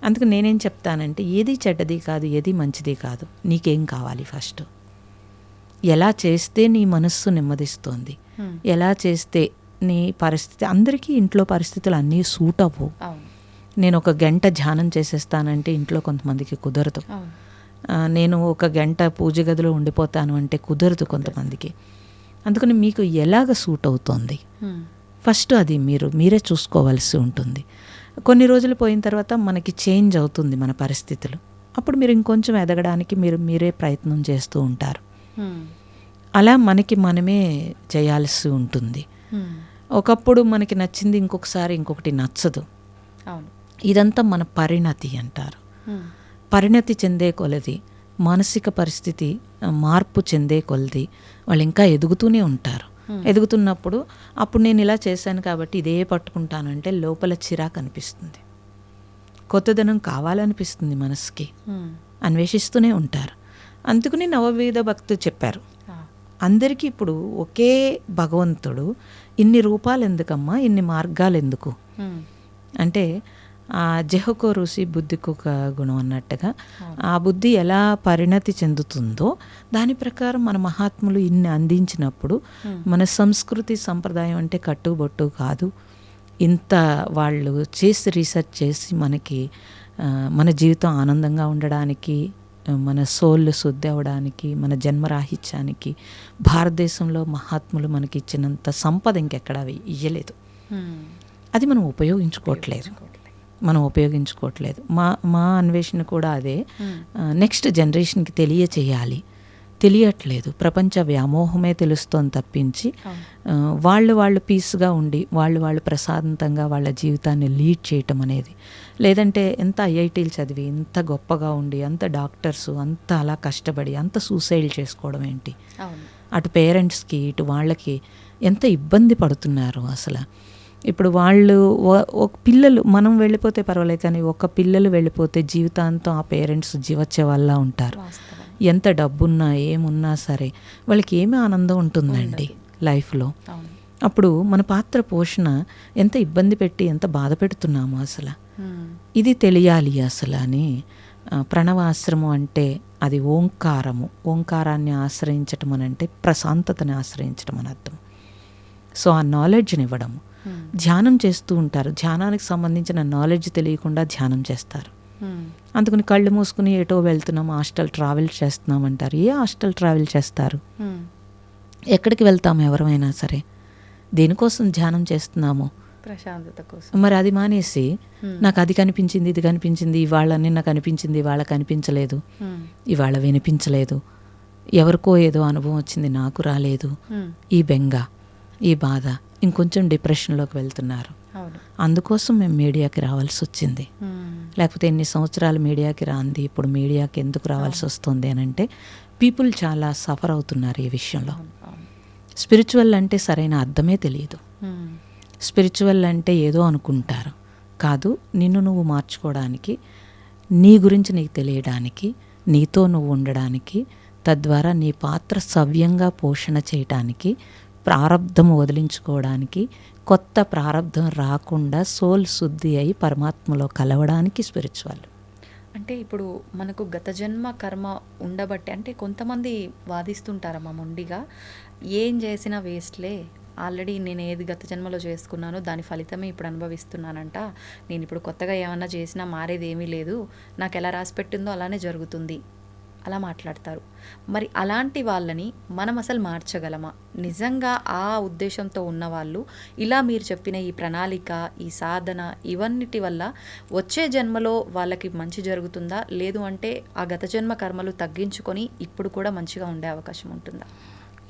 అందుకు నేనేం చెప్తానంటే ఏది చెడ్డది కాదు, ఏది మంచిది కాదు, నీకేం కావాలి ఫస్ట్, ఎలా చేస్తే నీ మనస్సు నెమ్మదిస్తోంది, ఎలా చేస్తే నీ పరిస్థితి. అందరికీ ఇంట్లో పరిస్థితులు అన్నీ సూట్ అవ్వవు. నేను ఒక గంట ధ్యానం చేసేస్తానంటే ఇంట్లో కొంతమందికి కుదరదు. నేను ఒక గంట పూజ గదిలో ఉండిపోతాను అంటే కుదరదు కొంతమందికి. అందుకని మీకు ఎలాగ సూట్ అవుతోంది ఫస్ట్ అది మీరే చూసుకోవాల్సి ఉంటుంది. కొన్ని రోజులు పోయిన తర్వాత మనకి చేంజ్ అవుతుంది మన పరిస్థితులు. అప్పుడు మీరు ఇంకొంచెం ఎదగడానికి మీరే ప్రయత్నం చేస్తూ ఉంటారు. అలా మనమే చేయాల్సి ఉంటుంది. ఒకప్పుడు మనకి నచ్చింది ఇంకొకసారి ఇంకొకటి నచ్చదు. ఇదంతా మన పరిణతి అంటారు. పరిణతి చెందే కొలది, మానసిక పరిస్థితి మార్పు చెందే కొలది వాళ్ళు ఇంకా ఎదుగుతూనే ఉంటారు. ఎదుగుతున్నప్పుడు అప్పుడు నేను ఇలా చేశాను కాబట్టి ఇదే పట్టుకుంటానంటే లోపల చిరాకు అనిపిస్తుంది, కొత్తదనం కావాలనిపిస్తుంది, మనసుకి అన్వేషిస్తూనే ఉంటారు. అందుకని నవవిధ భక్తులు చెప్పారు. అందరికీ ఇప్పుడు ఒకే భగవంతుడు, ఇన్ని రూపాలు ఎందుకమ్మా, ఇన్ని మార్గాలు ఎందుకు అంటే ఆ జెహకో ఋషి బుద్ధికి ఒక గుణం అన్నట్టుగా ఆ బుద్ధి ఎలా పరిణతి చెందుతుందో దాని ప్రకారం మన మహాత్ములు ఇన్ని అందించినప్పుడు మన సంస్కృతి సంప్రదాయం అంటే కట్టుబొట్టు కాదు. ఇంత వాళ్ళు చేసి రీసెర్చ్ చేసి మనకి మన జీవితం ఆనందంగా ఉండడానికి, మన సోల్ శుద్ధి అవ్వడానికి, మన జన్మరాహిత్యానికి భారతదేశంలో మహాత్ములు మనకి ఇచ్చినంత సంపద ఇంకెక్కడా ఇయ్యలేదు. అది మనం ఉపయోగించుకోవట్లేదు. మా అన్వేషణ కూడా అదే. నెక్స్ట్ జనరేషన్కి తెలియచేయాలి. తెలియట్లేదు. ప్రపంచ వ్యామోహమే తెలుస్తోంది తప్పించి వాళ్ళు పీస్గా ఉండి వాళ్ళు ప్రశాంతంగా వాళ్ళ జీవితాన్ని లీడ్ చేయటం అనేది, లేదంటే ఎంత ఐఐటీలు చదివి ఇంత గొప్పగా ఉండి అంత డాక్టర్సు అంత అలా కష్టపడి అంత సూసైడ్ చేసుకోవడం ఏంటి? అటు పేరెంట్స్కి ఇటు వాళ్ళకి ఎంత ఇబ్బంది పడుతున్నారు అసలు. ఇప్పుడు వాళ్ళు ఒక పిల్లలు మనం వెళ్ళిపోతే పర్వాలేదు, కానీ ఒక పిల్లలు వెళ్ళిపోతే జీవితాంతం ఆ పేరెంట్స్ జీవచ్చే వాళ్ళ ఉంటారు. ఎంత డబ్బున్నా ఏమున్నా సరే వాళ్ళకి ఏమి ఆనందం ఉంటుందండి లైఫ్లో. అప్పుడు మన పాత్ర పోషణ ఎంత ఇబ్బంది పెట్టి ఎంత బాధ పెడుతున్నాము అసలు. ఇది తెలియాలి అసలు అని. ప్రణవాశ్రమం అంటే అది ఓంకారము. ఓంకారాన్ని ఆశ్రయించటం అని అంటే ప్రశాంతతని ఆశ్రయించటం అని అర్థం. సో ఆ నాలెడ్జ్ని ఇవ్వడము. ధ్యానం చేస్తూ ఉంటారు, ధ్యానానికి సంబంధించిన నాలెడ్జ్ తెలియకుండా ధ్యానం చేస్తారు. అందుకని కళ్ళు మూసుకుని ఏటో వెళ్తున్నాం, హాస్టల్ ట్రావెల్ చేస్తున్నాం అంటారు. ఏ హాస్టల్ ట్రావెల్ చేస్తారు? ఎక్కడికి వెళ్తాము ఎవరైనా సరే? దేనికోసం ధ్యానం చేస్తున్నాము? ప్రశాంతత కోసం. మరి అది మానేసి నాకు అది కనిపించింది ఇది కనిపించింది, ఇవాళ నిన్న కనిపించింది ఇవాళ కనిపించలేదు, ఇవాళ వినిపించలేదు, ఎవరికో ఏదో అనుభవం వచ్చింది నాకు రాలేదు, ఈ బెంగ ఈ బాధ, ఇంకొంచెం డిప్రెషన్లోకి వెళ్తున్నారు. అందుకోసం మేము మీడియాకి రావాల్సి వచ్చింది. లేకపోతే ఎన్ని సంవత్సరాలు మీడియాకి రాంది, ఇప్పుడు మీడియాకి ఎందుకు రావాల్సి వస్తుంది అని అంటే పీపుల్ చాలా సఫర్ అవుతున్నారు ఈ విషయంలో. స్పిరిచువల్ అంటే సరైన అర్థమే తెలియదు. స్పిరిచువల్ అంటే ఏదో అనుకుంటారు. కాదు, నిన్ను నువ్వు మార్చుకోవడానికి, నీ గురించి నీకు తెలియడానికి, నీతో నువ్వు ఉండడానికి, తద్వారా నీ పాత్ర సవ్యంగా పోషణ చేయటానికి, ప్రారబ్ధం వదిలించుకోవడానికి, కొత్త ప్రారబ్ధం రాకుండా సోల్ శుద్ధి అయి పరమాత్మలో కలవడానికి స్పిరిచువల్. అంటే ఇప్పుడు మనకు గత జన్మ కర్మ ఉండబట్టి, అంటే కొంతమంది వాదిస్తుంటారమ్మా మొండిగా, ఏం చేసినా వేస్ట్లే, ఆల్రెడీ నేను ఏది గత జన్మలో చేసుకున్నానో దాని ఫలితమే ఇప్పుడు అనుభవిస్తున్నానంట, నేను ఇప్పుడు కొత్తగా ఏమన్నా చేసినా మారేది ఏమీ లేదు, నాకు ఎలా రాసి పెట్టిందో అలానే జరుగుతుంది, అలా మాట్లాడతారు. మరి అలాంటి వాళ్ళని మనం అసలు మార్చగలమా? నిజంగా ఆ ఉద్దేశంతో ఉన్నవాళ్ళు ఇలా మీరు చెప్పిన ఈ ప్రణాళిక, ఈ సాధన, ఇవన్నిటి వల్ల వచ్చే జన్మలో వాళ్ళకి మంచి జరుగుతుందా? లేదు అంటే ఆ గత జన్మ కర్మలు తగ్గించుకొని ఇప్పుడు కూడా మంచిగా ఉండే అవకాశం ఉంటుందా?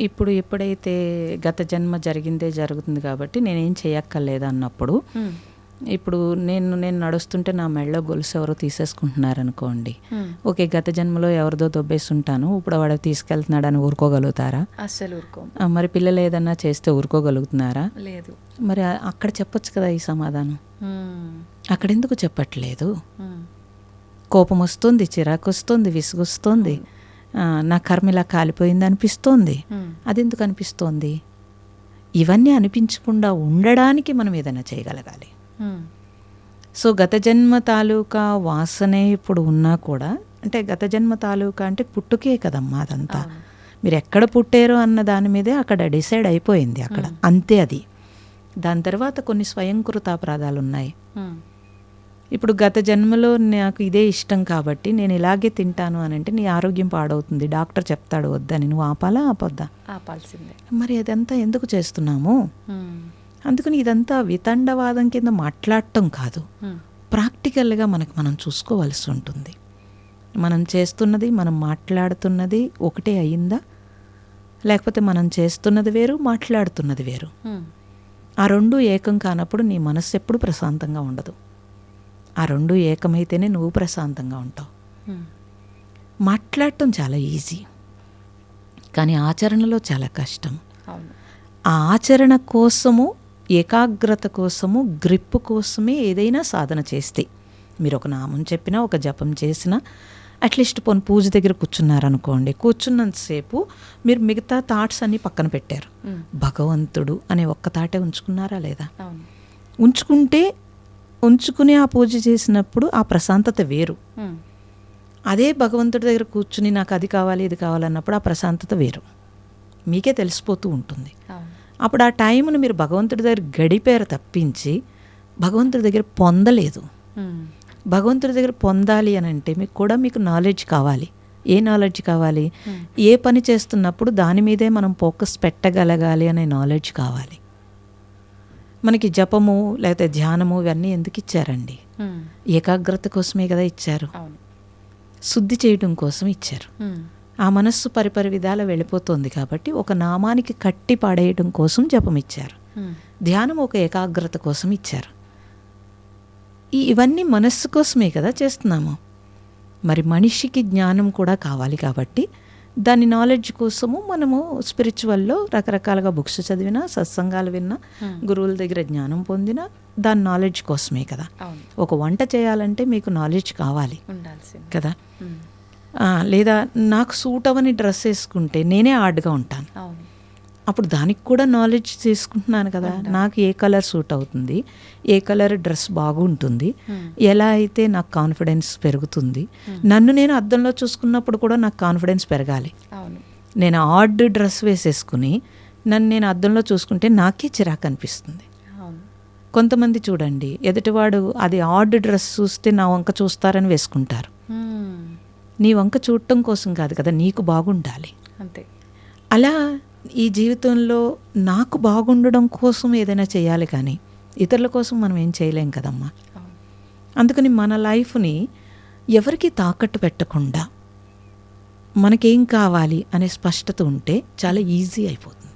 ఇప్పుడు ఎప్పుడైతే గత జన్మ జరిగిందే జరుగుతుంది కాబట్టి నేనేం చేయక్కర్లేదు అన్నప్పుడు, ఇప్పుడు నేను నడుస్తుంటే నా మెళ్ళో గొలుసు ఎవరో తీసేసుకుంటున్నారు అనుకోండి, ఓకే గత జన్మలో ఎవరిదో దొబ్బేసి ఉంటాను, ఇప్పుడు వాడు తీసుకెళ్తున్నాడని ఊరుకోగలుగుతారా? అస్సలు ఊరుకో. మరి పిల్లలు ఏదన్నా చేస్తే ఊరుకోగలుగుతున్నారా? లేదు. మరి అక్కడ చెప్పొచ్చు కదా ఈ సమాధానం. అక్కడెందుకు చెప్పట్లేదు? కోపం వస్తుంది, చిరాకు వస్తుంది, విసుగొస్తుంది, నా కర్మ ఇలా కాలిపోయింది అనిపిస్తోంది. అదెందుకు అనిపిస్తోంది? ఇవన్నీ అనిపించకుండా ఉండడానికి మనం ఏదైనా చేయగలగాలి. సో గత జన్మ తాలూకా వాసనే ఇప్పుడు ఉన్నా కూడా, అంటే గత జన్మ తాలూకా అంటే పుట్టుకే కదమ్మా అదంతా. మీరు ఎక్కడ పుట్టారో అన్న దాని మీదే అక్కడ డిసైడ్ అయిపోయింది అక్కడ, అంతే. అది దాని తర్వాత కొన్ని స్వయంకృత అపరాధాలు ఉన్నాయి. ఇప్పుడు గత జన్మలో నాకు ఇదే ఇష్టం కాబట్టి నేను ఇలాగే తింటాను అని అంటే నీ ఆరోగ్యం పాడవుతుంది, డాక్టర్ చెప్తాడు వద్దని, నువ్వు ఆపాలా ఆపొద్దా? ఆపాల్సిందే. మరి అదంతా ఎందుకు చేస్తున్నాము? అందుకని ఇదంతా వితండవాదం కింద మాట్లాడటం కాదు, ప్రాక్టికల్గా మనం చూసుకోవాల్సి ఉంటుంది. మనం చేస్తున్నది, మనం మాట్లాడుతున్నది ఒకటే అయిందా, లేకపోతే మనం చేస్తున్నది వేరు, మాట్లాడుతున్నది వేరు. ఆ రెండు ఏకం కానప్పుడు నీ మనస్సు ఎప్పుడు ప్రశాంతంగా ఉండదు. ఆ రెండు ఏకమైతేనే నువ్వు ప్రశాంతంగా ఉంటావు. మాట్లాడటం చాలా ఈజీ, కానీ ఆచరణలో చాలా కష్టం. ఆ ఆచరణ కోసము, ఏకాగ్రత కోసము, గ్రిప్ కోసమే ఏదైనా సాధన చేస్తే, మీరు ఒక నామం చెప్పినా, ఒక జపం చేసినా, అట్లీస్ట్ పోనీ పూజ దగ్గర కూర్చున్నారనుకోండి, కూర్చున్నంతసేపు మీరు మిగతా థాట్స్ అన్నీ పక్కన పెట్టారు, భగవంతుడు అనే ఒక్క థాటే ఉంచుకున్నారా లేదా? ఉంచుకుని ఆ పూజ చేసినప్పుడు ఆ ప్రశాంతత వేరు. అదే భగవంతుడి దగ్గర కూర్చుని నాకు అది కావాలి ఇది కావాలన్నప్పుడు ఆ ప్రశాంతత వేరు, మీకే తెలిసిపోతూ ఉంటుంది. అప్పుడు ఆ టైంను మీరు భగవంతుడి దగ్గర గడిపారు తప్పించి భగవంతుడి దగ్గర పొందలేదు. భగవంతుడి దగ్గర పొందాలి అని అంటే మీకు నాలెడ్జ్ కావాలి. ఏ నాలెడ్జ్ కావాలి? ఏ పని చేస్తున్నప్పుడు దాని మీదే మనం ఫోకస్ పెట్టగలగాలి అనే నాలెడ్జ్ కావాలి. మనకి జపము లేకపోతే ధ్యానము ఇవన్నీ ఎందుకు ఇచ్చారండి? ఏకాగ్రత కోసమే కదా ఇచ్చారు, శుద్ధి చేయడం కోసం ఇచ్చారు. ఆ మనస్సు పరిపరి విధాల వెళ్ళిపోతుంది కాబట్టి ఒక నామానికి కట్టి పాడేయడం కోసం జపం ఇచ్చారు. ధ్యానం ఒక ఏకాగ్రత కోసం ఇచ్చారు. ఇవన్నీ మనస్సు కోసమే కదా చేస్తున్నాము. మరి మనిషికి జ్ఞానం కూడా కావాలి కాబట్టి దాని నాలెడ్జ్ కోసము మనము స్పిరిచువల్లో రకరకాలుగా బుక్స్ చదివినా, సత్సంగాలు విన్నా, గురువుల దగ్గర జ్ఞానం పొందినా దాని నాలెడ్జ్ కోసమే కదా. ఒక వంట చేయాలంటే మీకు నాలెడ్జ్ కావాలి కదా. లేదా నాకు సూట్ అవని డ్రెస్ వేసుకుంటే నేనే ఆర్డ్గా ఉంటాను. అప్పుడు దానికి కూడా నాలెడ్జ్ తీసుకుంటున్నాను కదా. నాకు ఏ కలర్ సూట్ అవుతుంది, ఏ కలర్ డ్రెస్ బాగుంటుంది, ఎలా అయితే నాకు కాన్ఫిడెన్స్ పెరుగుతుంది. నన్ను నేను అద్దంలో చూసుకున్నప్పుడు కూడా నాకు కాన్ఫిడెన్స్ పెరగాలి. నేను ఆర్డ్ డ్రెస్ వేసేసుకుని నన్ను నేను అద్దంలో చూసుకుంటే నాకే చిరాకు అనిపిస్తుంది. కొంతమంది చూడండి, ఎదుటివాడు అది ఆర్డ్ డ్రెస్ చూస్తే నా వంక చూస్తారని వేసుకుంటారు. నీ వంక చూడటం కోసం కాదు కదా, నీకు బాగుండాలి అంతే. అలా ఈ జీవితంలో నాకు బాగుండడం కోసం ఏదైనా చేయాలి, కానీ ఇతరుల కోసం మనం ఏం చేయలేం కదమ్మా. అందుకని మన లైఫ్ని ఎవరికి తాకట్టు పెట్టకుండా మనకేం కావాలి అనే స్పష్టత ఉంటే చాలా ఈజీ అయిపోతుంది.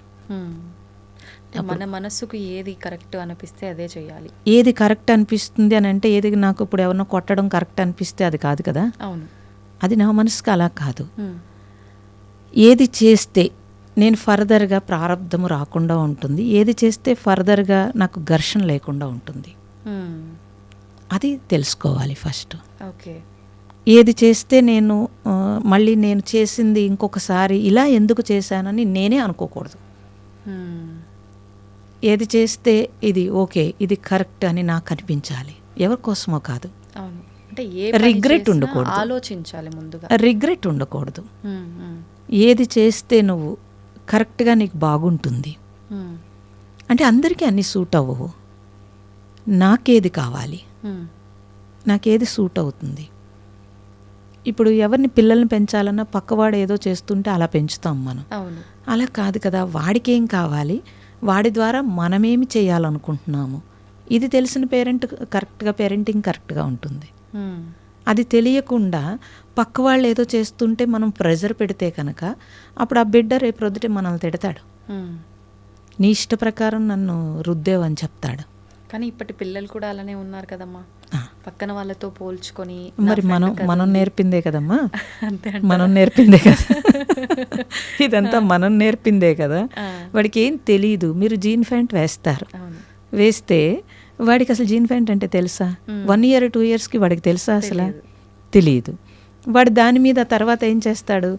మన మనస్సుకు ఏది కరెక్ట్ అనిపిస్తే అదే చేయాలి. ఏది కరెక్ట్ అనిపిస్తుంది అని అంటే, ఏది నాకు ఇప్పుడు ఎవరినో కొట్టడం కరెక్ట్ అనిపిస్తే అది కాదు కదా. అవును, అది నా మనసుకు అలా కాదు. ఏది చేస్తే నేను ఫర్దర్గా ప్రారంధము రాకుండా ఉంటుంది, ఏది చేస్తే ఫర్దర్గా నాకు ఘర్షణ లేకుండా ఉంటుంది, అది తెలుసుకోవాలి ఫస్ట్. ఓకే, ఏది చేస్తే నేను మళ్ళీ నేను చేసింది ఇంకొకసారి ఇలా ఎందుకు చేశానని నేనే అనుకోకూడదు. ఏది చేస్తే ఇది ఓకే, ఇది కరెక్ట్ అని నాకు అనిపించాలి, ఎవరి కోసమో కాదు. అంటే రిగ్రెట్ ఉండకూడదు, ఆలోచించాలి ముందుగా. రిగ్రెట్ ఉండకూడదు. ఏది చేస్తే నువ్వు కరెక్ట్గా నీకు బాగుంటుంది అంటే అందరికీ అన్నీ సూట్ అవ్వవు. నాకేది కావాలి, నాకేది సూట్ అవుతుంది. ఇప్పుడు ఎవరిని పిల్లల్ని పెంచాలన్నా పక్కవాడు ఏదో చేస్తుంటే అలా పెంచుతాం మనం. అలా కాదు కదా, వాడికేం కావాలి, వాడి ద్వారా మనమేమి చేయాలనుకుంటున్నాము, ఇది తెలిసిన పేరెంట్ కరెక్ట్గా పేరెంటింగ్ కరెక్ట్గా ఉంటుంది. అది తెలియకుండా పక్క వాళ్ళు ఏదో చేస్తుంటే మనం ప్రెజర్ పెడితే కనుక అప్పుడు ఆ బిడ్డ రేపు రొద్దుటే మనల్ని తిడతాడు. నీ ఇష్ట ప్రకారం నన్ను రుద్దేవని చెప్తాడు. కానీ ఇప్పటి పిల్లలు కూడా అలానే ఉన్నారు కదమ్మా, పక్కన వాళ్ళతో పోల్చుకొని. మరి మనం నేర్పిందే కదమ్మా, మనం నేర్పిందే కదా, ఇదంతా మనం నేర్పిందే కదా. వాడికి ఏం తెలీదు. మీరు జీన్ ప్యాంట్ వేస్తారు, వేస్తే వాడికి అసలు జీన్ ప్యాంట్ అంటే తెలుసా? 1 year 2 yearsకి వాడికి తెలుసా? అసలు తెలియదు. వాడు దాని మీద తర్వాత ఏం చేస్తాడు,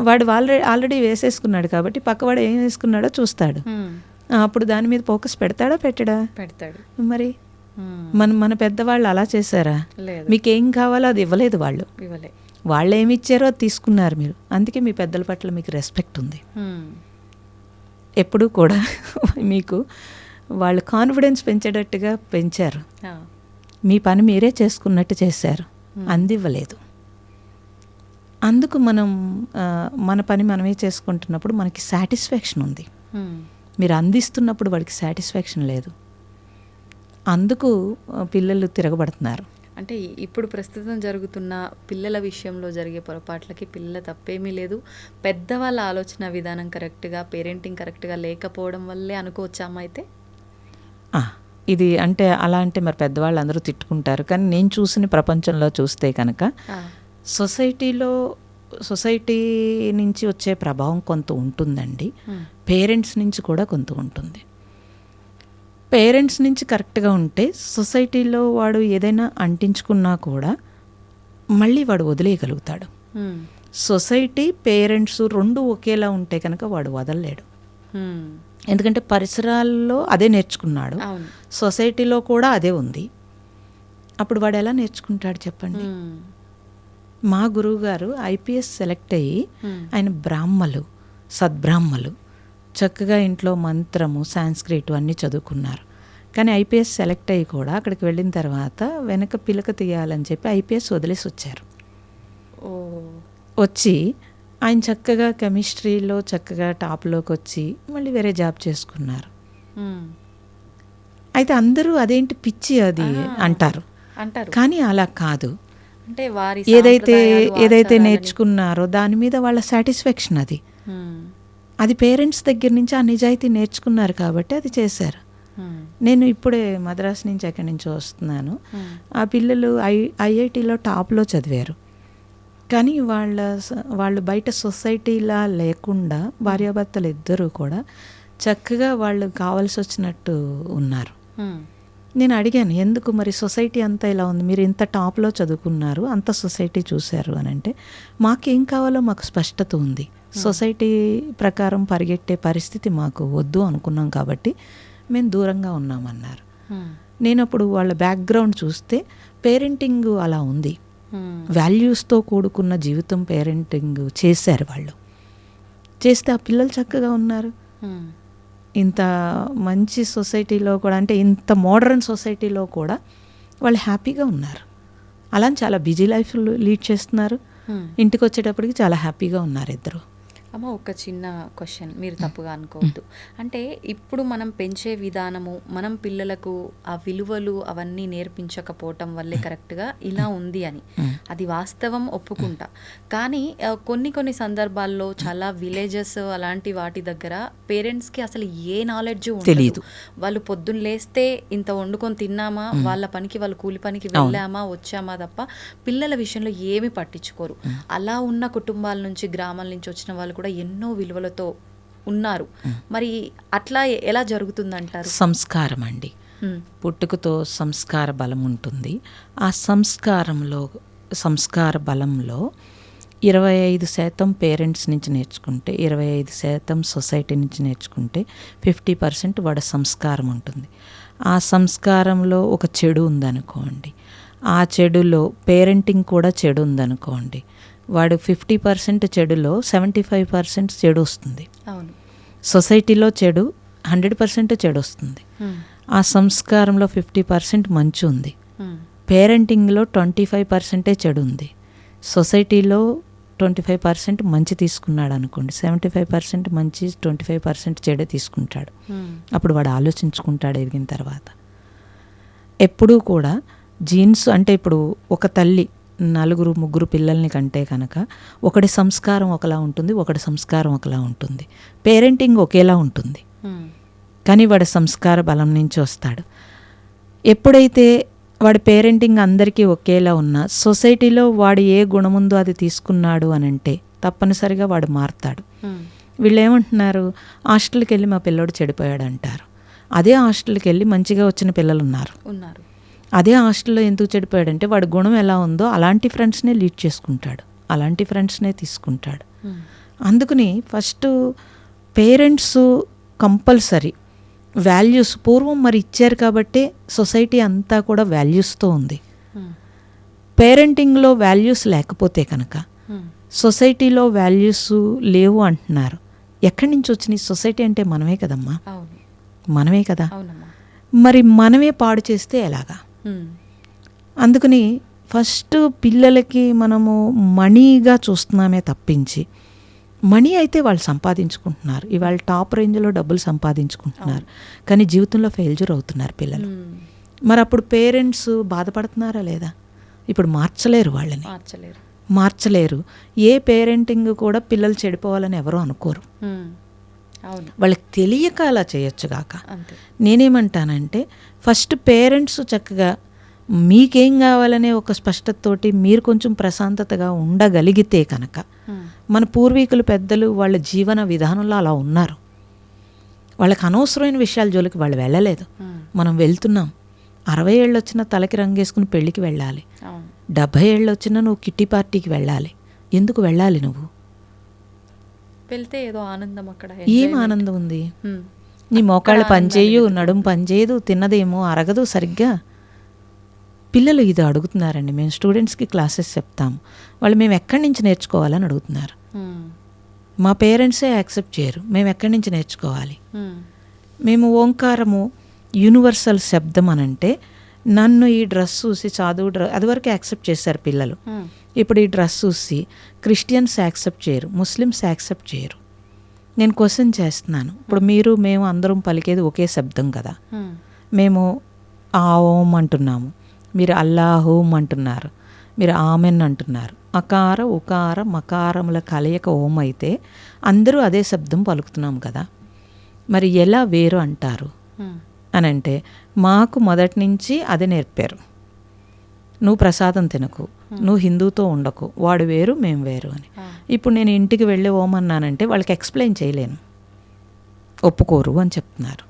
వాడు ఆల్రెడీ వేసేసుకున్నాడు కాబట్టి పక్కవాడు ఏం వేసుకున్నాడో చూస్తాడు. అప్పుడు దాని మీద ఫోకస్ పెడతాడా పెట్టడా? పెడతాడు. మరి మన పెద్దవాళ్ళు అలా చేశారా? మీకేం కావాలో అది ఇవ్వలేదు వాళ్ళు. వాళ్ళు ఏమి ఇచ్చారో అది తీసుకున్నారు మీరు. అందుకే మీ పెద్దల పట్ల మీకు రెస్పెక్ట్ ఉంది. ఎప్పుడూ కూడా మీకు వాళ్ళు కాన్ఫిడెన్స్ పెంచేటట్టుగా పెంచారు. మీ పని మీరే చేసుకున్నట్టు చేశారు, అందివ్వలేదు. అందుకు మనం మన పని మనమే చేసుకుంటున్నప్పుడు మనకి సాటిస్ఫాక్షన్ ఉంది. మీరు అందిస్తున్నప్పుడు వాడికి సాటిస్ఫాక్షన్ లేదు. అందుకు పిల్లలు తిరగబడుతున్నారు. అంటే ఇప్పుడు ప్రస్తుతం జరుగుతున్న పిల్లల విషయంలో జరిగే పొరపాట్లకి పిల్లల తప్పేమీ లేదు, పెద్దవాళ్ళ ఆలోచన విధానం కరెక్ట్గా, పేరెంటింగ్ కరెక్ట్గా లేకపోవడం వల్లే అనుకోవచ్చామా? అయితే ఇది అంటే అలా అంటే మరి పెద్దవాళ్ళు అందరూ తిట్టుకుంటారు. కానీ నేను చూసిన ప్రపంచంలో చూస్తే కనుక సొసైటీ నుంచి వచ్చే ప్రభావం కొంత ఉంటుందండి, పేరెంట్స్ నుంచి కూడా కొంత ఉంటుంది. పేరెంట్స్ నుంచి కరెక్ట్గా ఉంటే సొసైటీలో వాడు ఏదైనా అంటించుకున్నా కూడా మళ్ళీ వాడు వదిలేయగలుగుతాడు. సొసైటీ పేరెంట్స్ 2 ఒకేలా ఉంటే కనుక వాడు వదలలేడు. ఎందుకంటే పరిసరాల్లో అదే నేర్చుకున్నాడు, సొసైటీలో కూడా అదే ఉంది. అప్పుడు వాడు ఎలా నేర్చుకుంటాడు చెప్పండి? మా గురువు గారు IPS సెలెక్ట్ అయ్యి ఆయన సద్బ్రాహ్మలు చక్కగా ఇంట్లో మంత్రము, సాంస్క్రిట్ అన్నీ చదువుకున్నారు. కానీ IPS సెలెక్ట్ అయ్యి కూడా అక్కడికి వెళ్ళిన తర్వాత వెనక పిలక తీయాలని చెప్పి IPS వదిలేసి వచ్చారు. వచ్చి ఆయన చక్కగా కెమిస్ట్రీలో చక్కగా టాప్లోకి వచ్చి మళ్ళీ వేరే జాబ్ చేసుకున్నారు. అయితే అందరూ అదేంటి పిచ్చి అది అంటారు, కానీ అలా కాదు. అంటే వారి ఏదైతే సాంప్రదాయాలు, ఏదైతే ఆచారాలని- నేర్చుకున్నారో దాని మీద వాళ్ళ సాటిస్ఫాక్షన్ అది. మ్మ్. అది పేరెంట్స్ దగ్గర నుంచి ఆ నిజాయితీ నేర్చుకున్నారు కాబట్టి అది చేశారు. మ్మ్. నేను ఇప్పుడే మద్రాసు నుంచి ఎక్కడి నుంచో వస్తున్నాను. మ్మ్. ఆ పిల్లలు ఐఐటిలో టాప్లో చదివారు. కానీ వాళ్ళు బయట సొసైటీలా లేకుండా భార్యాభర్తలు ఇద్దరూ కూడా చక్కగా వాళ్ళు కావాల్సి వచ్చినట్టు ఉన్నారు. మ్మ్. నేను అడిగాను, ఎందుకు మరి సొసైటీ అంతా ఇలా ఉంది, మీరు ఇంత టాప్లో చదువుకున్నారు, అంత సొసైటీ చూశారు అని అంటే, మాకేం కావాలో మాకు స్పష్టత ఉంది, సొసైటీ ప్రకారం పరిగెట్టే పరిస్థితి మాకు వద్దు అనుకున్నాం కాబట్టి మేము దూరంగా ఉన్నామన్నారు. మ్మ్. నేను అప్పుడు వాళ్ళ బ్యాక్గ్రౌండ్ చూస్తే పేరెంటింగ్ అలా ఉంది, మ్మ్. వాల్యూస్తో కూడుకున్న జీవితం పేరెంటింగ్ చేశారు వాళ్ళు. చేస్తే ఆ పిల్లలు చక్కగా ఉన్నారు. మ్మ్. ఇంత మంచి సొసైటీలో కూడా, అంటే ఇంత మోడర్న్ సొసైటీలో కూడా వాళ్ళు హ్యాపీగా ఉన్నారు. అలా చాలా బిజీ లైఫ్ లీడ్ చేస్తున్నారు. మ్మ్. ఇంటికి వచ్చేటప్పటికి చాలా హ్యాపీగా ఉన్నారు ఇద్దరు. అమ్మ, ఒక చిన్న క్వశ్చన్, మీరు తప్పుగా అనుకోవద్దు. అంటే ఇప్పుడు మనం పెంచే విధానము, మనం పిల్లలకు ఆ విలువలు అవన్నీ నేర్పించకపోవటం వల్లే కరెక్ట్గా ఇలా ఉంది అని, అది వాస్తవం, ఒప్పుకుంటా. కానీ కొన్ని సందర్భాల్లో చాలా విలేజెస్ అలాంటి వాటి దగ్గర పేరెంట్స్కి అసలు ఏ నాలెడ్జ్ తెలీదు. వాళ్ళు పొద్దున్న లేస్తే ఇంత వండుకొని తిన్నామా, వాళ్ళ పనికి వాళ్ళు కూలి పనికి వెళ్ళామా వచ్చామా తప్ప పిల్లల విషయంలో ఏమి పట్టించుకోరు. అలా ఉన్న కుటుంబాల నుంచి, గ్రామాల నుంచి వచ్చిన వాళ్ళు కూడా ఎన్నో విలువలతో ఉన్నారు. మరి అట్లా ఎలా జరుగుతుందంటారు? సంస్కారం అండి, పుట్టుకతో సంస్కార బలం ఉంటుంది. ఆ సంస్కార బలంలో 25% పేరెంట్స్ నుంచి నేర్చుకుంటే, 25% సొసైటీ నుంచి నేర్చుకుంటే 50% వాడి సంస్కారం ఉంటుంది. ఆ సంస్కారంలో ఒక చెడు ఉందనుకోండి, ఆ చెడులో పేరెంటింగ్ కూడా చెడు ఉందనుకోండి, వాడు 50% చెడులో 75% చెడు వస్తుంది. అవును. సొసైటీలో చెడు 100% చెడు వస్తుంది. ఆ సంస్కారంలో 50% మంచి ఉంది. పేరెంటింగ్లో 25% చెడు ఉంది. సొసైటీలో 25% మంచి తీసుకున్నాడు అనుకోండి, 75% మంచి, 25% చెడే తీసుకుంటాడు. అప్పుడు వాడు ఆలోచించుకుంటాడు ఎదిగిన తర్వాత. ఎప్పుడూ కూడా జీన్స్ అంటే, ఇప్పుడు ఒక తల్లి 4-3 పిల్లల్ని కంటే కనుక ఒకటి సంస్కారం ఒకలా ఉంటుంది, ఒకటి సంస్కారం ఒకలా ఉంటుంది. పేరెంటింగ్ ఒకేలా ఉంటుంది, కానీ వాడి సంస్కార బలం నుంచి వస్తాడు. ఎప్పుడైతే వాడి పేరెంటింగ్ అందరికీ ఒకేలా ఉన్నా, సొసైటీలో వాడు ఏ గుణముందో అది తీసుకున్నాడు అని అంటే తప్పనిసరిగా వాడు మారుతాడు. వీళ్ళు ఏమంటున్నారు, హాస్టల్కి వెళ్ళి మా పిల్లోడు చెడిపోయాడు అంటారు. అదే హాస్టల్కి వెళ్ళి మంచిగా వచ్చిన పిల్లలు ఉన్నారు. అదే హాస్టల్లో ఎందుకు చెడిపోయాడంటే వాడి గుణం ఎలా ఉందో అలాంటి ఫ్రెండ్స్నే లీడ్ చేసుకుంటాడు, అలాంటి ఫ్రెండ్స్నే తీసుకుంటాడు. అందుకని ఫస్ట్ పేరెంట్స్ కంపల్సరీ వాల్యూస్ పూర్వం మరి ఇచ్చారు కాబట్టి సొసైటీ అంతా కూడా వాల్యూస్తో ఉంది. పేరెంటింగ్లో వాల్యూస్ లేకపోతే కనుక సొసైటీలో వాల్యూస్ లేవు అంటున్నారు. ఎక్కడి నుంచి వచ్చినాయి? సొసైటీ అంటే మనమే కదమ్మా, మనమే కదా. మరి మనమే పాడు చేస్తే ఎలాగా? అందుకని ఫస్ట్ పిల్లలకి మనము మనీగా చూస్తున్నామే తప్పించి, మనీ అయితే వాళ్ళు సంపాదించుకుంటున్నారు, ఇవాళ టాప్ రేంజ్లో డబ్బులు సంపాదించుకుంటున్నారు, కానీ జీవితంలో ఫెయిల్యూర్ అవుతున్నారు పిల్లలు. మరి అప్పుడు పేరెంట్స్ బాధపడుతున్నారా లేదా? ఇప్పుడు మార్చలేరు, వాళ్ళని మార్చలేరు. ఏ పేరెంటింగ్ కూడా పిల్లలు చెడిపోవాలని ఎవరూ అనుకోరు, వాళ్ళకి తెలియక అలా చేయొచ్చుగాక. నేనేమంటానంటే ఫస్ట్ పేరెంట్స్ చక్కగా మీకేం కావాలనే ఒక స్పష్టతతోటి మీరు కొంచెం ప్రశాంతతగా ఉండగలిగితే కనుక, మన పూర్వీకులు పెద్దలు వాళ్ళ జీవన విధానంలో అలా ఉన్నారు. వాళ్ళకి అనవసరమైన విషయాల జోలికి వాళ్ళు వెళ్ళలేదు. మనం వెళ్తున్నాం, 60 ఏళ్ళు వచ్చినా తలకి రంగేసుకుని పెళ్ళికి వెళ్ళాలి, 70 ఏళ్ళు వచ్చినా నువ్వు కిట్టి పార్టీకి వెళ్ళాలి. ఎందుకు వెళ్ళాలి? నువ్వు వెళ్తే ఏదో ఆనందం, అక్కడ ఏం ఆనందం ఉంది? నీ మోకాళ్ళు పనిచేయు, నడుము పనిచేయదు, తిన్నదేమో అరగదు సరిగ్గా. పిల్లలు ఇది అడుగుతున్నారండి. మేము స్టూడెంట్స్కి క్లాసెస్ చెప్తాము, వాళ్ళు మేము ఎక్కడి నుంచి నేర్చుకోవాలని అడుగుతున్నారు. మా పేరెంట్సే యాక్సెప్ట్ చేయరు, మేము ఎక్కడి నుంచి నేర్చుకోవాలి? మేము ఓంకారము యూనివర్సల్ శబ్దం అనంటే, నన్ను ఈ డ్రెస్ చూసి చదువు అదివరకు యాక్సెప్ట్ చేశారు పిల్లలు. ఇప్పుడు ఈ డ్రెస్ చూసి క్రిస్టియన్స్ యాక్సెప్ట్ చేయరు, ముస్లిమ్స్ యాక్సెప్ట్ చేయరు. నేను క్వశ్చన్ చేస్తున్నాను, ఇప్పుడు మీరు మేము అందరం పలికేది ఒకే శబ్దం కదా. మేము ఆ ఓం అంటున్నాము, మీరు అల్లాహూమ్ అంటున్నారు, మీరు ఆమెన్ అంటున్నారు. అకార ఉకార మకారముల కలయిక ఓం అయితే అందరూ అదే శబ్దం పలుకుతున్నాం కదా, మరి ఎలా వేరు అంటారు అని అంటే, మాకు మొదటి నుంచి అదే నేర్పారు. నువ్వు ప్రసాదం తినకు, నువ్వు హిందూతో ఉండకు, వాడు వేరు మేము వేరు అని. ఇప్పుడు నేను ఇంటికి వెళ్ళి ఓం అన్నానంటే వాళ్ళకి ఎక్స్ప్లెయిన్ చేయలేను, ఒప్పుకోరు అని చెప్తున్నారు.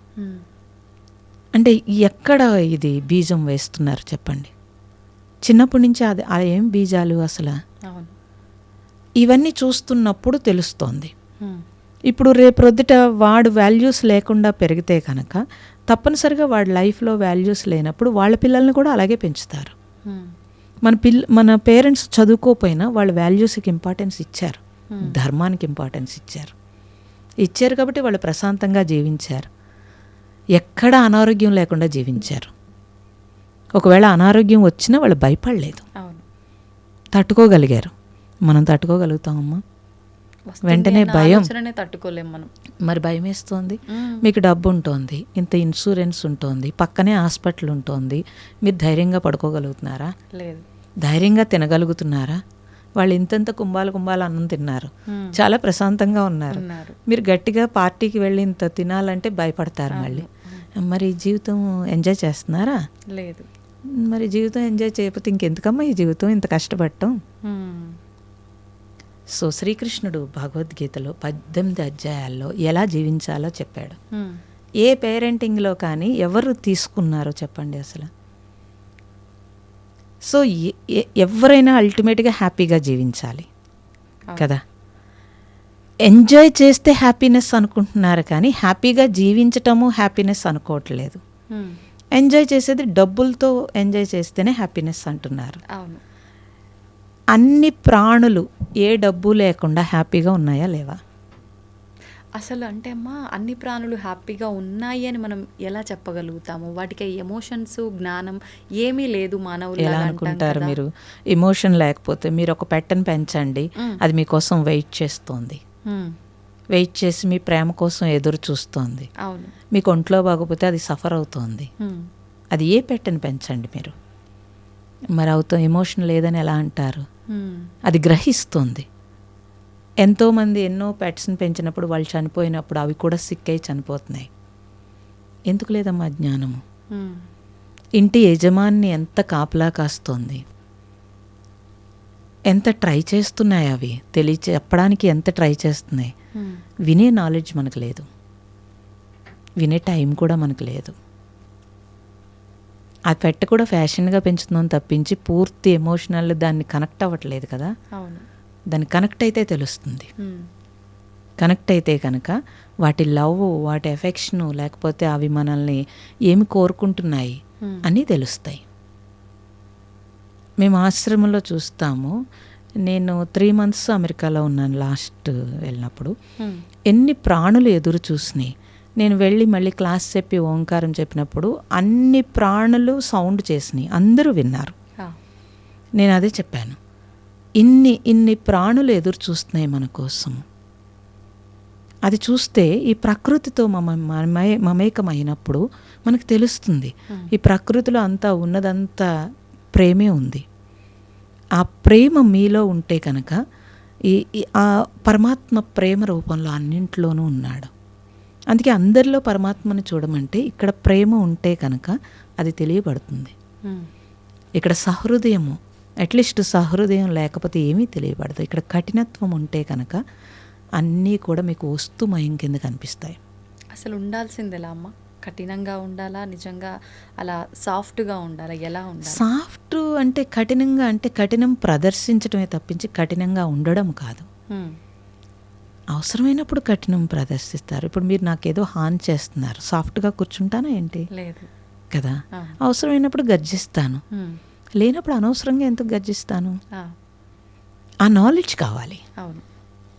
అంటే ఎక్కడ ఇది బీజం వేస్తున్నారు చెప్పండి? చిన్నప్పటి నుంచి అది ఏం బీజాలు అసలు? ఇవన్నీ చూస్తున్నప్పుడు తెలుస్తోంది. ఇప్పుడు రేపొద్దుట వాడు వాల్యూస్ లేకుండా పెరిగితే కనుక తప్పనిసరిగా వాడి లైఫ్లో వాల్యూస్ లేనప్పుడు వాళ్ళ పిల్లల్ని కూడా అలాగే పెంచుతారు. మన పేరెంట్స్ చదువుకోపోయినా వాళ్ళ వాల్యూస్కి ఇంపార్టెన్స్ ఇచ్చారు, ధర్మానికి ఇంపార్టెన్స్ ఇచ్చారు కాబట్టి వాళ్ళు ప్రశాంతంగా జీవించారు, ఎక్కడ అనారోగ్యం లేకుండా జీవించారు. ఒకవేళ అనారోగ్యం వచ్చినా వాళ్ళు భయపడలేదు, తట్టుకోగలిగారు. మనం తట్టుకోగలుగుతామమ్మా? వెంటనే భయం, తట్టుకోలేము మనం. మరి భయం వేస్తుంది. మీకు డబ్బు ఉంటుంది, ఇంత ఇన్సూరెన్స్ ఉంటుంది, పక్కనే హాస్పిటల్ ఉంటుంది, మీరు ధైర్యంగా పడుకోగలుగుతున్నారా? లేదు. ధైర్యంగా తినగలుగుతున్నారా? వాళ్ళు ఇంతంత కుంభాలు అన్నం తిన్నారు, చాలా ప్రశాంతంగా ఉన్నారు. మీరు గట్టిగా పార్టీకి వెళ్ళి ఇంత తినాలంటే భయపడతారు మళ్ళీ. మరి జీవితం ఎంజాయ్ చేస్తున్నారా? లేదు. మరి జీవితం ఎంజాయ్ చేయకపోతే ఇంకెందుకమ్మా ఈ జీవితం, ఇంత కష్టపడటం? సో శ్రీకృష్ణుడు భగవద్గీతలో 18 అధ్యాయాల్లో ఎలా జీవించాలో చెప్పాడు. ఏ పేరెంటింగ్లో కానీ ఎవరు తీసుకున్నారో చెప్పండి అసలు? సో ఎవరైనా అల్టిమేట్గా హ్యాపీగా జీవించాలి కదా. ఎంజాయ్ చేస్తే హ్యాపీనెస్ అనుకుంటున్నారు కానీ హ్యాపీగా జీవించటము హ్యాపీనెస్ అనుకోవట్లేదు. ఎంజాయ్ చేసేది డబ్బులతో ఎంజాయ్ చేస్తేనే హ్యాపీనెస్ అంటున్నారు. అన్ని ప్రాణులు ఏ డబ్బు లేకుండా హ్యాపీగా ఉన్నాయా లేవా? అసలు అంటే అమ్మా, అన్ని ప్రాణులు హ్యాపీగా ఉన్నాయి అని మనం ఎలా చెప్పగలుగుతాము? వాటికి ఎమోషన్స్, జ్ఞానం ఏమీ లేదు మానవులు. ఎలా అనుకుంటారు మీరు? ఎమోషన్ లేకపోతే మీరు ఒక పెట్టుని పెంచండి, అది మీకోసం వెయిట్ చేస్తోంది, వెయిట్ చేసి మీ ప్రేమ కోసం ఎదురు చూస్తోంది. అవును. మీకు ఒంట్లో బాగోపోతే అది సఫర్ అవుతోంది. అది ఏ పెట్టుని పెంచండి మీరు, మరి అవుతాం. ఎమోషన్ లేదని ఎలా అంటారు? అది గ్రహిస్తుంది. ఎంతోమంది ఎన్నో పెట్స్ని పెంచినప్పుడు వాళ్ళు చనిపోయినప్పుడు అవి కూడా సిక్ అయి చనిపోతున్నాయి. ఎందుకు లేదమ్మా జ్ఞానము? ఇంటి యజమాని ఎంత కాపలా కాస్తోంది, ఎంత ట్రై చేస్తున్నాయి, అవి చెప్పడానికి ఎంత ట్రై చేస్తున్నాయి. వినే నాలెడ్జ్ మనకు లేదు, వినే టైం కూడా మనకు లేదు. ఆ పెట్ కూడా ఫ్యాషన్గా పెంచుతున్నాం తప్పించి పూర్తి ఎమోషనల్ దాన్ని కనెక్ట్ అవ్వట్లేదు కదా. దాన్ని కనెక్ట్ అయితే తెలుస్తుంది. కనెక్ట్ అయితే కనుక వాటి లవ్, వాటి ఎఫెక్షను, లేకపోతే అవి మనల్ని ఏమి కోరుకుంటున్నాయి అని తెలుస్తాయి. మేము ఆశ్రమంలో చూస్తాము. నేను 3 months అమెరికాలో ఉన్నాను లాస్ట్ వెళ్ళినప్పుడు. ఎన్ని ప్రాణులు ఎదురు చూసినాయి. నేను వెళ్ళి మళ్ళీ క్లాస్ చెప్పి ఓంకారం చెప్పినప్పుడు అన్ని ప్రాణులు సౌండ్ చేసినాయి, అందరూ విన్నారు. నేను అదే చెప్పాను, ఇన్ని ప్రాణులు ఎదురు చూస్తున్నాయి మన కోసం. అది చూస్తే ఈ ప్రకృతితో మమేకమైనప్పుడు మనకు తెలుస్తుంది, ఈ ప్రకృతిలో అంతా ఉన్నదంతా ప్రేమే ఉంది. ఆ ప్రేమ మీలో ఉంటే కనుక ఆ పరమాత్మ ప్రేమ రూపంలో అన్నింట్లోనూ ఉన్నాడు. అందుకే అందరిలో పరమాత్మని చూడమంటే ఇక్కడ ప్రేమ ఉంటే కనుక అది తెలియబడుతుంది. ఇక్కడ సహృదయము, అట్లీస్ట్ సహృదయం లేకపోతే ఏమీ తెలియబడదు. ఇక్కడ కఠినత్వం ఉంటే కనుక అన్నీ కూడా మీకు వస్తుమయం కింద కనిపిస్తాయి. అసలు ఉండాల్సింది ఎలా అమ్మ? కఠినంగా ఉండాలా, నిజంగా అలా సాఫ్ట్గా ఉండాలా, ఎలా ఉండాలి? సాఫ్ట్ అంటే కఠినంగా అంటే కఠినం ప్రదర్శించడమే తప్పించి కఠినంగా ఉండడం కాదు. అవసరమైనప్పుడు కఠినం ప్రదర్శిస్తారు. ఇప్పుడు మీరు నాకేదో హాని చేస్తున్నారు, సాఫ్ట్గా కూర్చుంటానా ఏంటి? లేదు కదా. అవసరమైనప్పుడు గర్జిస్తాను, లేనప్పుడు అనవసరంగా ఎందుకు గర్జిస్తాను? ఆ నాలెడ్జ్ కావాలి. అవును.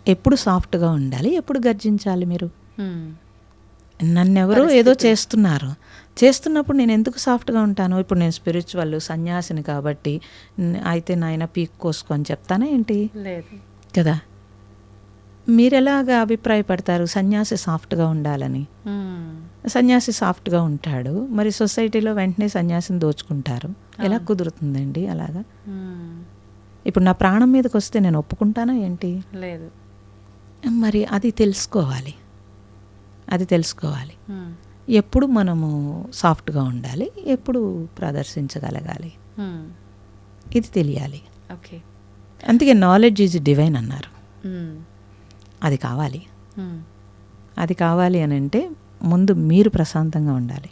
ఎప్పుడు సాఫ్ట్గా ఉండాలి, ఎప్పుడు గర్జించాలి. మీరు నన్నెవరో ఏదో చేస్తున్నప్పుడు నేను ఎందుకు సాఫ్ట్గా ఉంటాను? ఇప్పుడు నేను స్పిరిచువల్ సన్యాసిని కాబట్టి అయితే నాయన పీక్ కోసుకో అని చెప్తానా ఏంటి? లేదు కదా. మీరెలాగా అభిప్రాయపడతారు సన్యాసి సాఫ్ట్గా ఉండాలని? సన్యాసి సాఫ్ట్గా ఉంటాడు, మరి సొసైటీలో వెంటనే సన్యాసిని దోచుకుంటారు. ఎలా కుదురుతుందండి అలాగా? ఇప్పుడు నా ప్రాణం మీదకి వస్తే నేను ఒప్పుకుంటానా ఏంటి? లేదు. మరి అది తెలుసుకోవాలి. ఎప్పుడు మనము సాఫ్ట్గా ఉండాలి, ఎప్పుడు ప్రదర్శించగలగాలి, ఇది తెలియాలి. ఓకే. అందుకే నాలెడ్జ్ ఈజ్ డివైన్ అన్నారు. అది కావాలి అని అంటే ముందు మీరు ప్రశాంతంగా ఉండాలి.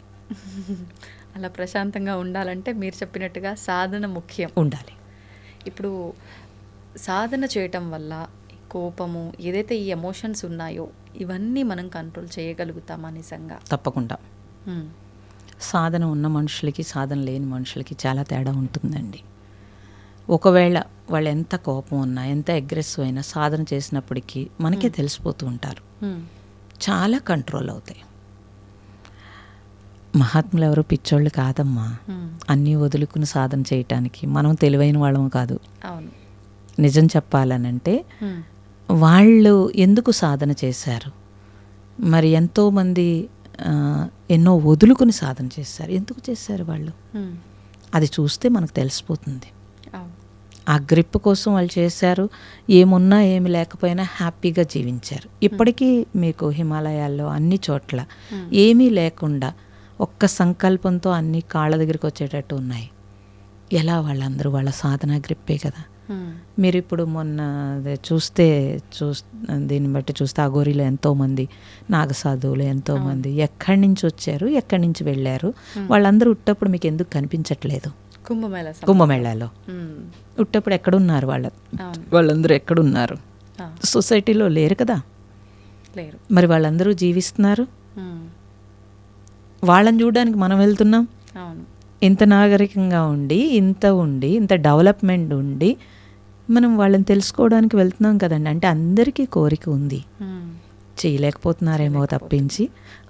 అలా ప్రశాంతంగా ఉండాలంటే మీరు చెప్పినట్టుగా సాధన ముఖ్యం ఉండాలి. ఇప్పుడు సాధన చేయటం వల్ల కోపము, ఏదైతే ఈ ఎమోషన్స్ ఉన్నాయో ఇవన్నీ మనం కంట్రోల్ చేయగలుగుతామా నిజంగా? తప్పకుండా. సాధన ఉన్న మనుషులకి, సాధన లేని మనుషులకి చాలా తేడా ఉంటుందండి. ఒకవేళ వాళ్ళు ఎంత కోపం ఉన్నా, ఎంత అగ్రెసివ్ అయినా సాధన చేసినప్పటికీ మనకే తెలిసిపోతూ ఉంటారు. చాలా కంట్రోల్ అవుతాయి. మహాత్ములు ఎవరు పిచ్చోళ్ళు కాదమ్మా. అన్నీ వదులుకుని సాధన చేయటానికి మనం తెలివైన వాళ్ళము కాదు. అవును. నిజం చెప్పాలనంటే వాళ్ళు ఎందుకు సాధన చేశారు? మరి ఎంతోమంది ఎన్నో వదులుకుని సాధన చేశారు. ఎందుకు చేశారు వాళ్ళు? అది చూస్తే మనకు తెలిసిపోతుంది. ఆ గ్రిప్ కోసం వాళ్ళు చేశారు. ఏమున్నా ఏమి లేకపోయినా హ్యాపీగా జీవించారు. ఇప్పటికీ మీకు హిమాలయాల్లో అన్ని చోట్ల ఏమీ లేకుండా ఒక్క సంకల్పంతో అన్ని కాళ్ళ దగ్గరికి వచ్చేటట్టు ఉన్నాయి. ఎలా? వాళ్ళందరూ వాళ్ళ సాధన గ్రిప్పే కదా. మీరు ఇప్పుడు మొన్న దీన్ని బట్టి చూస్తే అఘోరీలో ఎంతోమంది నాగసాధువులు ఎంతోమంది ఎక్కడి నుంచి వచ్చారు, ఎక్కడి నుంచి వెళ్ళారు, వాళ్ళందరూ ఉట్టప్పుడు మీకు ఎందుకు కనిపించట్లేదు? కుంభమేళాలో ఉట్టప్పుడు ఎక్కడున్నారు వాళ్ళందరూ ఎక్కడున్నారు? సొసైటీలో లేరు కదా. మరి వాళ్ళందరూ జీవిస్తున్నారు. వాళ్ళని చూడడానికి మనం వెళ్తున్నాం. ఇంత నాగరికంగా ఉండి, ఇంత డెవలప్మెంట్ ఉండి మనం వాళ్ళని తెలుసుకోవడానికి వెళ్తున్నాం కదండి. అంటే అందరికీ కోరిక ఉంది, చేయలేకపోతున్నారేమో తప్పించి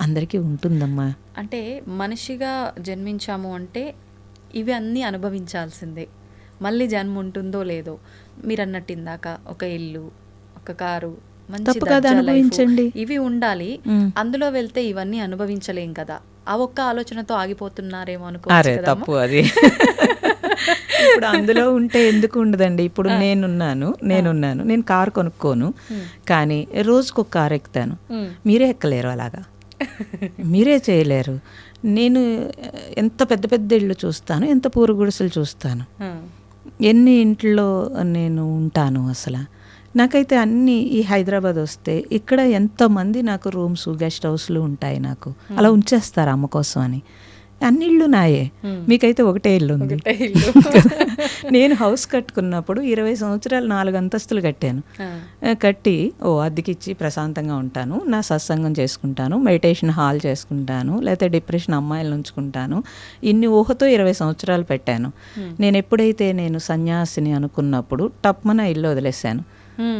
అందరికీ ఉంటుందమ్మా. అంటే మనిషిగా జన్మించాము అంటే ఇవి అన్నీ అనుభవించాల్సిందే. మళ్ళీ జన్మ ఉంటుందో లేదో, మీరు అన్నట్టు ఇందాక ఒక ఇల్లు, ఒక కారు, అనుభవించండి, ఇవి ఉండాలి. అందులో వెళ్తే ఇవన్నీ అనుభవించలేం కదా. ఆ ఒక్క ఆలోచనతో ఆగిపోతున్నారేమో అనుకోవచ్చు. తప్పు అది. ఇప్పుడు అందులో ఉంటే ఎందుకు ఉండదండి? ఇప్పుడు నేను కారు కొనుక్కోను, కానీ రోజుకు ఒక కారు ఎక్కుతాను. మీరే ఎక్కలేరు అలాగా, మీరే చేయలేరు. నేను ఎంత పెద్ద పెద్ద ఇళ్ళు చూస్తాను, ఎంత పూరు గుడిసెలు చూస్తాను, ఎన్ని ఇంట్లో నేను ఉంటాను. అసలు నాకైతే అన్నీ ఈ హైదరాబాద్ వస్తే ఇక్కడ ఎంతోమంది నాకు రూమ్స్, గెస్ట్ హౌస్లు ఉంటాయి. నాకు అలా ఉంచేస్తారు అమ్మ కోసం అని. అన్ని ఇళ్ళు నాయే, మీకైతే ఒకటే ఇల్లు ఉంది. నేను హౌస్ కట్టుకున్నప్పుడు 20 సంవత్సరాలు 4 అంతస్తులు కట్టాను. కట్టి అద్దెకిచ్చి ప్రశాంతంగా ఉంటాను, నా సత్సంగం చేసుకుంటాను, మెడిటేషన్ హాల్ చేసుకుంటాను, లేకపోతే డిప్రెషన్ అమ్మాయిలను ఉంచుకుంటాను. ఇన్ని ఊహతో 20 సంవత్సరాలు పెట్టాను. నేను ఎప్పుడైతే సన్యాసిని అనుకున్నప్పుడు టప్మన ఇల్లు వదిలేశాను.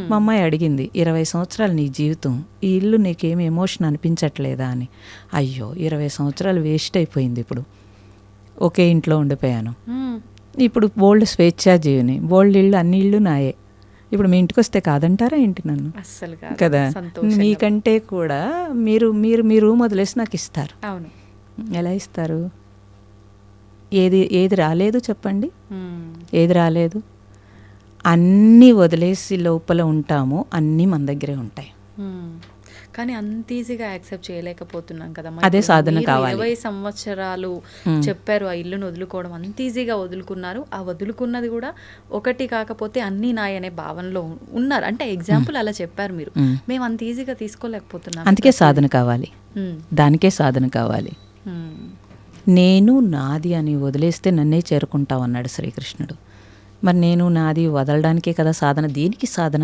మా అమ్మాయి అడిగింది, 20 సంవత్సరాలు నీ జీవితం, ఈ ఇల్లు నీకేమి ఎమోషన్ అనిపించట్లేదా అని. అయ్యో, 20 సంవత్సరాలు వేస్ట్ అయిపోయింది. ఇప్పుడు ఒకే ఇంట్లో ఉండిపోయాను. ఇప్పుడు బోల్డ్ స్వేచ్ఛాజీవిని, బోల్డ్ ఇళ్ళు, అన్ని ఇళ్ళు నాయే. ఇప్పుడు మీ ఇంటికి వస్తే కాదంటారా ఏంటి నన్ను? అస్సలు కదా. మీకంటే కూడా మీరు మీ రూమ్ వదిలేసి నాకు ఇస్తారు. అవును. ఎలా ఇస్తారు? ఏది రాలేదు చెప్పండి? ఏది రాలేదు? అన్నీ వదిలేసి లోపల ఉంటాము, అన్నీ మన దగ్గరే ఉంటాయి. కానీ అంత ఈజీగా యాక్సెప్ట్ చేయలేకపోతున్నాం కదా. అదే సాధన కావాలి. 20 సంవత్సరాలు చెప్పారు ఆ ఇల్లును వదులుకోవడం, అంత ఈజీగా వదులుకున్నారు. ఆ వదులుకున్నది కూడా ఒకటి కాకపోతే అన్నీ నాయనే భావనలో ఉన్నారు. అంటే ఎగ్జాంపుల్ అలా చెప్పారు మీరు. మేము అంత ఈజీగా తీసుకోలేకపోతున్నాం. అందుకే సాధన కావాలి, దానికే సాధన కావాలి. నేను నాది అని వదిలేస్తే నన్నే చేరుకుంటావు అన్నాడు శ్రీకృష్ణుడు. మరి నేను నాది వదలడానికే కదా సాధన. దేనికి సాధన?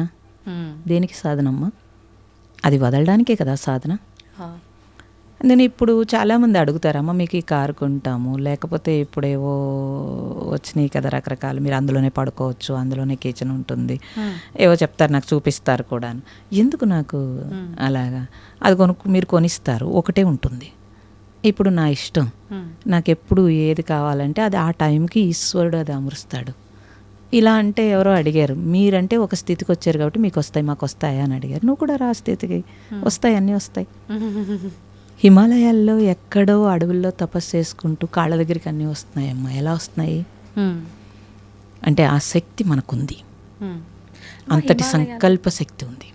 దేనికి సాధనమ్మా? అది వదలడానికే కదా సాధన. నేను ఇప్పుడు చాలామంది అడుగుతారమ్మా, మీకు ఈ కారు కొంటాము, లేకపోతే ఇప్పుడేవో వచ్చినాయి కదా రకరకాలు, మీరు అందులోనే పడుకోవచ్చు, అందులోనే కిచెన్ ఉంటుంది, ఏవో చెప్తారు, నాకు చూపిస్తారు కూడా. ఎందుకు నాకు అలాగా? అది మీరు కొనిస్తారు, ఒకటే ఉంటుంది. ఇప్పుడు నా ఇష్టం, నాకు ఎప్పుడు ఏది కావాలంటే అది ఆ టైంకి ఈశ్వరుడు అది అమరుస్తాడు. ఇలా అంటే ఎవరో అడిగారు, మీరంటే ఒక స్థితికి వచ్చారు కాబట్టి మీకు వస్తాయి, మాకు వస్తాయా అని అడిగారు. నువ్వు కూడా రా స్థితికి, వస్తాయి, అన్నీ వస్తాయి. హిమాలయాల్లో ఎక్కడో అడవుల్లో తపస్సు చేసుకుంటూ కాళ్ళ దగ్గరికి అన్నీ వస్తున్నాయమ్మా. ఎలా వస్తున్నాయి? అంటే ఆ శక్తి మనకుంది. హ్మ్. అంతటి హిమాలయాలు- సంకల్ప శక్తి ఉంది.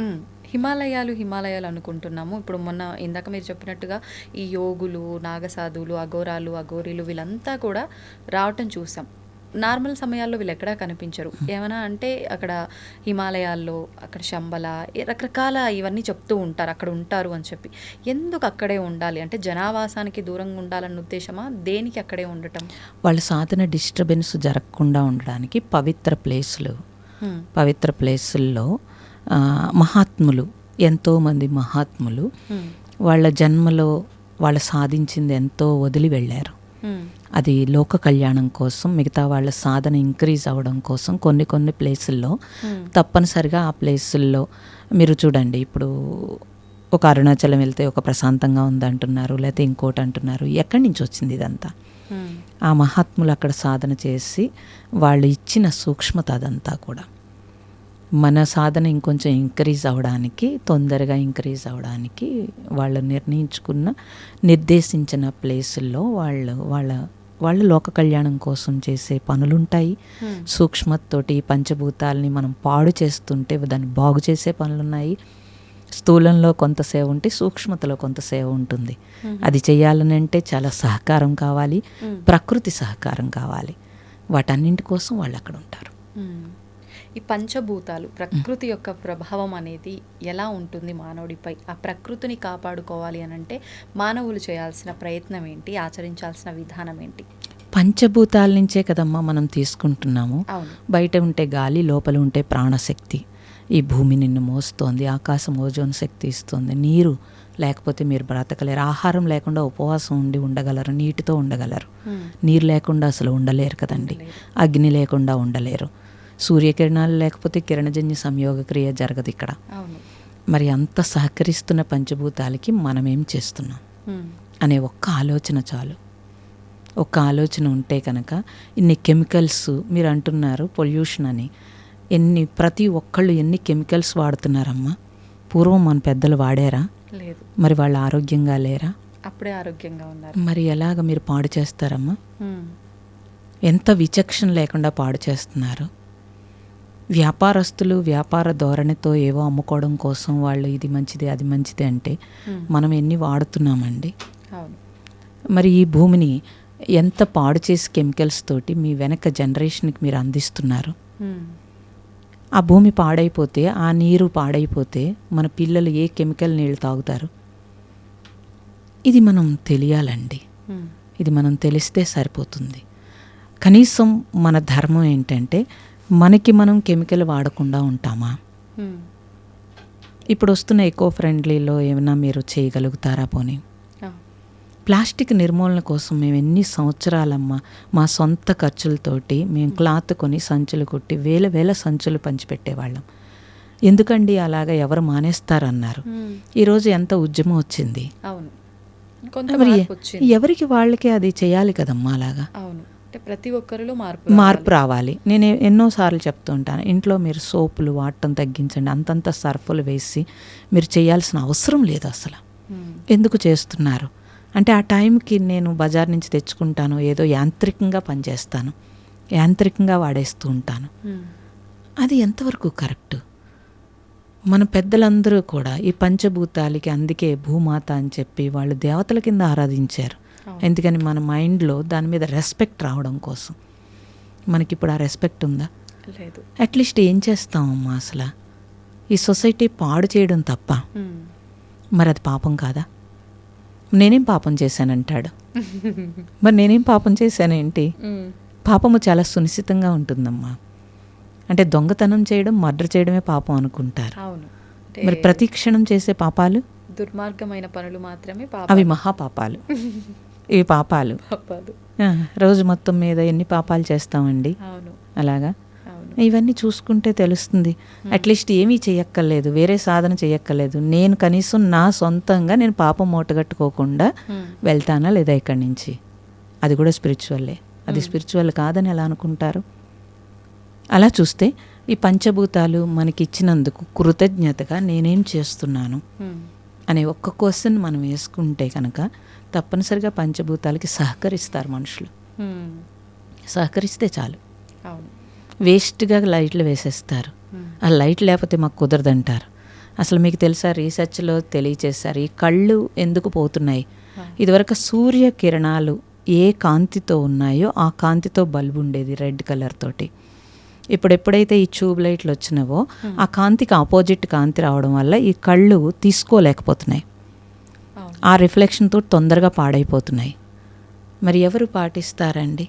హిమాలయాలు అనుకుంటున్నాము. ఇప్పుడు మొన్న ఇందాక మీరు చెప్పినట్టుగా ఈ యోగులు, నాగసాధువులు, అఘోరాలు, అఘోరీలు వీళ్ళంతా కూడా రావటం చూసాం. నార్మల్ సమయాల్లో వీళ్ళు ఎక్కడా కనిపించరు. ఏమైనా అంటే అక్కడ హిమాలయాల్లో అక్కడ శంబల రకరకాల ఇవన్నీ చెప్తూ ఉంటారు, అక్కడ ఉంటారు అని చెప్పి. ఎందుకు అక్కడే ఉండాలి అంటే జనావాసానికి దూరంగా ఉండాలన్న ఉద్దేశమా? దేనికి అక్కడే ఉండటం? వాళ్ళ సాధన డిస్టర్బెన్స్ జరగకుండా ఉండడానికి పవిత్ర ప్లేసుల్లో మహాత్ములు, ఎంతోమంది మహాత్ములు వాళ్ళ జన్మలో వాళ్ళు సాధించింది ఎంతో వదిలి వెళ్ళారు. అది లోక కళ్యాణం కోసం, మిగతా వాళ్ళ సాధన ఇంక్రీజ్ అవ్వడం కోసం కొన్ని ప్లేసుల్లో తప్పనిసరిగా ఆ ప్లేసుల్లో మీరు చూడండి, ఇప్పుడు ఒక అరుణాచలం వెళ్తే ఒక ప్రశాంతంగా ఉందంటున్నారు, లేకపోతే ఇంకోటి అంటున్నారు. ఎక్కడి నుంచి వచ్చింది ఇదంతా? ఆ మహాత్ములు అక్కడ సాధన చేసి వాళ్ళు ఇచ్చిన సూక్ష్మత అదంతా కూడా మన సాధన ఇంకొంచెం తొందరగా ఇంక్రీజ్ అవ్వడానికి వాళ్ళు నిర్దేశించిన ప్లేసుల్లో వాళ్ళు లోక కళ్యాణం కోసం చేసే పనులుంటాయి. సూక్ష్మతతోటి పంచభూతాలని మనం పాడు చేస్తుంటే దాన్ని బాగు చేసే పనులున్నాయి. స్థూలంలో కొంత సేవ ఉంటే సూక్ష్మతలో కొంత సేవ ఉంటుంది. అది చేయాలని అంటే చాలా సహకారం కావాలి, ప్రకృతి సహకారం కావాలి. వాటన్నింటి కోసం వాళ్ళు అక్కడ ఉంటారు. ఈ పంచభూతాలు, ప్రకృతి యొక్క ప్రభావం అనేది ఎలా ఉంటుంది మానవుడిపై? ఆ ప్రకృతిని కాపాడుకోవాలి అని అంటే మానవులు చేయాల్సిన ప్రయత్నం ఏంటి, ఆచరించాల్సిన విధానం ఏంటి? పంచభూతాల నుంచే కదమ్మా మనం తీసుకుంటున్నాము. బయట ఉంటే గాలి, లోపల ఉంటే ప్రాణశక్తి. ఈ భూమి నిన్ను మోస్తోంది, ఆకాశం ఓజోన్ శక్తి ఇస్తుంది. నీరు లేకపోతే మీరు బ్రతకలేరు. ఆహారం లేకుండా ఉపవాసం ఉండగలరు, నీటితో ఉండగలరు. నీరు లేకుండా అసలు ఉండలేరు కదండి. అగ్ని లేకుండా ఉండలేరు. సూర్యకిరణాలు లేకపోతే కిరణజన్య సంయోగ క్రియ జరగదు ఇక్కడ. మరి అంత సహకరిస్తున్న పంచభూతాలకి మనం ఏం చేస్తున్నాం అనే ఒక్క ఆలోచన చాలు. ఒక్క ఆలోచన ఉంటే కనుక ఇన్ని కెమికల్స్ మీరు అంటున్నారు పొల్యూషన్ అని, ప్రతి ఒక్కళ్ళు ఎన్ని కెమికల్స్ వాడుతున్నారమ్మా. పూర్వం మన పెద్దలు వాడారా? లేదు. మరి వాళ్ళు ఆరోగ్యంగా లేరా? అప్పుడే ఆరోగ్యంగా ఉన్నారు. మరి ఎలాగ మీరు పాడు చేస్తారమ్మా? ఎంత విచక్షణ లేకుండా పాడు చేస్తున్నారు. వ్యాపారస్తులు వ్యాపార ధోరణితో ఏవో అమ్ముకోవడం కోసం వాళ్ళు ఇది మంచిది అది మంచిది అంటే మనం ఎన్ని వాడుతున్నామండి. మరి ఈ భూమిని ఎంత పాడు చేసి కెమికల్స్ తోటి మీ వెనక జనరేషన్కి మీరు అందిస్తున్నారు. ఆ భూమి పాడైపోతే, ఆ నీరు పాడైపోతే మన పిల్లలు ఏ కెమికల్ నీళ్ళు తాగుతారు? ఇది మనం తెలియాలండి. ఇది మనం తెలిస్తే సరిపోతుంది. కనీసం మన ధర్మం ఏంటంటే మనకి మనం కెమికల్ వాడకుండా ఉంటామా? ఇప్పుడు వస్తున్న ఎకో ఫ్రెండ్లీలో ఏమైనా మీరు చేయగలుగుతారా? పోనీ ప్లాస్టిక్ నిర్మూలన కోసం మేము ఎన్ని సంవత్సరాలమ్మా మా సొంత ఖర్చులతోటి మేము క్లాత్ కొని సంచులు కుట్టి వేల సంచులు పంచిపెట్టేవాళ్ళం. ఎందుకండి అలాగా ఎవరు మానేస్తారన్నారు. ఈరోజు ఎంత ఉద్యమం వచ్చింది. మరి ఎవరికి వాళ్ళకి అది చేయాలి కదమ్మా. అలాగా ప్రతి ఒక్కరిలో మార్పు రావాలి. నేను ఎన్నోసార్లు చెప్తూ ఉంటాను, ఇంట్లో మీరు సోపులు వాడటం తగ్గించండి. అంతంత సర్ఫులు వేసి మీరు చేయాల్సిన అవసరం లేదు అసలు. ఎందుకు చేస్తున్నారు అంటే ఆ టైంకి నేను బజార్ నుంచి తెచ్చుకుంటాను, ఏదో యాంత్రికంగా పనిచేస్తాను, యాంత్రికంగా వాడేస్తూ ఉంటాను. అది ఎంతవరకు కరెక్ట్? మన పెద్దలందరూ కూడా ఈ పంచభూతాలకి అందుకే భూమాత అని చెప్పి వాళ్ళు దేవతల కింద ఆరాధించారు. ఎందుకని మన మైండ్లో దాని మీద రెస్పెక్ట్ రావడం కోసం. మనకిప్పుడు ఆ రెస్పెక్ట్ ఉందా? లేదు. అట్లీస్ట్ ఏం చేస్తామమ్మా అసలు? ఈ సొసైటీ పాడు చేయడం తప్ప మరి అది పాపం కాదా? నేనేం పాపం చేశానంటాడు. మరి నేనేం పాపం చేశానేంటి? పాపము చాలా సునిశ్చితంగా ఉంటుందమ్మా. అంటే దొంగతనం చేయడం, మర్డర్ చేయడమే పాపం అనుకుంటారు. మరి ప్రతి క్షణం చేసే పాపాలు, దుర్మార్గమైన పనులు మాత్రమే అవి మహాపాపాలు. ఇవి పాపాలు. రోజు మొత్తం మీద ఎన్ని పాపాలు చేస్తామండి. అలాగా ఇవన్నీ చూసుకుంటే తెలుస్తుంది. అట్లీస్ట్ ఏమీ చేయక్కర్లేదు, వేరే సాధన చేయక్కర్లేదు. నేను కనీసం నా సొంతంగా నేను పాపం మూటగట్టుకోకుండా వెళ్తానా లేదా ఇక్కడి నుంచి? అది కూడా స్పిరిచువల్లే. అది స్పిరిచువల్ కాదని ఎలా అనుకుంటారు? అలా చూస్తే ఈ పంచభూతాలు మనకి ఇచ్చినందుకు కృతజ్ఞతగా నేనేం చేస్తున్నాను అనే ఒక్క క్వశ్చన్ మనం వేసుకుంటే కనుక తప్పనిసరిగా పంచభూతాలకి సహకరిస్తారు మనుషులు. సహకరిస్తే చాలు. వేస్ట్గా లైట్లు వేసేస్తారు. ఆ లైట్ లేకపోతే మాకు కుదరదంటారు. అసలు మీకు తెలుసా, రీసెర్చ్లో తెలియచేశారు ఈ కళ్ళు ఎందుకు పోతున్నాయి. ఇదివరకు సూర్యకిరణాలు ఏ కాంతితో ఉన్నాయో ఆ కాంతితో బల్బు ఉండేది రెడ్ కలర్ తోటి. ఇప్పుడు ఎప్పుడైతే ఈ ట్యూబ్ లైట్లు వచ్చినావో ఆ కాంతికి ఆపోజిట్ కాంతి రావడం వల్ల ఈ కళ్ళు తీసుకోలేకపోతున్నాయి. ఆ రిఫ్లెక్షన్తో తొందరగా పాడైపోతున్నాయి. మరి ఎవరు పాటిస్తారండి?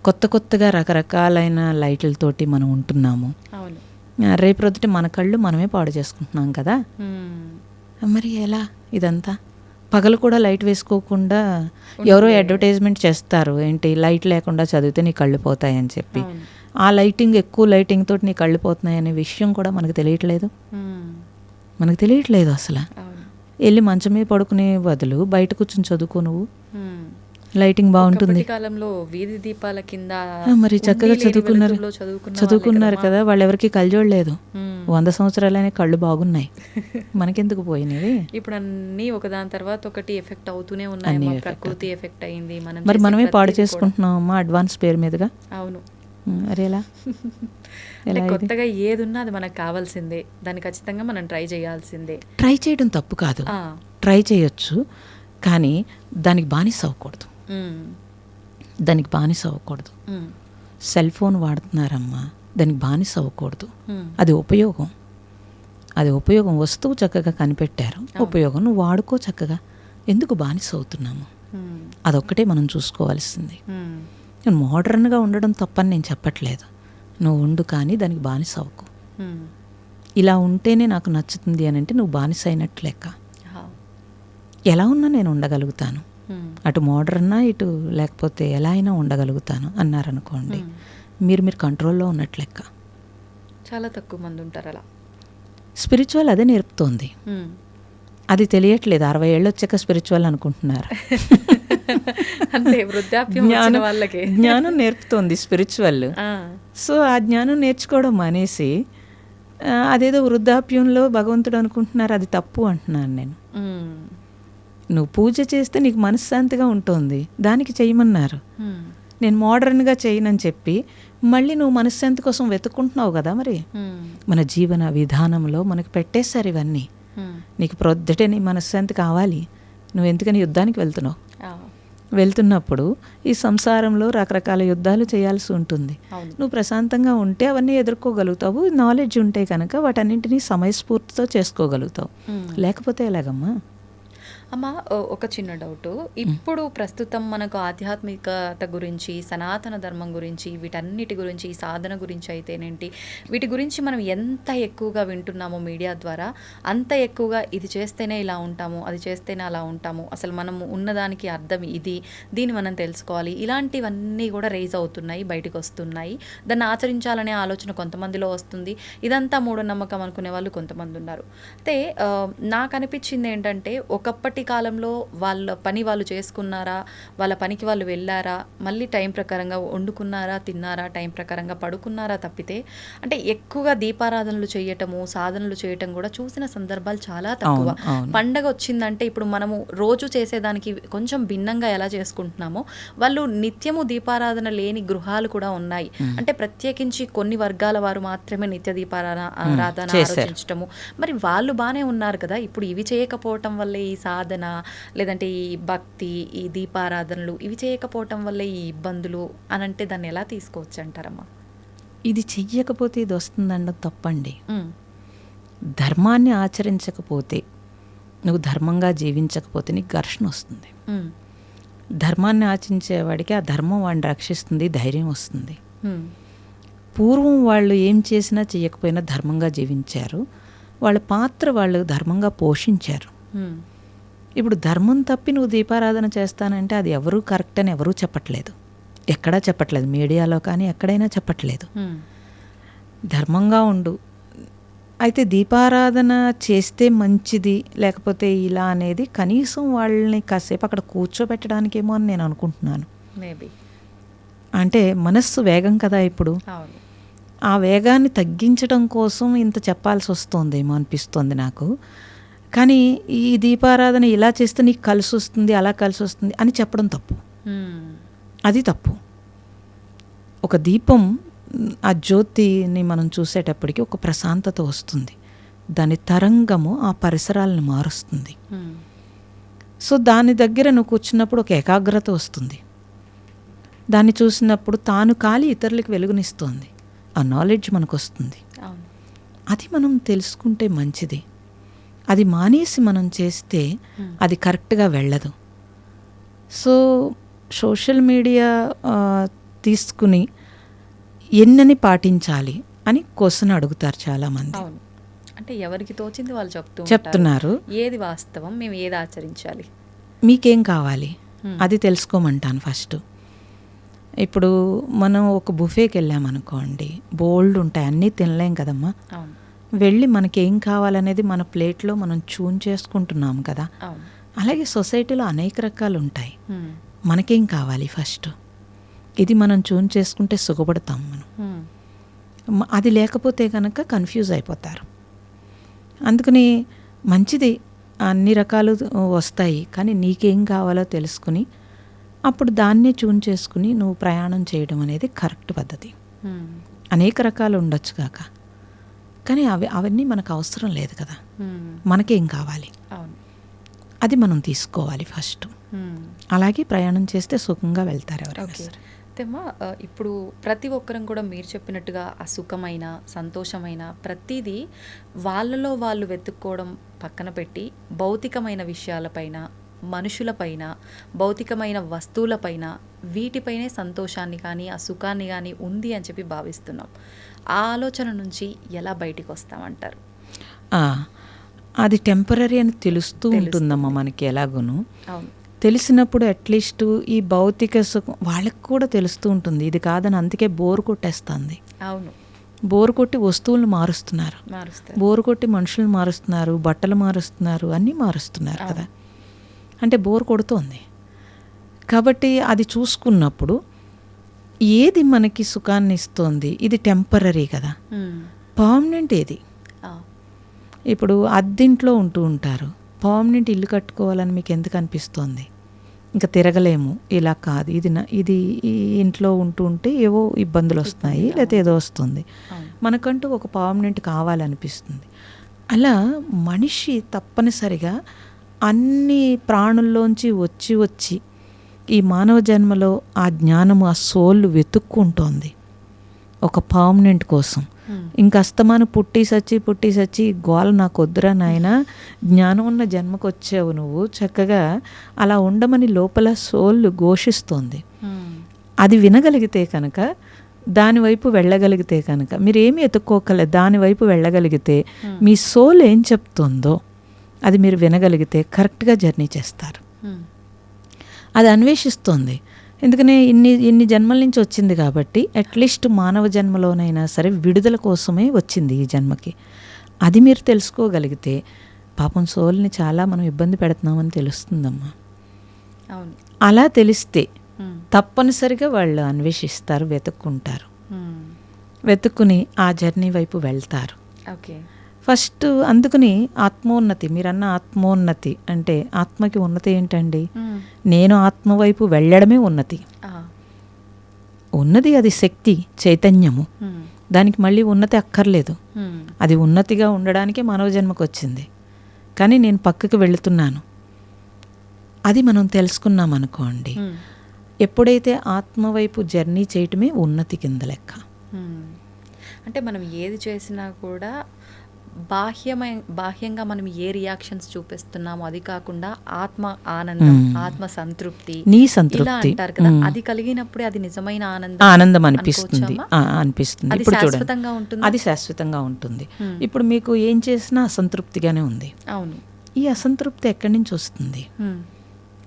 కొత్తగా రకరకాలైన లైట్లతోటి మనం ఉంటున్నాము. రేపు రొద్దుట మన కళ్ళు మనమే పాడు చేసుకుంటున్నాం కదా. మరి ఎలా ఇదంతా? పగలు కూడా లైట్ వేసుకోకుండా ఎవరో అడ్వర్టైజ్మెంట్ చేస్తారు, ఏంటి లైట్ లేకుండా చదివితే నీ కళ్ళు పోతాయని చెప్పి. ఆ లైటింగ్, ఎక్కువ లైటింగ్ తోటి నీ కళ్ళు పోతున్నాయి అనే విషయం కూడా మనకు తెలియట్లేదు. అసలు వెళ్ళి మంచం మీద పడుకునే బదులు బయట కూర్చొని చదువుకో, నువ్వు లైటింగ్ బాగుంటుంది. కాలంలో వీధి దీపాల కింద మరి చక్కగా చదువుకున్నారు కదా. వాళ్ళు ఎవరికి కళ్ళజోడలేదు. 100 సంవత్సరాలనే కళ్ళు బాగున్నాయి. మనకెందుకు పోయినవి? ఇప్పుడు అన్ని ఒకదాని తర్వాత ఒకటి ఎఫెక్ట్ అవుతూనే ఉన్నాయి. ప్రకృతి ఎఫెక్ట్ అయింది. మరి మనమే పాడు చేసుకుంటున్నామమ్మా అడ్వాన్స్ పేరు మీదుగా. అవును. అరే ఎలా కొత్తగా ఏది ఉన్నా అది మనకు కావాల్సిందే, దాన్ని ఖచ్చితంగా మనం ట్రై చేయాల్సిందే. ట్రై చేయడం తప్పు కాదు, ట్రై చేయొచ్చు, కానీ దానికి బానిస అవ్వకూడదు. సెల్ ఫోన్ వాడుతున్నారమ్మా, దానికి బానిస అవ్వకూడదు. అది ఉపయోగం వస్తువు చక్కగా కనిపెట్టారు, ఉపయోగం నువ్వు వాడుకో చక్కగా. ఎందుకు బానిస అవుతున్నాము? అదొక్కటే మనం చూసుకోవాల్సింది. నేను మోడర్న్గా ఉండడం తప్పని నేను చెప్పట్లేదు, నువ్వు ఉండు, కానీ దానికి బానిస అవ్వకు. ఇలా ఉంటేనే నాకు నచ్చుతుంది అని అంటే నువ్వు బానిస అయినట్టు లెక్క. ఎలా ఉన్నా నేను ఉండగలుగుతాను, అటు మోడర్నా ఇటు లేకపోతే ఎలా అయినా ఉండగలుగుతాను అన్నారనుకోండి, మీరు కంట్రోల్లో ఉన్నట్టు లెక్క. చాలా తక్కువ మంది ఉంటారు అలా. స్పిరిచువల్ అదే నేర్పుతోంది, అది తెలియట్లేదు. 60 ఏళ్ళు వచ్చాక స్పిరిచువల్ అనుకుంటున్నారు. జ్ఞానం నేర్పుతోంది స్పిరిచువల్. సో ఆ జ్ఞానం నేర్చుకోవడం మానేసి అదేదో వృద్ధాప్యంలో భగవంతుడు అనుకుంటున్నారు, అది తప్పు అంటున్నాను నేను. నువ్వు పూజ చేస్తే నీకు మనశ్శాంతిగా ఉంటుంది, దానికి చేయమన్నారు. నేను మోడర్న్గా చేయనని చెప్పి మళ్ళీ నువ్వు మనశ్శాంతి కోసం వెతుక్కుంటున్నావు కదా. మరి మన జీవన విధానంలో మనకు పెట్టేశారు ఇవన్నీ. నీకు ప్రొద్దుటే నీ మనశ్శాంతి కావాలి, నువ్వు ఎందుకని యుద్ధానికి వెళ్తున్నప్పుడు ఈ సంసారంలో రకరకాల యుద్ధాలు చేయాల్సి ఉంటుంది. నువ్వు ప్రశాంతంగా ఉంటే అవన్నీ ఎదుర్కోగలుగుతావు. నాలెడ్జ్ ఉంటే కనుక వాటన్నింటినీ సమయస్ఫూర్తితో చేసుకోగలుగుతావు. లేకపోతే ఎలాగమ్మా? అమ్మ, ఒక చిన్న డౌట్. ఇప్పుడు ప్రస్తుతం మనకు ఆధ్యాత్మికత గురించి, సనాతన ధర్మం గురించి, వీటన్నిటి గురించి, సాధన గురించి అయితేనేంటి, వీటి గురించి మనం ఎంత ఎక్కువగా వింటున్నామో మీడియా ద్వారా, అంత ఎక్కువగా ఇది చేస్తేనే ఇలా ఉంటాము, అది చేస్తేనే అలా ఉంటాము, అసలు మనము ఉన్నదానికి అర్థం ఇది, దీన్ని మనం తెలుసుకోవాలి, ఇలాంటివన్నీ కూడా రేజ్ అవుతున్నాయి, బయటకు వస్తున్నాయి. దాన్ని ఆచరించాలనే ఆలోచన కొంతమందిలో వస్తుంది. ఇదంతా మూఢనమ్మకం అనుకునే వాళ్ళు కొంతమంది ఉన్నారు. అయితే నాకు అనిపించింది ఏంటంటే, ఒకప్పటి కాలంలో వాళ్ళ పని వాళ్ళు చేసుకున్నారా, వాళ్ళ పనికి వాళ్ళు వెళ్ళారా, మళ్ళీ టైం ప్రకారంగా వండుకున్నారా, తిన్నారా, టైం ప్రకారంగా పడుకున్నారా తప్పితే, అంటే ఎక్కువగా దీపారాధనలు చేయటము, సాధనలు చేయటం కూడా చూసిన సందర్భాలు చాలా తక్కువ. పండగ వచ్చిందంటే ఇప్పుడు మనము రోజు చేసేదానికి కొంచెం భిన్నంగా ఎలా చేసుకుంటున్నామో, వాళ్ళు నిత్యము దీపారాధన లేని గృహాలు కూడా ఉన్నాయి. అంటే ప్రత్యేకించి కొన్ని వర్గాల వారు మాత్రమే నిత్య దీపారాధన ఆలోచించటము. మరి వాళ్ళు బాగానే ఉన్నారు కదా, ఇప్పుడు ఇవి చేయకపోవటం వల్లే ఈ సాధన, లేదంటే ఈ భక్తి, ఈ దీపారాధనలు ఇవి చేయకపోవటం వల్ల ఈ ఇబ్బందులు అని అంటే దాన్ని ఎలా తీసుకోవచ్చు అంటారమ్మా? ఇది చెయ్యకపోతే ఇది వస్తుందన్న తప్పండి. ధర్మాన్ని ఆచరించకపోతే, నువ్వు ధర్మంగా జీవించకపోతే నీకు ఘర్షణ వస్తుంది. ధర్మాన్ని ఆచరించేవాడికి ఆ ధర్మం వాడిని రక్షిస్తుంది, ధైర్యం వస్తుంది. పూర్వం వాళ్ళు ఏం చేసినా చేయకపోయినా ధర్మంగా జీవించారు, వాళ్ళ పాత్ర వాళ్ళు ధర్మంగా పోషించారు. ఇప్పుడు ధర్మం తప్పి నువ్వు దీపారాధన చేస్తానంటే అది ఎవరూ కరెక్ట్ అని ఎవరూ చెప్పట్లేదు, ఎక్కడా చెప్పట్లేదు, మీడియాలో కానీ ఎక్కడైనా చెప్పట్లేదు. ధర్మంగా ఉండు. అయితే దీపారాధన చేస్తే మంచిది, లేకపోతే ఇలా అనేది కనీసం వాళ్ళని కాసేపు అక్కడ కూర్చోబెట్టడానికేమో అని నేను అనుకుంటున్నాను. మేబీ అంటే మనస్సు వేగం కదా ఇప్పుడు, ఆ వేగాన్ని తగ్గించడం కోసం ఇంత చెప్పాల్సి వస్తుందేమో అనిపిస్తుంది నాకు. కానీ ఈ దీపారాధన ఇలా చేస్తే నీకు కలిసి వస్తుంది, అలా కలిసి వస్తుంది అని చెప్పడం తప్పు. అది తప్పు. ఒక దీపం ఆ జ్యోతిని మనం చూసేటప్పటికి ఒక ప్రశాంతత వస్తుంది. దాని తరంగము ఆ పరిసరాలను మారుస్తుంది. సో దాని దగ్గర నువ్వు కూర్చున్నప్పుడు ఒక ఏకాగ్రత వస్తుంది. దాన్ని చూసినప్పుడు తాను కాలి ఇతరులకు వెలుగునిస్తుంది. ఆ నాలెడ్జ్ మనకు వస్తుంది. అది మనం తెలుసుకుంటే మంచిది. అది మానేసి మనం చేస్తే అది కరెక్ట్గా వెళ్ళదు. సో సోషల్ మీడియా తీసుకుని ఎన్నని పాటించాలి అని క్వశ్చన్ అడుగుతారు చాలామంది. అంటే ఎవరికి తోచింది వాళ్ళు చెప్తున్నారు. ఏది వాస్తవం, మేము ఏది ఆచరించాలి, మీకేం కావాలి అది తెలుసుకోమంటాను ఫస్ట్. ఇప్పుడు మనం ఒక బుఫేకి వెళ్ళామనుకోండి, బోల్డ్ ఉంటాయి, అన్నీ తినలేం కదమ్మా. వెళ్ళి మనకేం కావాలనేది మన ప్లేట్లో మనం చూన్ చేసుకుంటున్నాం కదా. అలాగే సొసైటీలో అనేక రకాలు ఉంటాయి. మనకేం కావాలి ఫస్ట్, ఇది మనం చూన్ చేసుకుంటే సుఖపడతాం మనం. అది లేకపోతే కనుక కన్ఫ్యూజ్ అయిపోతారు. అందుకని మంచిది, అన్ని రకాలు వస్తాయి, కానీ నీకేం కావాలో తెలుసుకుని అప్పుడు దాన్నే చూన్ చేసుకుని నువ్వు ప్రయాణం చేయడం అనేది కరెక్ట్ పద్ధతి. అనేక రకాలు ఉండొచ్చు కాక, కానీ అవన్నీ మనకు అవసరం లేదు కదా. మనకేం కావాలి అది మనం తీసుకోవాలి ఫస్ట్. అలాగే ప్రయాణం చేస్తే సుఖంగా వెళ్తారు ఎవరైనా సరే. ఇప్పుడు ప్రతి ఒక్కరం కూడా మీరు చెప్పినట్టుగా ఆ సుఖమైన, సంతోషమైన ప్రతిదీ వాళ్ళలో వాళ్ళు వెతుక్కోవడం పక్కన పెట్టి భౌతికమైన విషయాలపైన, మనుషులపైన, భౌతికమైన వస్తువులపైన, వీటిపైనే సంతోషాన్ని కానీ ఆ సుఖాన్ని కానీ ఉంది అని చెప్పి భావిస్తున్నాం. ఆ ఆలోచన నుంచి ఎలా బయటికి వస్తామంటారు? అది టెంపరీ అని తెలుస్తూ ఉంటుందమ్మా మనకి ఎలాగోను. అవును, తెలిసినప్పుడు అట్లీస్ట్ ఈ భౌతిక సుఖం వాళ్ళకి కూడా తెలుస్తూ ఉంటుంది. ఇది కాదని అందుకే బోర్ కొట్టేస్తుంది. అవును, బోర్ కొట్టి వస్తువులను మారుస్తున్నారు, బోర్ కొట్టి మనుషులను మారుస్తున్నారు, బట్టలు మారుస్తున్నారు, అన్నీ మారుస్తున్నారు కదా. అంటే బోర్ కొడుతోంది కాబట్టి అది చూసుకున్నప్పుడు ఏది మనకి సుఖాన్ని ఇస్తోంది, ఇది టెంపరీ కదా. పర్మనెంట్ ఏది? ఇప్పుడు అద్దింట్లో ఉంటూ ఉంటారు, పర్మనెంట్ ఇల్లు కట్టుకోవాలని మీకు ఎందుకు అనిపిస్తోంది? ఇంకా తిరగలేము, ఇలా కాదు, ఇది ఈ ఇంట్లో ఉంటూ ఉంటే ఏవో ఇబ్బందులు వస్తున్నాయి, లేకపోతే ఏదో వస్తుంది, మనకంటూ ఒక పర్మనెంట్ కావాలనిపిస్తుంది. అలా మనిషి తప్పనిసరిగా అన్ని ప్రాణుల్లోంచి వచ్చి ఈ మానవ జన్మలో ఆ జ్ఞానము, ఆ సోల్ వెతుక్కుంటోంది ఒక పర్మనెంట్ కోసం. ఇంకా అస్తమాను పుట్టి సచ్చి గోల నాకు వద్దురా నాయనా, జ్ఞానం ఉన్న జన్మకు వచ్చావు నువ్వు, చక్కగా అలా ఉండమని లోపల సోల్ ఘోషిస్తోంది. అది వినగలిగితే కనుక, దానివైపు వెళ్ళగలిగితే కనుక, మీరేమీ ఎత్తుక్కోకలేదు, దానివైపు వెళ్ళగలిగితే మీ సోల్ ఏం చెప్తుందో అది మీరు వినగలిగితే కరెక్ట్గా జర్నీ చేస్తారు. అది అన్వేషిస్తోంది. ఎందుకనే ఇన్ని జన్మల నుంచి వచ్చింది కాబట్టి అట్లీస్ట్ మానవ జన్మలోనైనా సరే విడుదల కోసమే వచ్చింది ఈ జన్మకి. అది మీరు తెలుసుకోగలిగితే పాపం సోల్ని చాలా మనం ఇబ్బంది పెడుతున్నామని తెలుస్తుందమ్మా. అలా తెలిస్తే తప్పనిసరిగా వాళ్ళు అన్వేషిస్తారు, వెతుక్కుంటారు, వెతుక్కుని ఆ జర్నీ వైపు వెళ్తారు. ఫస్ట్ అందుకని ఆత్మోన్నతి, మీరన్న ఆత్మోన్నతి అంటే ఆత్మకి ఉన్నతి ఏంటండి? నేను ఆత్మ వైపు వెళ్ళడమే ఉన్నతి. ఉన్నది అది శక్తి, చైతన్యము, దానికి మళ్ళీ ఉన్నతి అక్కర్లేదు. అది ఉన్నతిగా ఉండడానికే మానవ జన్మకు వచ్చింది. కానీ నేను పక్కకి వెళుతున్నాను, అది మనం తెలుసుకున్నాం అనుకోండి, ఎప్పుడైతే ఆత్మ వైపు జర్నీ చేయటమే ఉన్నతి కింద లెక్క. అంటే మనం ఏది చేసినా కూడా బాహ్యంగా మనం ఏ రియాక్షన్స్ చూపిస్తున్నామో అది కాకుండా ఆత్మ ఆనందం, ఆత్మ సంతృప్తి, నీ సంతృప్తి అంటారు కదా, అది కలిగినప్పుడే అది నిజమైన ఆనందం అనిపిస్తుంది. ఇప్పుడు శాశ్వతంగా ఉంటుంది, అది శాశ్వతంగా ఉంటుంది. ఇప్పుడు మీకు ఏం చేసినా అసంతృప్తిగానే ఉంది. అవును, ఈ అసంతృప్తి ఎక్కడి నుంచి వస్తుంది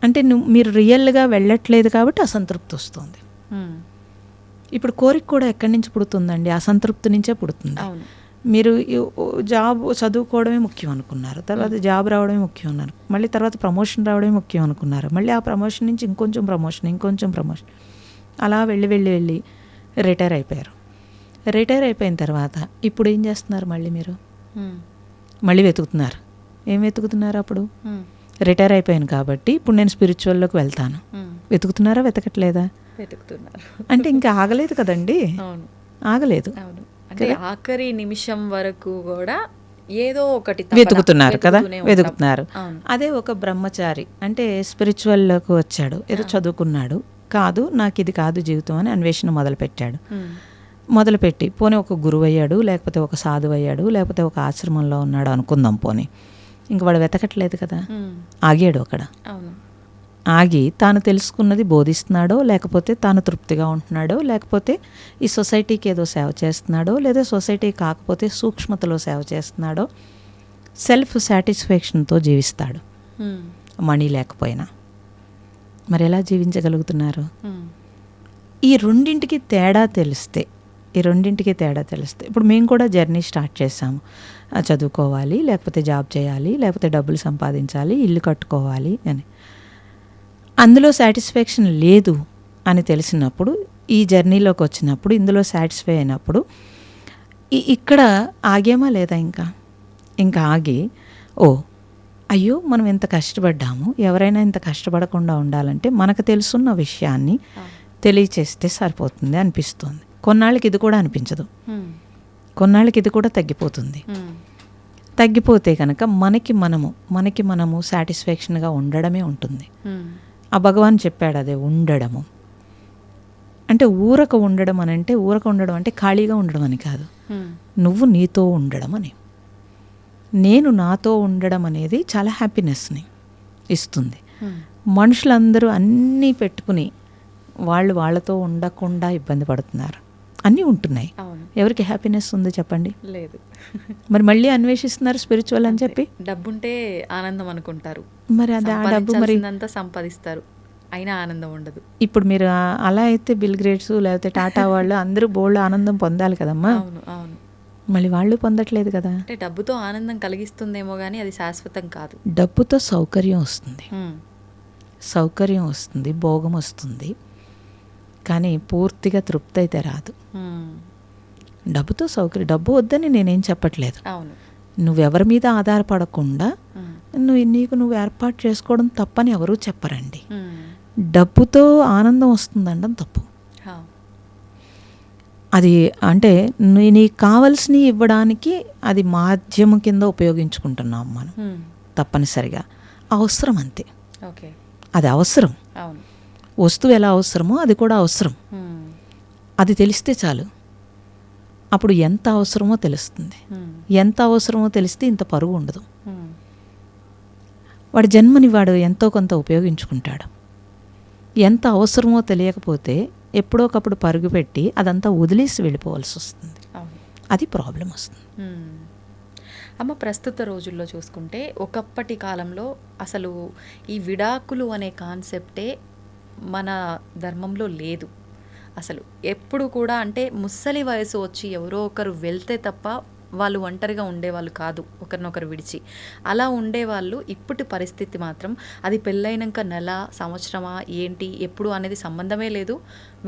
అంటే మీరు రియల్గా వెళ్ళట్లేదు కాబట్టి అసంతృప్తి వస్తుంది. ఇప్పుడు కోరిక కూడా ఎక్కడి నుంచి పుడుతుందండి? అసంతృప్తి నుంచే పుడుతుంది. మీరు జాబ్ చదువుకోవడమే ముఖ్యం అనుకున్నారు, తర్వాత జాబ్ రావడమే ముఖ్యం అన్నారు, మళ్ళీ తర్వాత ప్రమోషన్ రావడమే ముఖ్యం అనుకున్నారు, మళ్ళీ ఆ ప్రమోషన్ నుంచి ఇంకొంచెం ప్రమోషన్ అలా వెళ్ళి రిటైర్ అయిపోయారు. రిటైర్ అయిపోయిన తర్వాత ఇప్పుడు ఏం చేస్తున్నారు? మళ్ళీ మీరు మళ్ళీ వెతుకుతున్నారు. ఏం వెతుకుతున్నారు? అప్పుడు రిటైర్ అయిపోయాను కాబట్టి ఇప్పుడు నేను స్పిరిచువల్లోకి వెళ్తాను. వెతుకుతున్నారా? వెతకట్లేదా? వెతుకుతున్నారు. అంటే ఇంకా ఆగలేదు కదండి. ఆగలేదు. అవును. అంటే ఆఖరి నిమిషం వరకు కూడా ఏదో ఒకటి వెతుకుతున్నారు కదా, వెతుకుతూనే ఉంటాం. వెతుకుతున్నారు. అవును. అదే ఒక బ్రహ్మచారి అంటే స్పిరిచువల్లోకి వచ్చాడు, ఏదో చదువుకున్నాడు, కాదు నాకు ఇది కాదు జీవితం అని అన్వేషణ మొదలుపెట్టాడు. మొదలుపెట్టి పోనీ ఒక గురువు అయ్యాడు, లేకపోతే ఒక సాధువు అయ్యాడు, లేకపోతే ఒక ఆశ్రమంలో ఉన్నాడు అనుకుందాం. పోనీ ఇంక వాడు వెతకట్లేదు కదా, ఆగాడు అక్కడ. అవును. ఆగి తాను తెలుసుకున్నది బోధిస్తున్నాడో, లేకపోతే తాను తృప్తిగా ఉంటున్నాడో, లేకపోతే ఈ సొసైటీకి ఏదో సేవ చేస్తున్నాడో, లేదా సొసైటీ కాకపోతే సూక్ష్మతలో సేవ చేస్తున్నాడో, సెల్ఫ్ సాటిస్ఫాక్షన్తో జీవిస్తాడు మనీ లేకపోయినా. మరి ఎలా జీవించగలుగుతున్నారు? ఈ రెండింటికి తేడా తెలిస్తే ఇప్పుడు మేము కూడా జర్నీ స్టార్ట్ చేసాము. చదువుకోవాలి, లేకపోతే జాబ్ చేయాలి, లేకపోతే డబ్బులు సంపాదించాలి, ఇల్లు కట్టుకోవాలి అని. అందులో సాటిస్ఫాక్షన్ లేదు అని తెలిసినప్పుడు, ఈ జర్నీలోకి వచ్చినప్పుడు, ఇందులో సాటిస్ఫై అయినప్పుడు ఇక్కడ ఆగేమా లేదా? ఇంకా ఆగి అయ్యో మనం ఎంత కష్టపడ్డాము, ఎవరైనా ఇంత కష్టపడకుండా ఉండాలంటే మనకు తెలుసున్న విషయాన్ని తెలియచేస్తే సరిపోతుంది అనిపిస్తుంది. కొన్నాళ్ళకి ఇది కూడా అనిపించదు, కొన్నాళ్ళకి ఇది కూడా తగ్గిపోతుంది. తగ్గిపోతే కనుక మనకి మనము సాటిస్ఫాక్షన్గా ఉండడమే ఉంటుంది. ఆ భగవాన్ చెప్పాడు అదే ఉండడము అంటే. ఊరక ఉండడం అంటే ఖాళీగా ఉండడం అని కాదు, నువ్వు నీతో ఉండడం అని. నేను నాతో ఉండడం అనేది చాలా హ్యాపీనెస్ని ఇస్తుంది. మనుషులందరూ అన్నీ పెట్టుకుని వాళ్ళతో ఉండకుండా ఇబ్బంది పడుతున్నారు. అన్నీ ఉంటున్నాయి, ఎవరికి హ్యాపీనెస్ ఉంది చెప్పండి? లేదు. మరి మళ్ళీ అన్వేషిస్తున్నారు స్పిరిచువల్ అని చెప్పి. డబ్బుంటే ఆనందం అనుకుంటారు, మరి అది ఆ డబ్బు మరి సంపాదిస్తారు, అయినా ఆనందం ఉండదు. ఇప్పుడు మీరు అలా అయితే బిల్ గేట్స్ లేకపోతే టాటా వాళ్ళు అందరూ బోల్డ్ ఆనందం పొందాలి కదమ్మా. అవును. మళ్ళీ వాళ్ళు పొందట్లేదు కదా. అంటే డబ్బుతో ఆనందం కలిగిస్తుందేమో కానీ అది శాశ్వతం కాదు. డబ్బుతో సౌకర్యం వస్తుంది, భోగం వస్తుంది, కానీ పూర్తిగా తృప్తి అయితే రాదు. డబ్బుతో సౌకర్యం, డబ్బు వద్దని నేనేం చెప్పట్లేదు. నువ్వెవరి మీద ఆధారపడకుండా నువ్వు ఏర్పాటు చేసుకోవడం తప్పని ఎవరూ చెప్పరండి. డబ్బుతో ఆనందం వస్తుందండం తప్పు. అది అంటే నీకు కావాల్సినవి ఇవ్వడానికి అది మాధ్యమం కింద ఉపయోగించుకుంటున్నాం మనం తప్పనిసరిగా. అవసరం అంతే, అది అవసరం. వస్తువు ఎలా అవసరమో అది కూడా అవసరం. అది తెలిస్తే చాలు, అప్పుడు ఎంత అవసరమో తెలుస్తుంది. ఎంత అవసరమో తెలిస్తే ఇంత పరుగు ఉండదు. వాడి జన్మని వాడు ఎంతో కొంత ఉపయోగించుకుంటాడు. ఎంత అవసరమో తెలియకపోతే ఎప్పుడో ఒకప్పుడు పరుగు పెట్టి అదంతా వదిలేసి వెళ్ళిపోవాల్సి వస్తుంది. అది ప్రాబ్లం వస్తుంది. అమ్మ, ప్రస్తుత రోజుల్లో చూసుకుంటే ఒకప్పటి కాలంలో అసలు ఈ విడాకులు అనే కాన్సెప్టే మన ధర్మంలో లేదు అసలు. ఎప్పుడు కూడా అంటే ముసలి వయసు వచ్చి ఎవరో ఒకరు వెళ్తే తప్ప వాళ్ళు ఒంటరిగా ఉండేవాళ్ళు కాదు, ఒకరినొకరు విడిచి. అలా ఉండేవాళ్ళు. ఇప్పటి పరిస్థితి మాత్రం అది పెళ్ళైనాక నెల, సంవత్సరమా, ఏంటి, ఎప్పుడు అనేది సంబంధమే లేదు,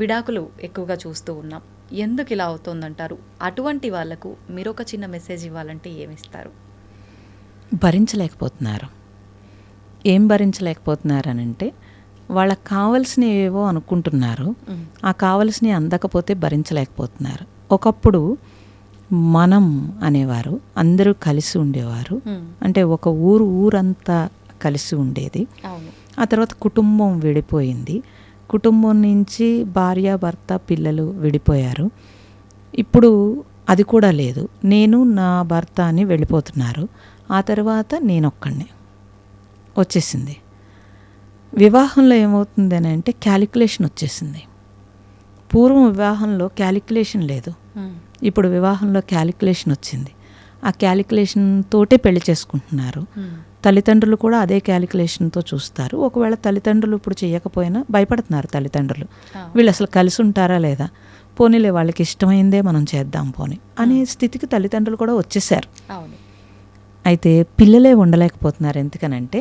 విడాకులు ఎక్కువగా చూస్తూ ఉన్నాం. ఎందుకు ఇలా అవుతుందంటారు? అటువంటి వాళ్ళకు మీరు ఒక చిన్న మెసేజ్ ఇవ్వాలంటే ఏమిస్తారు? భరించలేకపోతున్నారు. ఏం భరించలేకపోతున్నారనంటే వాళ్ళకి కావలసినవి ఏవో అనుకుంటున్నారు, ఆ కావలసినవి అందకపోతే భరించలేకపోతున్నారు. ఒకప్పుడు మనం అనేవారు, అందరూ కలిసి ఉండేవారు. అంటే ఒక ఊరంతా కలిసి ఉండేది. ఆ తర్వాత కుటుంబం విడిపోయింది. కుటుంబం నుంచి భార్య, భర్త, పిల్లలు విడిపోయారు. ఇప్పుడు అది కూడా లేదు. నేను నా భర్త అని వెళ్ళిపోతున్నారు. ఆ తర్వాత నేనొక్కడినే వచ్చేసింది. వివాహంలో ఏమవుతుంది అని అంటే క్యాలిక్యులేషన్ వచ్చేసింది. పూర్వం వివాహంలో క్యాలిక్యులేషన్ లేదు, ఇప్పుడు వివాహంలో క్యాలిక్యులేషన్ వచ్చింది. ఆ క్యాలిక్యులేషన్ తోటే పెళ్లి చేసుకుంటున్నారు. తల్లిదండ్రులు కూడా అదే క్యాలిక్యులేషన్తో చూస్తారు. ఒకవేళ తల్లిదండ్రులు ఇప్పుడు చేయకపోయినా భయపడుతున్నారు తల్లిదండ్రులు, వీళ్ళు అసలు కలిసి ఉంటారా లేదా, పోనీలే వాళ్ళకి ఇష్టమైందే మనం చేద్దాం పోనీ అనే స్థితికి తల్లిదండ్రులు కూడా వచ్చేసారు. అయితే పిల్లలే ఉండలేకపోతున్నారు. ఎందుకనంటే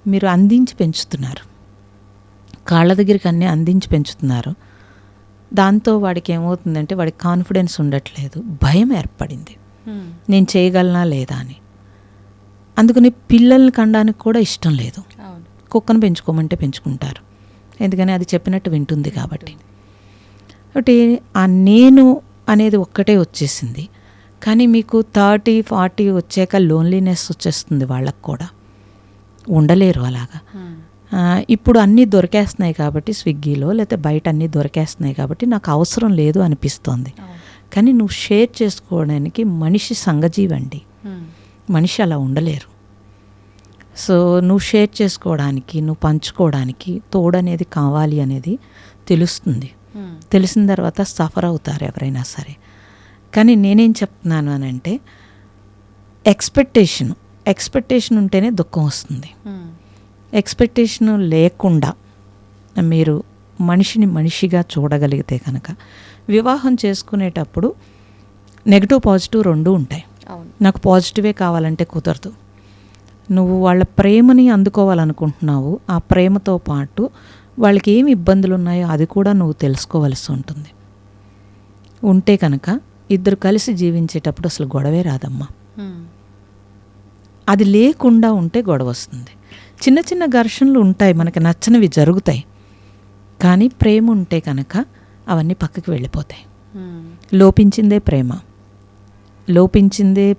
మీరు అందించి పెంచుతున్నారు, కాళ్ళ దగ్గరికి అన్నీ అందించి పెంచుతున్నారు. దాంతో వాడికి ఏమవుతుందంటే వాడికి కాన్ఫిడెన్స్ ఉండట్లేదు, భయం ఏర్పడింది, నేను చేయగలనా లేదా అని. అందుకని పిల్లల్ని కనడానికి కూడా ఇష్టం లేదు. కుక్కను పెంచుకోమంటే పెంచుకుంటారు, ఎందుకని అది చెప్పినట్టు వింటుంది కాబట్టి. కాబట్టి ఆ నేను అనేది ఒక్కటే వచ్చేసింది. కానీ మీకు 30-40 వచ్చాక లోన్లీనెస్ వచ్చేస్తుంది వాళ్ళకు కూడా, ఉండలేరు అలాగా. ఇప్పుడు అన్నీ దొరికేస్తున్నాయి కాబట్టి స్విగ్గీలో, లేకపోతే బయట అన్నీ దొరికేస్తున్నాయి కాబట్టి నాకు అవసరం లేదు అనిపిస్తోంది. కానీ నువ్వు షేర్ చేసుకోవడానికి మనిషి సంఘజీవండి, మనిషి అలా ఉండలేరు. సో నువ్వు షేర్ చేసుకోవడానికి, నువ్వు పంచుకోవడానికి తోడనేది కావాలి అనేది తెలుస్తుంది. తెలిసిన తర్వాత సఫర్ అవుతారు ఎవరైనా సరే. కానీ నేనేం చెప్తున్నాను అని అంటే, ఎక్స్పెక్టేషన్ ఉంటేనే దుఃఖం వస్తుంది. ఎక్స్పెక్టేషన్ లేకుండా మీరు మనిషిని మనిషిగా చూడగలిగితే కనుక వివాహం చేసుకునేటప్పుడు నెగిటివ్ పాజిటివ్ రెండూ ఉంటాయి. నాకు పాజిటివే కావాలంటే కుదరదు. నువ్వు వాళ్ళ ప్రేమని అందుకోవాలనుకుంటున్నావు, ఆ ప్రేమతో పాటు వాళ్ళకి ఏమి ఇబ్బందులు ఉన్నాయో అది కూడా నువ్వు తెలుసుకోవలసి ఉంటుంది. ఉంటే కనుక ఇద్దరు కలిసి జీవించేటప్పుడు అసలు గొడవే రాదమ్మా. అది లేకుండా ఉంటే గొడవ వస్తుంది. చిన్న చిన్న ఘర్షణలు ఉంటాయి, మనకి నచ్చనివి జరుగుతాయి. కానీ ప్రేమ ఉంటే కనుక అవన్నీ పక్కకి వెళ్ళిపోతాయి. లోపించిందే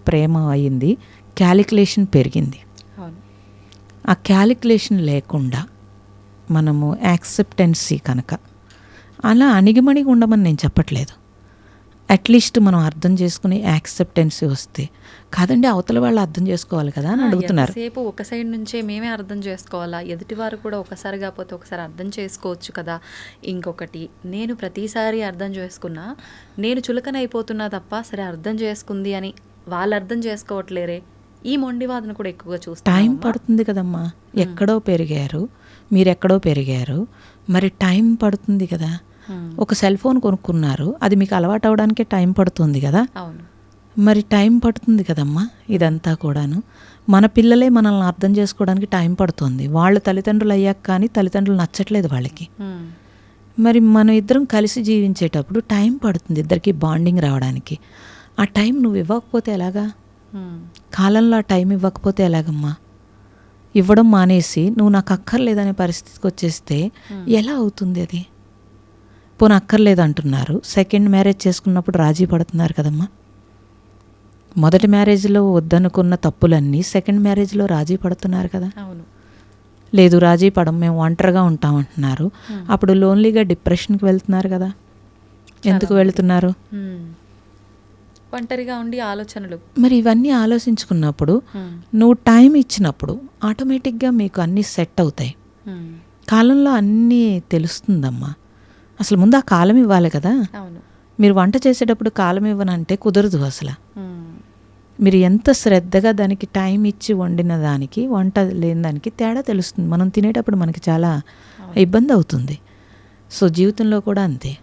ప్రేమ అయింది, క్యాలిక్యులేషన్ పెరిగింది. ఆ క్యాలిక్యులేషన్ లేకుండా మనము యాక్సెప్టెన్సీ కనుక, అలా అణిగిమణిగి ఉండమని నేను చెప్పట్లేదు. అట్లీస్ట్ మనం అర్థం చేసుకుని యాక్సెప్టెన్సీ వస్తే, కాదండి అవతల వాళ్ళు అర్థం చేసుకోవాలి కదా అని అడుగుతున్నారు. సేపు ఒక సైడ్ నుంచే మేమే అర్థం చేసుకోవాలా, ఎదుటివారు కూడా ఒకసారి కాకపోతే ఒకసారి అర్థం చేసుకోవచ్చు కదా. ఇంకొకటి, నేను ప్రతిసారి అర్థం చేసుకున్నా నేను చులకన అయిపోతున్నా తప్ప సరే అర్థం చేసుకుంది అని వాళ్ళు అర్థం చేసుకోవట్లేరే, ఈ మొండివాదన కూడా ఎక్కువగా చూస్తాం. టైం పడుతుంది కదమ్మా, ఎక్కడో పెరిగారు, మీరెక్కడో పెరిగారు, మరి టైం పడుతుంది కదా. ఒక సెల్ ఫోన్ కొనుక్కున్నారు, అది మీకు అలవాటు అవడానికే టైం పడుతుంది కదా. మరి టైం పడుతుంది కదమ్మా. ఇదంతా కూడాను మన పిల్లలే మనల్ని అర్థం చేసుకోవడానికి టైం పడుతుంది. వాళ్ళ తల్లిదండ్రులు అయ్యాక కానీ తల్లిదండ్రులు నచ్చట్లేదు వాళ్ళకి. మరి మనం ఇద్దరం కలిసి జీవించేటప్పుడు టైం పడుతుంది ఇద్దరికి బాండింగ్ రావడానికి. ఆ టైం నువ్వు ఇవ్వకపోతే ఎలాగా? కాలంలో ఆ టైం ఇవ్వకపోతే ఎలాగమ్మా? ఇవ్వడం మానేసి నువ్వు నాకు అక్కర్లేదనే పరిస్థితికి వచ్చేస్తే ఎలా అవుతుంది అది? పోనీ అక్కర్లేదు అంటున్నారు, సెకండ్ మ్యారేజ్ చేసుకున్నప్పుడు రాజీ పడుతున్నారు కదమ్మా. మొదటి మ్యారేజ్లో వద్దనుకున్న తప్పులన్నీ సెకండ్ మ్యారేజ్లో రాజీ పడుతున్నారు కదా. లేదు రాజీ పడం, మేము ఒంటరిగా ఉంటామంటున్నారు, అప్పుడు లోన్లీగా డిప్రెషన్కి వెళ్తున్నారు కదా. ఎందుకు వెళుతున్నారు? ఒంటరిగా ఉండి ఆలోచనలు. మరి ఇవన్నీ ఆలోచించుకున్నప్పుడు నువ్వు టైం ఇచ్చినప్పుడు ఆటోమేటిక్గా మీకు అన్నీ సెట్ అవుతాయి. కాలంలో అన్నీ తెలుస్తుందమ్మా. అసలు ముందు ఆ కాలం ఇవ్వాలి కదా. మీరు వంట చేసేటప్పుడు కాలం ఇవ్వనంటే కుదరదు అసలు. మీరు ఎంత శ్రద్ధగా దానికి టైం ఇచ్చి వండిన దానికి, వంట లేని దానికి తేడా తెలుస్తుంది. మనం తినేటప్పుడు మనకి చాలా ఇబ్బంది అవుతుంది. సో జీవితంలో కూడా అంతే.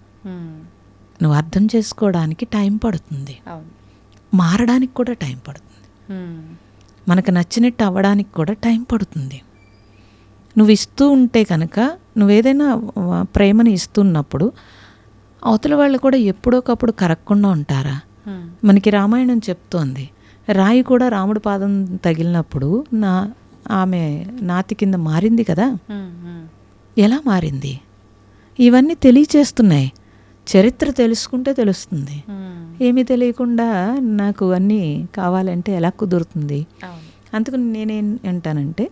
నువ్వు అర్థం చేసుకోవడానికి టైం పడుతుంది, మారడానికి కూడా టైం పడుతుంది, మనకు నచ్చినట్టు అవ్వడానికి కూడా టైం పడుతుంది. నువ్వు ఇస్తూ ఉంటే కనుక, నువ్వేదైనా ప్రేమని ఇస్తున్నప్పుడు అవతల వాళ్ళు కూడా ఎప్పుడోకప్పుడు కరగకుండా ఉంటారా? మనకి రామాయణం చెప్తోంది, రాయి కూడా రాముడి పాదం తగిలినప్పుడు ఆమె నాతి కింద మారింది కదా. ఎలా మారింది? ఇవన్నీ తెలియచేస్తున్నాయి. చరిత్ర తెలుసుకుంటే తెలుస్తుంది. ఏమీ తెలియకుండా నాకు అన్నీ కావాలంటే ఎలా కుదురుతుంది? అందుకని నేనేం అంటానంటే,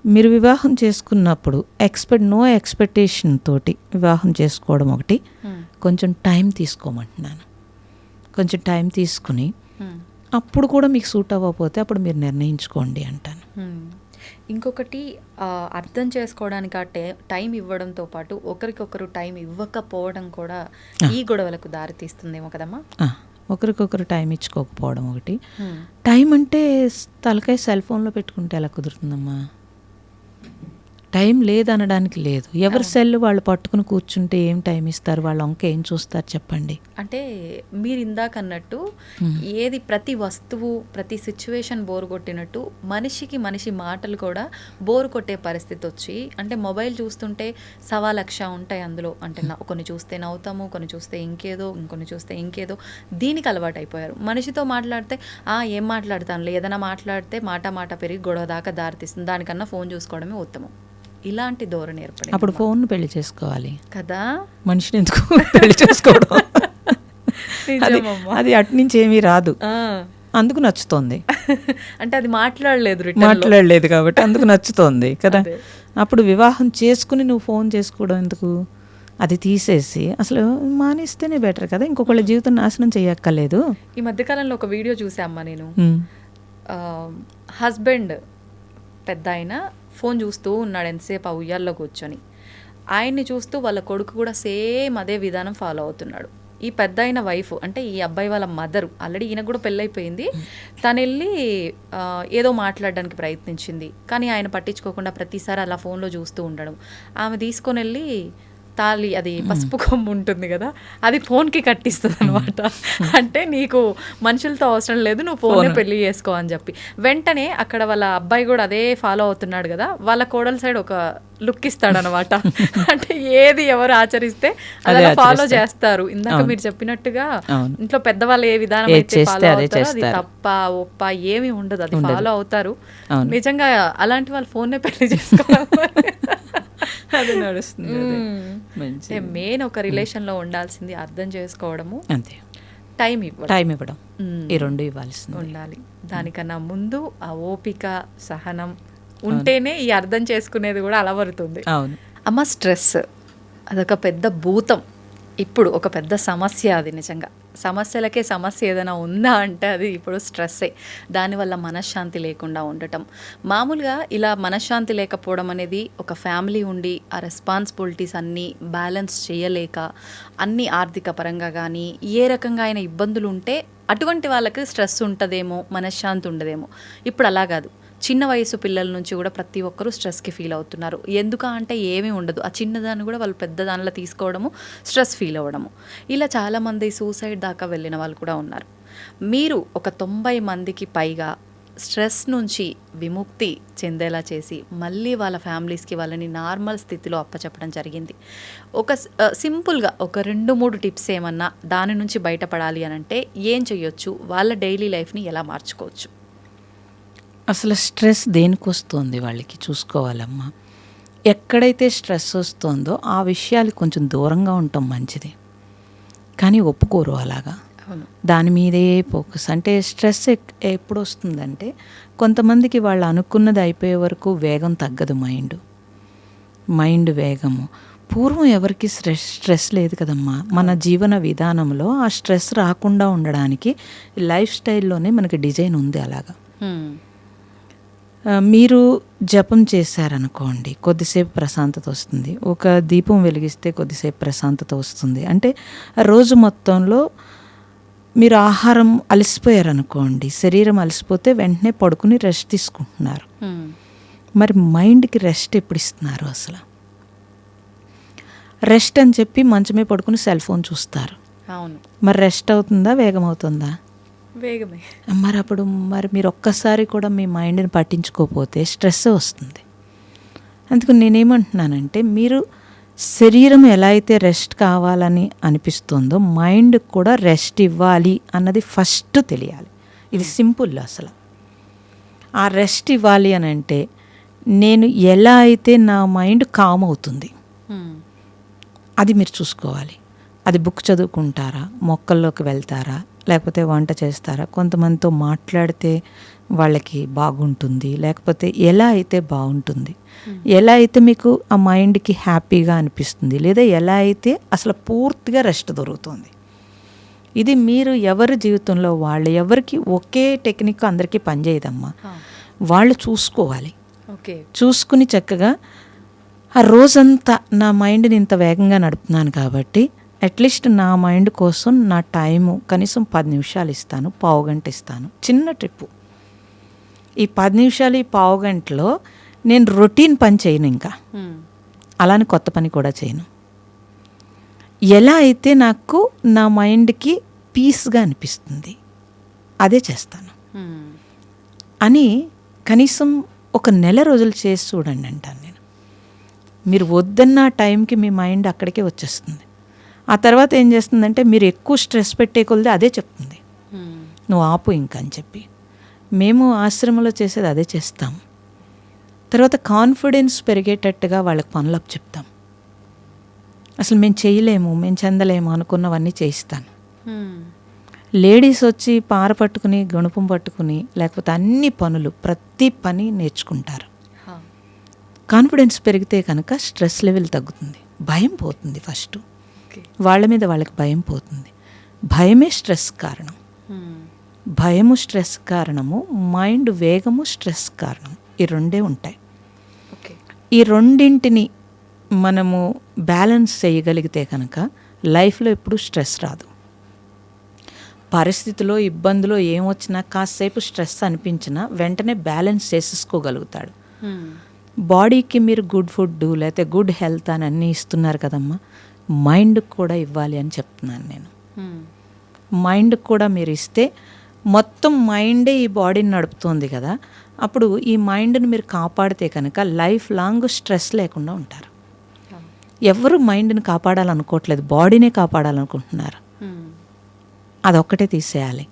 మీరు వివాహం చేసుకున్నప్పుడు నో ఎక్స్పెక్టేషన్ తోటి వివాహం చేసుకోవడం ఒకటి. కొంచెం టైం తీసుకోమంటున్నాను. కొంచెం టైం తీసుకుని అప్పుడు కూడా మీకు సూట్ అవ్వకపోతే అప్పుడు మీరు నిర్ణయించుకోండి అంటాను. ఇంకొకటి, అర్థం చేసుకోవడానికి ఆ టైం ఇవ్వడంతో పాటు ఒకరికొకరు టైం ఇవ్వకపోవడం కూడా ఈ గొడవలకు దారి తీస్తుందేమో కదమ్మా. ఒకరికొకరు టైం ఇచ్చుకోకపోవడం ఒకటి. టైం అంటే తలకాయ సెల్ ఫోన్లో పెట్టుకుంటే ఎలా కుదురుతుందమ్మా? టైం లేదనడానికి లేదు. ఎవరి సెల్ వాళ్ళు పట్టుకుని కూర్చుంటే ఏం టైం ఇస్తారు? వాళ్ళ వంక ఏం చూస్తారు చెప్పండి. అంటే మీరు ఇందాక అన్నట్టు ఏది ప్రతి వస్తువు ప్రతి సిచ్యువేషన్ బోరు కొట్టినట్టు మనిషికి మనిషి మాటలు కూడా బోరు కొట్టే పరిస్థితి వచ్చి, అంటే మొబైల్ చూస్తుంటే 1,00,000 ఉంటాయి అందులో. అంటే కొన్ని చూస్తే నవ్వుతాము, కొన్ని చూస్తే ఇంకేదో, ఇంకొన్ని చూస్తే ఇంకేదో. దీనికి అలవాటు అయిపోయారు. మనిషితో మాట్లాడితే ఏం మాట్లాడతానులే, ఏదైనా మాట్లాడితే మాట పెరిగి గొడవ దాకా దారితీస్తుంది, దానికన్నా ఫోన్ చూసుకోవడమే ఉత్తమం. ఇలాంటి ధోరణి ఏర్పడి అప్పుడు ఫోన్ పెళ్లి చేసుకోవాలి కదా. మనిషిని ఎందుకు పెళ్లి చేసుకోవడం? అది నిజమమ్మా. అది అటు నుంచి ఏమీ రాదు, ఆ. అందుకు నచ్చుతోంది. అంటే అది మాట్లాడలేదు return లో. మాట్లాడలేదు కాబట్టి అందుకు నచ్చుతోంది కదా. అదే. అప్పుడు వివాహం చేసుకుని నువ్వు ఫోన్ చేసుకోవడం ఎందుకు? అది తీసేసి అసలు మానేస్తేనే బెటర్ కదా, ఇంకొకళ్ళ జీవితం నాశనం చేయక్కర్లేదు. ఈ మధ్యకాలంలో ఒక వీడియో చూసామ్మా నేను. ఉమ్. హస్బెండ్ పెద్ద ఆయన ఫోన్ చూస్తూ ఉన్నాడు ఎంతసేపు ఆ ఉయ్యాల్లో కూర్చొని. ఆయన్ని చూస్తూ వాళ్ళ కొడుకు కూడా సేమ్ అదే విధానం ఫాలో అవుతున్నాడు. ఈ పెద్ద అయిన వైఫ్ అంటే ఈ అబ్బాయి వాళ్ళ మదరు, ఆల్రెడీ ఈయన కూడా పెళ్ళైపోయింది, తను వెళ్ళి ఏదో మాట్లాడడానికి ప్రయత్నించింది. కానీ ఆయన పట్టించుకోకుండా ప్రతిసారి అలా ఫోన్లో చూస్తూ ఉండడం. ఆమె తీసుకొని వెళ్ళి తాళి, అది పసుపు కొమ్ము ఉంటుంది కదా, అది ఫోన్కి కట్టిస్తుంది అనమాట. అంటే నీకు మనుషులతో అవసరం లేదు, నువ్వు ఫోన్నే పెళ్లి చేసుకో అని చెప్పి. వెంటనే అక్కడ వాళ్ళ అబ్బాయి కూడా అదే ఫాలో అవుతున్నాడు కదా, వాళ్ళ కోడల సైడ్ ఒక లుక్ ఇస్తాడు అనమాట. అంటే ఏది ఎవరు ఆచరిస్తే అలా ఫాలో చేస్తారు. ఇందాక మీరు చెప్పినట్టుగా ఇంట్లో పెద్దవాళ్ళు ఏ విధానం అయితే ఫాలో అవుతారో అది తప్ప ఒప్ప ఏమీ ఉండదు, అది ఫాలో అవుతారు. నిజంగా అలాంటి వాళ్ళు ఫోన్నే పెళ్లి చేసుకోవాలి. అది నడుస్తుంది. మెయిన్ ఒక రిలేషన్ లో ఉండాల్సింది అర్థం చేసుకోవడము, అంతే, టైం ఇవ్వడం, ఈ రెండు ఇవ్వాల్సింది ఉండాలి. దానికన్నా ముందు ఆ ఓపిక సహనం ఉంటేనే ఈ అర్థం చేసుకునేది కూడా అలవరుతుంది. అవును అమ్మ, స్ట్రెస్ అదొక పెద్ద భూతం. ఇప్పుడు ఒక పెద్ద సమస్య అది. నిజంగా సమస్యలకే సమస్య ఏదైనా ఉందా అంటే అది ఇప్పుడు స్ట్రెస్సే. దానివల్ల మనశ్శాంతి లేకుండా ఉండటం. మామూలుగా ఇలా మనశ్శాంతి లేకపోవడం అనేది ఒక ఫ్యామిలీ ఉండి ఆ రెస్పాన్సిబిలిటీస్ అన్నీ బ్యాలెన్స్ చేయలేక, అన్ని ఆర్థిక పరంగా కానీ ఏ రకంగా అయిన ఇబ్బందులు ఉంటే అటువంటి వాళ్ళకి స్ట్రెస్ ఉంటుందేమో, మనశ్శాంతి ఉండదేమో. ఇప్పుడు అలా కాదు, చిన్న వయసు పిల్లల నుంచి కూడా ప్రతి ఒక్కరూ స్ట్రెస్కి ఫీల్ అవుతున్నారు. ఎందుకు అంటే ఏమీ ఉండదు, ఆ చిన్నదాన్ని కూడా వాళ్ళు పెద్ద దానిలో తీసుకోవడము, స్ట్రెస్ ఫీల్ అవ్వడము. ఇలా చాలామంది సూసైడ్ దాకా వెళ్ళిన వాళ్ళు కూడా ఉన్నారు. మీరు ఒక 90 మందికి పైగా స్ట్రెస్ నుంచి విముక్తి చెందేలా చేసి మళ్ళీ వాళ్ళ ఫ్యామిలీస్కి వాళ్ళని నార్మల్ స్థితిలో అప్పచెప్పడం జరిగింది. ఒక సింపుల్గా ఒక 2-3 టిప్స్ ఏమన్నా దాని నుంచి బయటపడాలి అని అంటే ఏం చేయొచ్చు, వాళ్ళ డైలీ లైఫ్ని ఎలా మార్చుకోవచ్చు? అసలు స్ట్రెస్ దేనికి వస్తుంది వాళ్ళకి చూసుకోవాలమ్మా. ఎక్కడైతే స్ట్రెస్ వస్తుందో ఆ విషయాలు కొంచెం దూరంగా ఉండటం మంచిది, కానీ ఒప్పుకోరు అలాగా. దాని మీదే ఫోకస్. అంటే స్ట్రెస్ ఎప్పుడు వస్తుందంటే కొంతమందికి వాళ్ళు అనుకున్నది అయిపోయే వరకు వేగం తగ్గదు, మైండ్ వేగము. పూర్వం ఎవరికి స్ట్రెస్ లేదు కదమ్మా. మన జీవన విధానంలో ఆ స్ట్రెస్ రాకుండా ఉండడానికి లైఫ్ స్టైల్లోనే మనకి డిజైన్ ఉంది అలాగా. మీరు జపం చేశారనుకోండి, కొద్దిసేపు ప్రశాంతత వస్తుంది. ఒక దీపం వెలిగిస్తే కొద్దిసేపు ప్రశాంతత వస్తుంది. అంటే రోజు మొత్తంలో మీరు ఆహారం అలసిపోయారనుకోండి, శరీరం అలసిపోతే వెంటనే పడుకుని రెస్ట్ తీసుకుంటున్నారు. మరి మైండ్కి రెస్ట్ ఎప్పుడు ఇస్తున్నారు? అసలు రెస్ట్ అని చెప్పి మంచమే పడుకుని సెల్ ఫోన్ చూస్తారు. అవును, మరి రెస్ట్ అవుతుందా, వేగం అవుతుందా? వేగమే. మరి మీరు ఒక్కసారి కూడా మీ మైండ్ని పట్టించుకోకపోతే స్ట్రెస్ వస్తుంది. అందుకు నేనేమంటున్నానంటే, మీరు శరీరం ఎలా అయితే రెస్ట్ కావాలని అనిపిస్తుందో మైండ్ కూడా రెస్ట్ ఇవ్వాలి అన్నది ఫస్ట్ తెలియాలి. ఇది సింపుల్. అసలు ఆ రెస్ట్ ఇవ్వాలి అని అంటే నేను ఎలా అయితే నా మైండ్ కామ్ అవుతుంది అది మీరు చూసుకోవాలి. అది బుక్ చదువుకుంటారా, మొక్కల్లోకి వెళ్తారా, లేకపోతే వంట చేస్తారా, కొంతమందితో మాట్లాడితే వాళ్ళకి బాగుంటుంది, లేకపోతే ఎలా అయితే బాగుంటుంది, ఎలా అయితే మీకు ఆ మైండ్కి హ్యాపీగా అనిపిస్తుంది, లేదా ఎలా అయితే అసలు పూర్తిగా రెస్ట్ దొరుకుతుంది. ఇది మీరు ఎవరి జీవితంలో వాళ్ళు ఎవరికి ఒకే టెక్నిక్ అందరికీ పనిచేయదమ్మా. వాళ్ళు చూసుకోవాలి. చూసుకుని చక్కగా ఆ రోజంతా నా మైండ్ని ఇంత వేగంగా నడుపుతున్నాను కాబట్టి అట్లీస్ట్ నా మైండ్ కోసం నా టైము కనీసం 10 నిమిషాలు ఇస్తాను, పావుగంట ఇస్తాను. చిన్న ట్రిప్పు. ఈ 10 నిమిషాలు, ఈ పావుగంటలో నేను రొటీన్ పని చేయను, ఇంకా అలానే కొత్త పని కూడా చేయను. ఎలా అయితే నాకు నా మైండ్కి పీస్గా అనిపిస్తుంది అదే చేస్తాను అని కనీసం ఒక నెల రోజులు చేసి చూడండి అంటాను నేను. మీరు వద్దన్న టైంకి మీ మైండ్ అక్కడికే వచ్చేస్తుంది. ఆ తర్వాత ఏం చేస్తుందంటే మీరు ఎక్కువ స్ట్రెస్ పెట్టే కొలది అదే చెప్తుంది, నువ్వు ఆపు ఇంకా అని చెప్పి. మేము ఆశ్రమంలో చేసేది అదే చేస్తాం. తర్వాత కాన్ఫిడెన్స్ పెరిగేటట్టుగా వాళ్ళకి పనులు చెప్తాం. అసలు మేము చేయలేము, మేము చెందలేము అనుకున్నవన్నీ చేయిస్తాను. లేడీస్ వచ్చి పార పట్టుకుని గణుపం పట్టుకుని లేకపోతే అన్ని పనులు ప్రతి పని నేర్చుకుంటారు. కాన్ఫిడెన్స్ పెరిగితే కనుక స్ట్రెస్ లెవెల్ తగ్గుతుంది, భయం పోతుంది. ఫస్ట్ వాళ్ళ మీద వాళ్ళకి భయం పోతుంది. భయమే స్ట్రెస్ కారణం. భయము స్ట్రెస్ కారణము, మైండ్ వేగము స్ట్రెస్ కారణం. ఈ రెండే ఉంటాయి. ఈ రెండింటిని మనము బ్యాలెన్స్ చేయగలిగితే కనుక లైఫ్లో ఎప్పుడు స్ట్రెస్ రాదు. పరిస్థితిలో ఇబ్బందులో ఏమొచ్చినా కాసేపు స్ట్రెస్ అనిపించినా వెంటనే బ్యాలెన్స్ చేసేసుకోగలుగుతాడు. బాడీకి మీరు గుడ్ ఫుడ్ లేకపోతే గుడ్ హెల్త్ అని అన్నీ ఇస్తున్నారు కదమ్మా, మైండ్కి కూడా ఇవ్వాలి అని చెప్తున్నాను నేను. మైండ్కి కూడా మీరు ఇస్తే మొత్తం మైండే ఈ బాడీని నడుపుతుంది కదా, అప్పుడు ఈ మైండ్ని మీరు కాపాడితే కనుక లైఫ్ లాంగ్ స్ట్రెస్ లేకుండా ఉంటారు. ఎవరు మైండ్ని కాపాడాలనుకోవట్లేదు, బాడీనే కాపాడాలనుకుంటున్నారు. అదొక్కటే తీసేయాలి.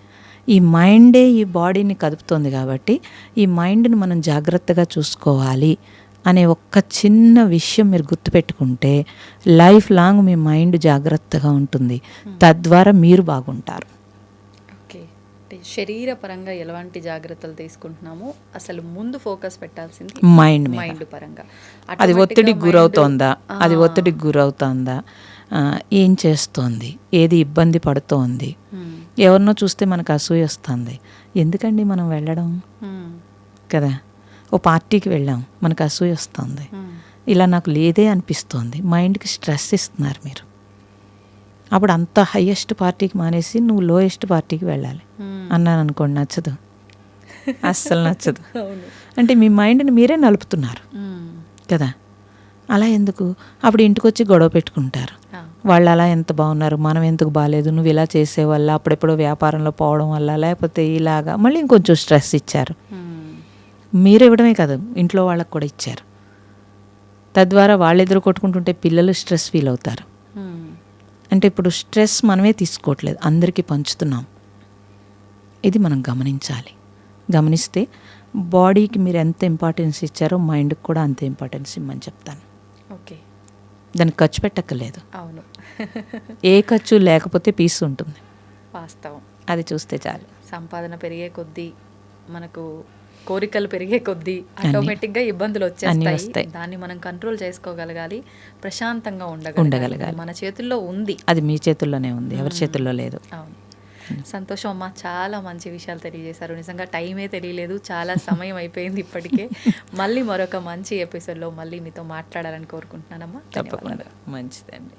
ఈ మైండే ఈ బాడీని కదుపుతోంది కాబట్టి ఈ మైండ్ని మనం జాగ్రత్తగా చూసుకోవాలి అనే ఒక్క చిన్న విషయం మీరు గుర్తుపెట్టుకుంటే లైఫ్ లాంగ్ మీ మైండ్ జాగ్రత్తగా ఉంటుంది. తద్వారా మీరు బాగుంటారు. ఓకే, శరీరపరంగా ఎలాంటి జాగ్రత్తలు తీసుకుంటున్నామో అసలు ముందు ఫోకస్ పెట్టాల్సింది మైండ్ పరంగా. అది ఒత్తిడికి గురవుతోందా, అది ఒత్తిడికి గురవుతోందా, ఏం చేస్తోంది, ఏది ఇబ్బంది పడుతోంది. ఎవరినో చూస్తే మనకు అసూయ వస్తుంది, ఎందుకండి మనం వెళ్ళడం కదా. ఓ పార్టీకి వెళ్ళాం, మనకు అసూయ వస్తుంది, ఇలా నాకు లేదే అనిపిస్తోంది. మైండ్కి స్ట్రెస్ ఇస్తున్నారు మీరు. అప్పుడు అంత హయ్యెస్ట్ పార్టీకి మానేసి నువ్వు లోయెస్ట్ పార్టీకి వెళ్ళాలి అన్నాను అనుకోండి, నచ్చదు, అస్సలు నచ్చదు. అంటే మీ మైండ్ని మీరే నలుపుతున్నారు కదా. అలా ఎందుకు? అప్పుడు ఇంటికి వచ్చి గొడవ పెట్టుకుంటారు. వాళ్ళు అలా ఎంత బాగున్నారు, మనం ఎందుకు బాగాలేదు, నువ్వు ఇలా చేసే వల్ల, అప్పుడెప్పుడో వ్యాపారంలో పోవడం వల్ల, లేకపోతే ఇలాగా మళ్ళీ ఇంకొంచెం స్ట్రెస్ ఇచ్చారు. మీరు ఇవ్వడమే కాదు, ఇంట్లో వాళ్ళకు కూడా ఇచ్చారు. తద్వారా వాళ్ళు ఎదురు కొట్టుకుంటుంటే పిల్లలు స్ట్రెస్ ఫీల్ అవుతారు. అంటే ఇప్పుడు స్ట్రెస్ మనమే తీసుకోవట్లేదు, అందరికీ పంచుతున్నాం. ఇది మనం గమనించాలి. గమనిస్తే బాడీకి మీరు ఎంత ఇంపార్టెన్స్ ఇచ్చారో మైండ్కి కూడా అంతే ఇంపార్టెన్స్ ఇమ్మని చెప్తాను. ఓకే, దానికి ఖర్చు పెట్టక్కర్లేదు. అవును, ఏ ఖర్చు లేకపోతే పీస్ ఉంటుంది. వాస్తవం. అది చూస్తే చాలు. సంపాదన పెరిగే కొద్దీ, మనకు కోరికలు పెరిగే కొద్దీ ఆటోమేటిక్గా ఇబ్బందులు వచ్చేస్తాయి. దాన్ని మనం కంట్రోల్ చేసుకోగలగాలి, ప్రశాంతంగా ఉండగలగాలి. మన చేతుల్లో ఉంది. అది మీ చేతుల్లోనే ఉంది, ఎవరి చేతుల్లో లేదు. అవును. సంతోషం అమ్మా, చాలా మంచి విషయాలు తెలియజేశారు. నిజంగా టైమే తెలియలేదు, చాలా సమయం అయిపోయింది ఇప్పటికే. మళ్ళీ మరొక మంచి ఎపిసోడ్లో మళ్ళీ మీతో మాట్లాడాలని కోరుకుంటున్నానమ్మా. తప్పకుండా. మంచిదండి.